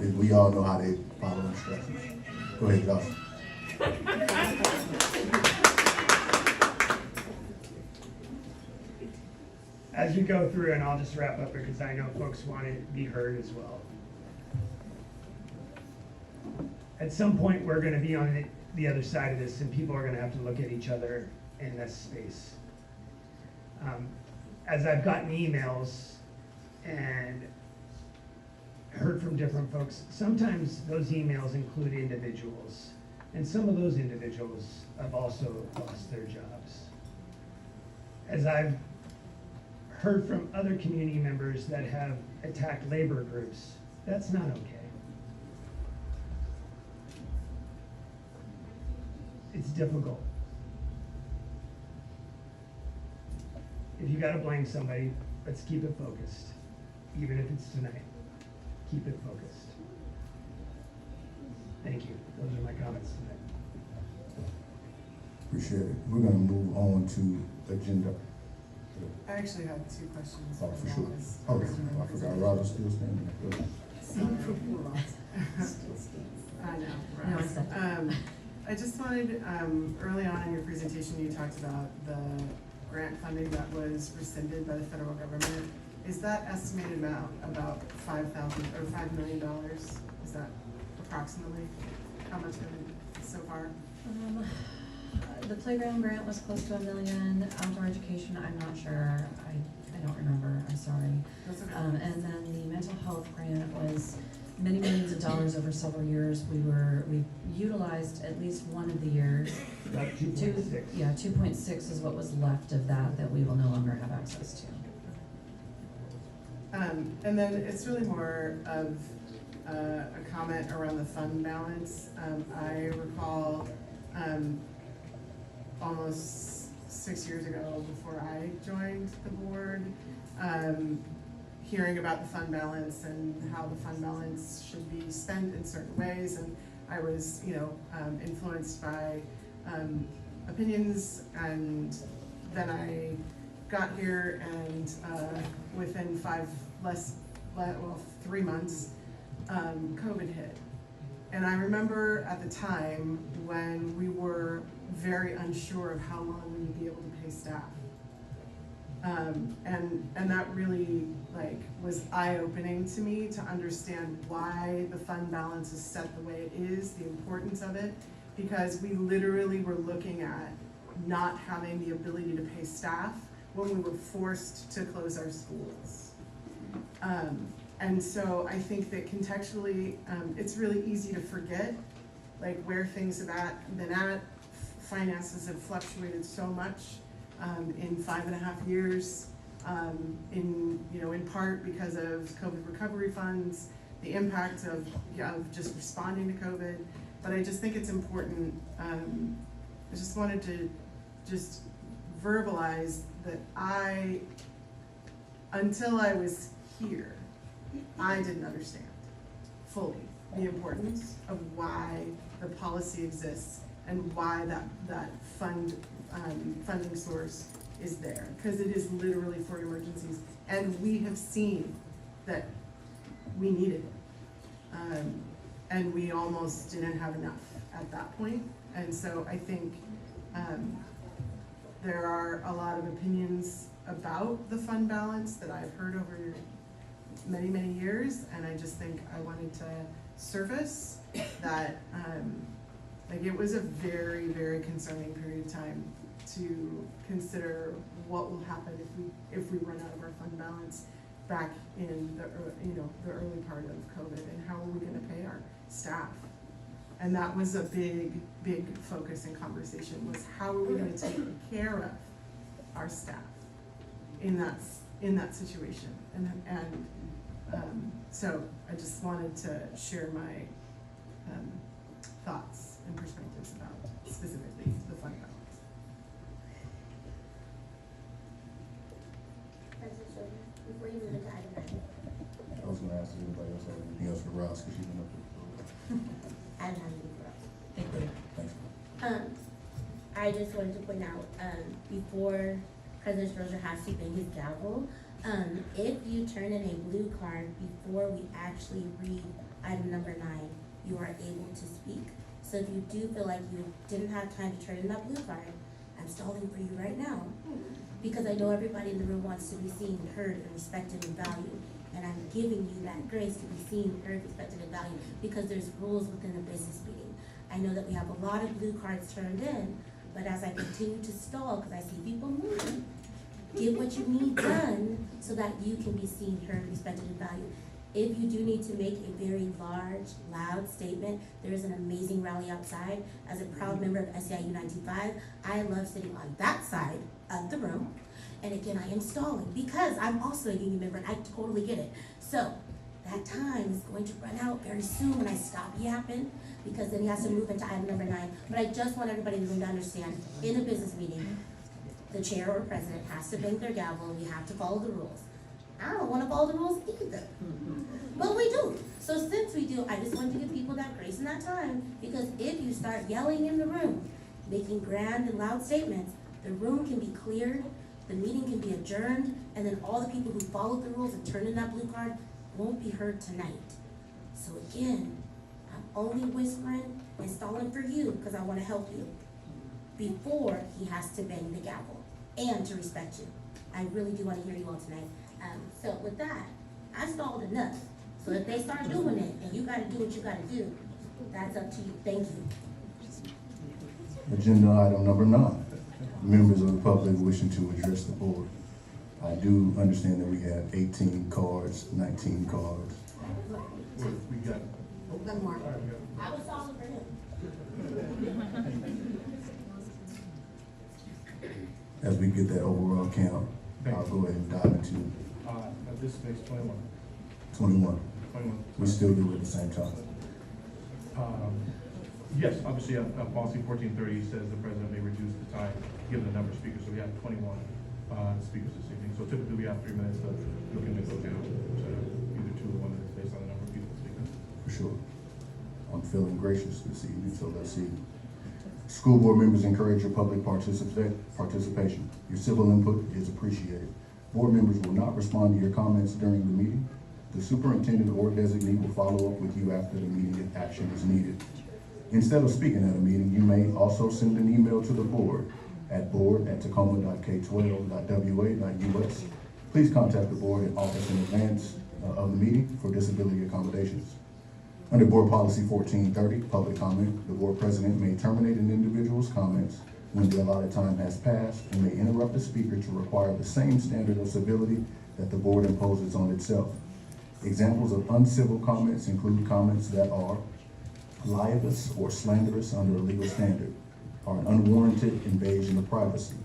And we all know how they follow instructions. Go ahead, Josh. As we go through, and I'll just wrap up because I know folks want to be heard as well. At some point, we're going to be on the other side of this, and people are going to have to look at each other in this space. As I've gotten emails and heard from different folks, sometimes those emails include individuals, and some of those individuals have also lost their jobs. As I've heard from other community members that have attacked labor groups, that's not okay. It's difficult. If you gotta blame somebody, let's keep it focused, even if it's tonight. Keep it focused. Thank you. Those are my comments tonight. Appreciate it. We're gonna move on to agenda. I actually had 2 questions. Oh, for sure. Okay, I forgot Roger's still standing there. I know, right. I just wanted, early on in your presentation, you talked about the grant funding that was rescinded by the federal government. Is that estimated amount about $5,000 or $5 million? Is that approximately how much of it so far? The playground grant was close to $1 million. Outdoor education, I'm not sure. I don't remember. I'm sorry. That's okay. And then the mental health grant was many millions of dollars over several years. We utilized at least one of the years. About 2.6. Yeah, 2.6 is what was left of that we will no longer have access to. And then it's really more of a comment around the fund balance. I recall almost 6 years ago, before I joined the board, hearing about the fund balance and how the fund balance should be spent in certain ways, and I was, influenced by opinions, and then I got here, and within 3 months, COVID hit. And I remember at the time when we were very unsure of how long we would be able to pay staff. And that really was eye-opening to me to understand why the fund balance is set the way it is, the importance of it, because we literally were looking at not having the ability to pay staff when we were forced to close our schools. And so I think that contextually, it's really easy to forget where things have been at. Finances have fluctuated so much in 5.5 years, in part because of COVID recovery funds, the impact of just responding to COVID, but I just think it's important. I just wanted to just verbalize that until I was here, I didn't understand fully the importance of why the policy exists and why that funding source is there, because it is literally for emergencies, and we have seen that we needed it, and we almost didn't have enough at that point. And so I think there are a lot of opinions about the fund balance that I've heard over many, many years, and I just think I wanted to surface that like it was a very, very concerning period of time to consider what will happen if we run out of our fund balance back in the early part of COVID, and how are we going to pay our staff. And that was a big, big focus and conversation, was how are we going to take care of our staff in that situation. And so I just wanted to share my thoughts and perspectives about specifically the fund balance. Before you move into item 9. I was gonna ask if anybody else had anything else for Ross, because she's been up there. I don't have anything for us. Thank you. Thanks. I just wanted to point out, before President Strozier has to bang his gavel, if you turn in a blue card before we actually read item number 9, you are able to speak. So if you do feel like you didn't have time to turn in that blue card, I'm stalling for you right now, because I know everybody in the room wants to be seen, heard, and respected and valued. And I'm giving you that grace to be seen, heard, respected, and valued, because there's rules within a business meeting. I know that we have a lot of blue cards turned in, but as I continue to stall, because I see people moving, get what you need done so that you can be seen, heard, respected, and valued. If you do need to make a very large, loud statement, there is an amazing rally outside. As a proud member of SEIU 95, I love sitting on that side of the room. And again, I am stalling because I'm also a union member and I totally get it. So that time is going to run out very soon when I stop yapping, because then he has to move into item number 9. But I just want everybody in the room to understand, in a business meeting, the chair or president has to bang their gavel and we have to follow the rules. I don't want to follow the rules either, but we do. So since we do, I just wanted to give people that grace and that time, because if you start yelling in the room, making grand and loud statements, the room can be cleared, the meeting can be adjourned, and then all the people who followed the rules and turned in that blue card won't be heard tonight. So again, I'm only whispering and stalling for you because I want to help you before he has to bang the gavel and to respect you. I really do want to hear you all tonight. So with that, I stalled enough. So if they start doing it and you gotta do what you gotta do, that's up to you. Thank you. Agenda item number 9, members of the public wishing to address the board. I do understand that we have 18 cards, 19 cards. We got One more. I was stalling for him. As we get that overall count, I'll go ahead and dive into this makes 21. 21. 21. We still do it at the same time. Yes, obviously, policy 1430 says the president may reduce the time given the number of speakers. So we have 21 speakers this evening. So typically we have 3 minutes, but looking to go down to either 2 or 1 minute based on the number of people speaking. For sure. I'm feeling gracious this evening, so let's see. School board members encourage your public participation. Your civil input is appreciated. Board members will not respond to your comments during the meeting. The superintendent or designee will follow up with you after the meeting if action is needed. Instead of speaking at a meeting, you may also send an email to the board at board@tacoma.k12.wa.us. Please contact the board and office in advance of the meeting for disability accommodations. Under Board Policy 1430, public comment, the board president may terminate an individual's comments when the allotted time has passed and may interrupt the speaker to require the same standard of civility that the board imposes on itself. Examples of uncivil comments include comments that are libelous or slanderous under a legal standard, are an unwarranted invasion of privacy,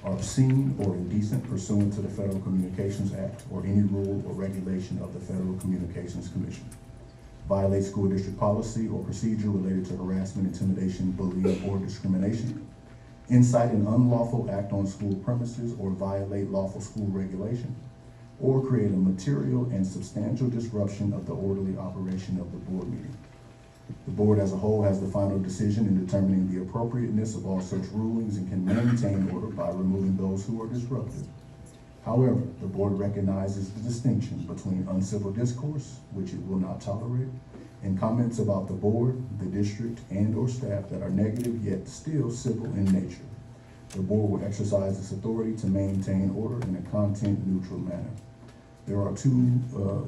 are obscene or indecent pursuant to the Federal Communications Act or any rule or regulation of the Federal Communications Commission. violate school district policy or procedure related to harassment, intimidation, bullying, or discrimination, incite an unlawful act on school premises or violate lawful school regulation, or create a material and substantial disruption of the orderly operation of the board meeting. The board as a whole has the final decision in determining the appropriateness of all such rulings and can maintain order by removing those who are disruptive. However, the board recognizes the distinction between uncivil discourse, which it will not tolerate, and comments about the board, the district, and/or staff that are negative yet still civil in nature. The board will exercise its authority to maintain order in a content-neutral manner. There are two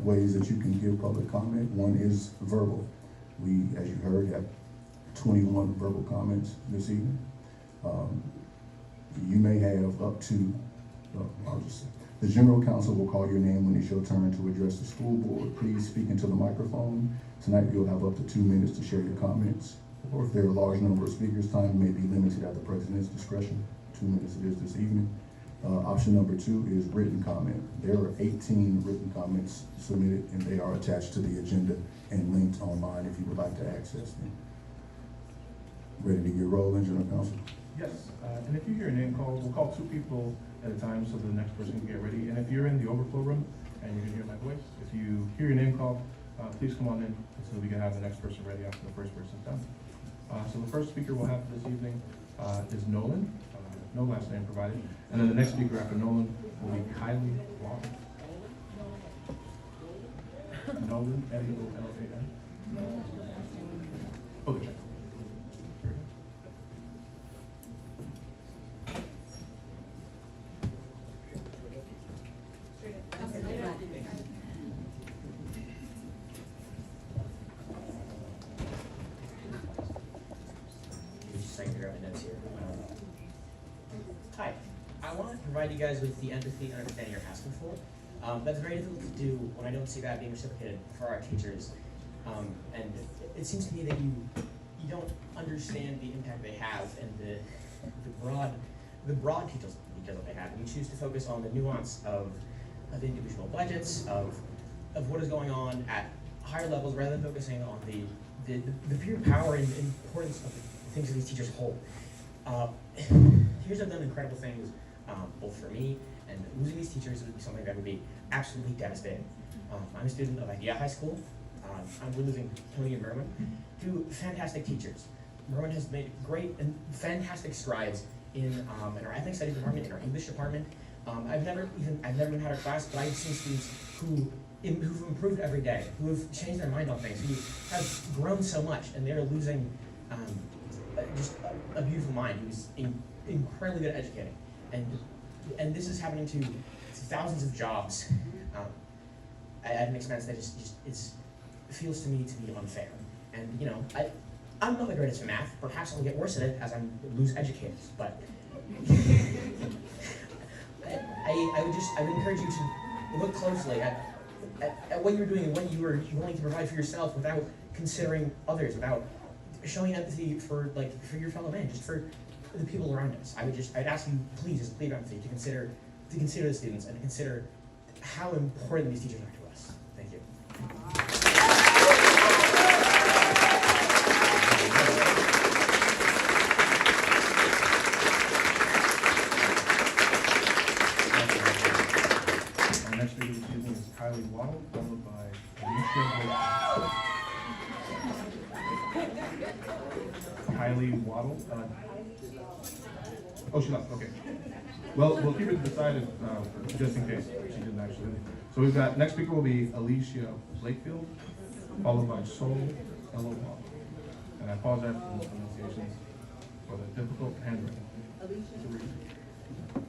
ways that you can give public comment. One is verbal. We, as you heard, have 21 verbal comments this evening. You may have up to, I'll just say, the general counsel will call your name when it's your turn to address the school board. Please speak into the microphone. Tonight you'll have up to 2 minutes to share your comments. Or if there are a large number of speakers, time may be limited at the president's discretion. 2 minutes it is this evening. Option number 2 is written comment. There are 18 written comments submitted and they are attached to the agenda and linked online if you would like to access them. Ready to get rolling, General Counsel? Yes, and if you hear a name called, we'll call 2 people at a time so the next person can get ready. And if you're in the overflow room and you can hear my voice, if you hear your name called, please come on in so we can have the next person ready after the first person's done. So the first speaker we'll have this evening is Nolan, no last name provided. And then the next speaker after Nolan will be Kylie Water. Nolan, N-O-L-A-N. Okay, check. Hi, I want to provide you guys with the empathy and understanding you're asking for. That's very difficult to do when I don't see that being reciprocated for our teachers. And it seems to me that you don't understand the impact they have and the broad details that they have. And you choose to focus on the nuance of individual budgets, of what is going on at higher levels, rather than focusing on the pure power and importance of the things that these teachers hold. Teachers have done incredible things, both for me, and losing these teachers would be something that would be absolutely devastating. I'm a student of Idea High School. We're losing Tony and Merwin, 2 fantastic teachers. Merwin has made great and fantastic strides in our ethnic studies department, in our English department. I've never even had a class, but I've seen students who've improved every day, who have changed their mind on things, who have grown so much, and they're losing just a beautiful mind who's incredibly good at educating. And this is happening to thousands of jobs at an expense that it feels to me to be unfair. And you know, I'm not the greatest at math. Perhaps I'll get worse at it as I lose educators. But I would encourage you to look closely at what you're doing and what you are willing to provide for yourself without considering others, without showing empathy for your fellow man, just for the people around us. I'd ask you, please, as a plea of empathy, to consider the students and to consider how important these teachers are to us. Thank you. Our next speaker this evening is Kylie Waddle, followed by Alicia. Kylie Waddle. Oh, she left. Okay. Well, we'll keep it to the side just in case she didn't actually. So we've got next speaker will be Alicia Blakefield, followed by Sol Elowal. And I apologize for the pronunciations for the difficult handwriting.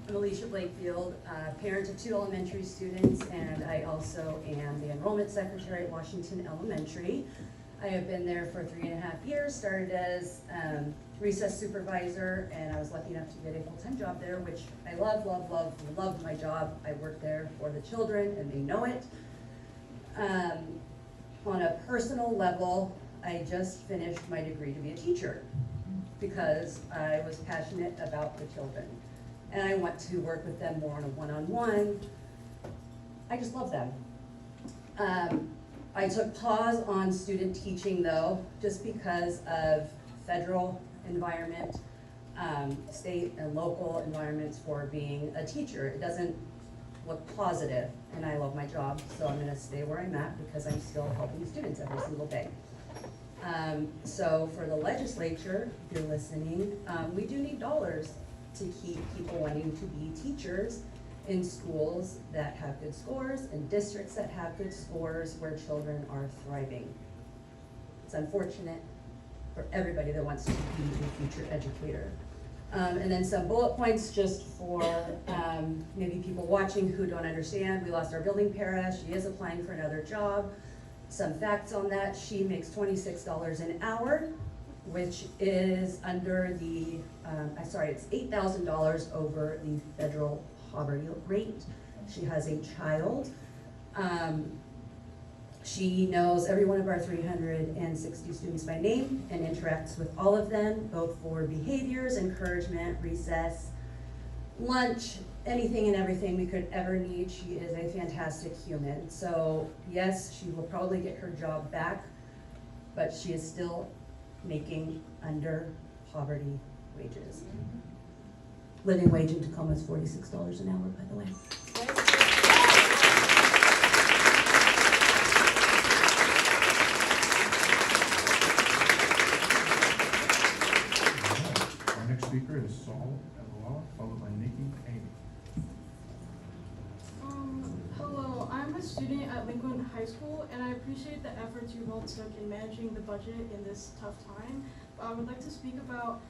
I'm Alicia Blakefield, parent of 2 elementary students, and I also am the enrollment secretary at Washington Elementary. I have been there for 3.5 years, started as recess supervisor, and I was lucky enough to get a full-time job there, which I loved my job. I work there for the children, and they know it. On a personal level, I just finished my degree to be a teacher because I was passionate about the children. And I want to work with them more on a one-on-one. I just love them. I took pause on student teaching though, just because of federal environment, state and local environments for being a teacher. It doesn't look positive, and I love my job, so I'm gonna stay where I'm at because I'm still helping students every single day. So for the legislature, if you're listening, we do need dollars to keep people wanting to be teachers in schools that have good scores and districts that have good scores where children are thriving. It's unfortunate for everybody that wants to be a future educator. And then some bullet points just for maybe people watching who don't understand. We lost our building para. She is applying for another job. Some facts on that: she makes $26 an hour, which is under the, it's $8,000 over the federal poverty rate. She has a child. She knows every one of our 360 students by name and interacts with all of them, both for behaviors, encouragement, recess, lunch, anything and everything we could ever need. She is a fantastic human. So yes, she will probably get her job back, but she is still making under poverty wages. Living wage in Tacoma is $46 an hour, by the way. Our next speaker is Saul Eloa, followed by Nikki Amy. Hello, I'm a student at Lincoln High School, and I appreciate the efforts you all took in managing the budget in this tough time. But I would like to speak about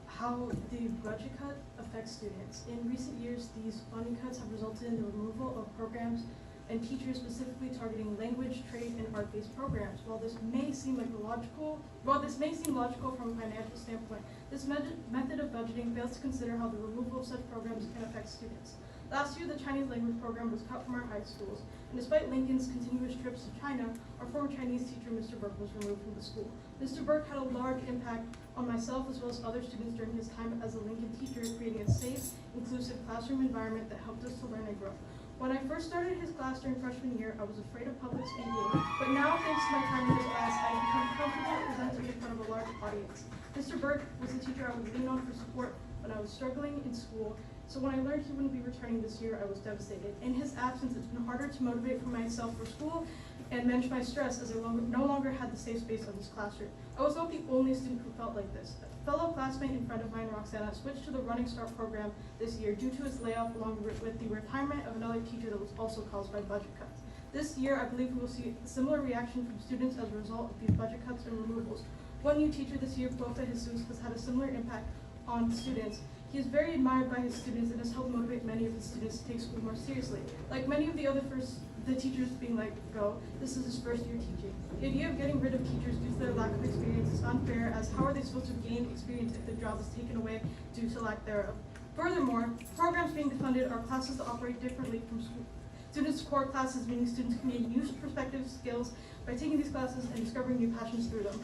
how the budget cut affects students. In recent years, these funding cuts have resulted in the removal of programs and teachers specifically targeting language, trade, and art-based programs. While this may seem logical from a financial standpoint, this method of budgeting fails to consider how the removal of such programs can affect students. Last year, the Chinese language program was cut from our high schools, and despite Lincoln's continuous trips to China, our former Chinese teacher, Mr. Burke, was removed from the school. Mr. Burke had a large impact on myself as well as other students during his time as a Lincoln teacher, creating a safe, inclusive classroom environment that helped us to learn and grow. When I first started his class during freshman year, I was afraid of public speaking, but now, thanks to my time in his class, I've become comfortable presenting in front of a large audience. Mr. Burke was the teacher I would lean on for support when I was struggling in school. So when I learned he wouldn't be returning this year, I was devastated. In his absence, it's been harder to motivate for myself for school and manage my stress as I no longer had the safe space of this classroom. I was not the only student who felt like this. A fellow classmate and friend of mine, Roxana, switched to the Running Start program this year due to his layoff along with the retirement of another teacher that was also caused by budget cuts. This year, I believe we will see a similar reaction from students as a result of these budget cuts and removals. One new teacher this year, Profe Jesus, has had a similar impact on students. He is very admired by his students and has helped motivate many of his students to take school more seriously. Like many of the teachers being let go, this is his first year teaching. The idea of getting rid of teachers due to their lack of experience is unfair, as how are they supposed to gain experience if their job is taken away due to lack thereof? Furthermore, programs being defunded are classes that operate differently from school. Students' core classes, meaning students can gain new perspective skills by taking these classes and discovering new passions through them.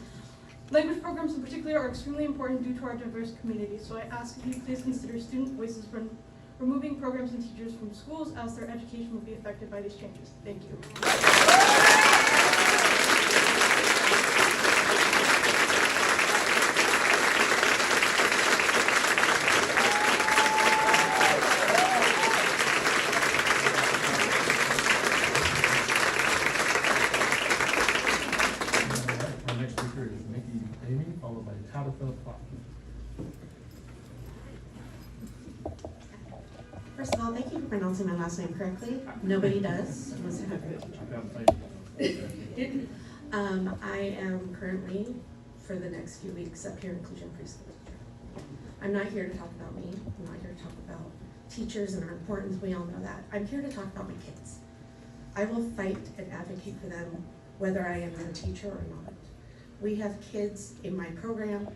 Language programs in particular are extremely important due to our diverse community, so I ask if you please consider student voices when removing programs and teachers from schools, as their education will be affected by these changes. Thank you. First of all, thank you for pronouncing my last name correctly. Nobody does. Unless I have I am currently, for the next few weeks, up here inclusion preschool teacher. I'm not here to talk about me. I'm not here to talk about teachers and our importance. We all know that. I'm here to talk about my kids. I will fight and advocate for them, whether I am their teacher or not. We have kids in my program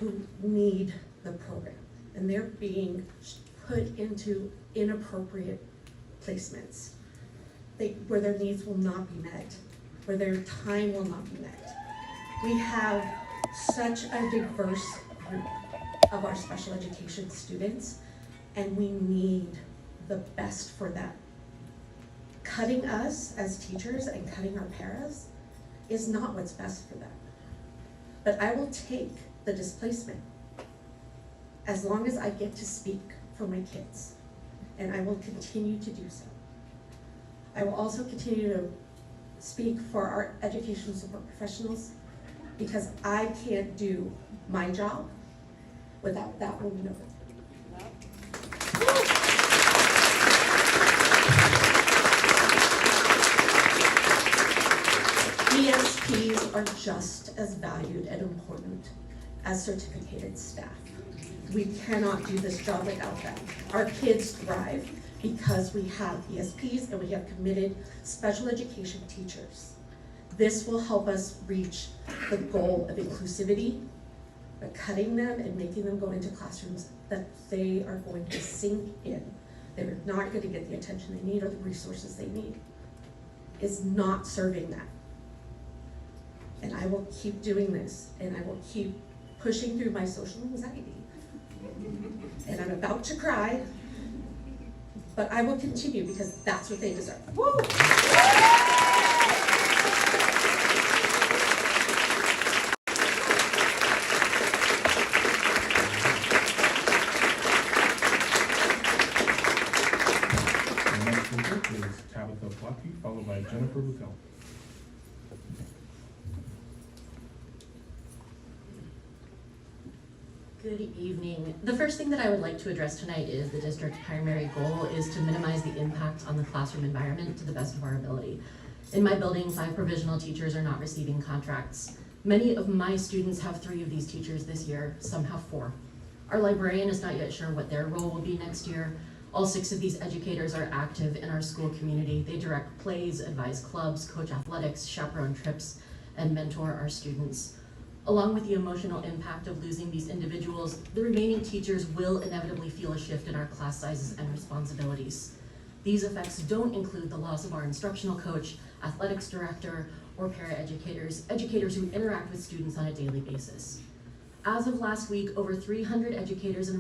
who need the program, and they're being put into inappropriate placements where their needs will not be met, where their time will not be met. We have such a diverse group of our special education students, and we need the best for them. Cutting us as teachers and cutting our paras is not what's best for them. But I will take the displacement as long as I get to speak for my kids, and I will continue to do so. I will also continue to speak for our educational support professionals because I can't do my job without that woman over there. ESPs are just as valued and important as certificated staff. We cannot do this job without them. Our kids thrive because we have ESPs and we have committed special education teachers. This will help us reach the goal of inclusivity, but cutting them and making them go into classrooms that they are going to sink in. They're not going to get the attention they need or the resources they need. Is not serving that. And I will keep doing this, and I will keep pushing through my social anxiety. And I'm about to cry, but I will continue because that's what they deserve. Woo! Followed by Jennifer Boutel. Good evening. The first thing that I would like to address tonight is the district's primary goal is to minimize the impact on the classroom environment to the best of our ability. In my building, 5 provisional teachers are not receiving contracts. Many of my students have 3 of these teachers this year, some have 4. Our librarian is not yet sure what their role will be next year. All 6 of these educators are active in our school community. They direct plays, advise clubs, coach athletics, chaperone trips, and mentor our students. Along with the emotional impact of losing these individuals, the remaining teachers will inevitably feel a shift in our class sizes and responsibilities. These effects don't include the loss of our instructional coach, athletics director, or paraeducators, educators who interact with students on a daily basis. As of last week, over 300 educators and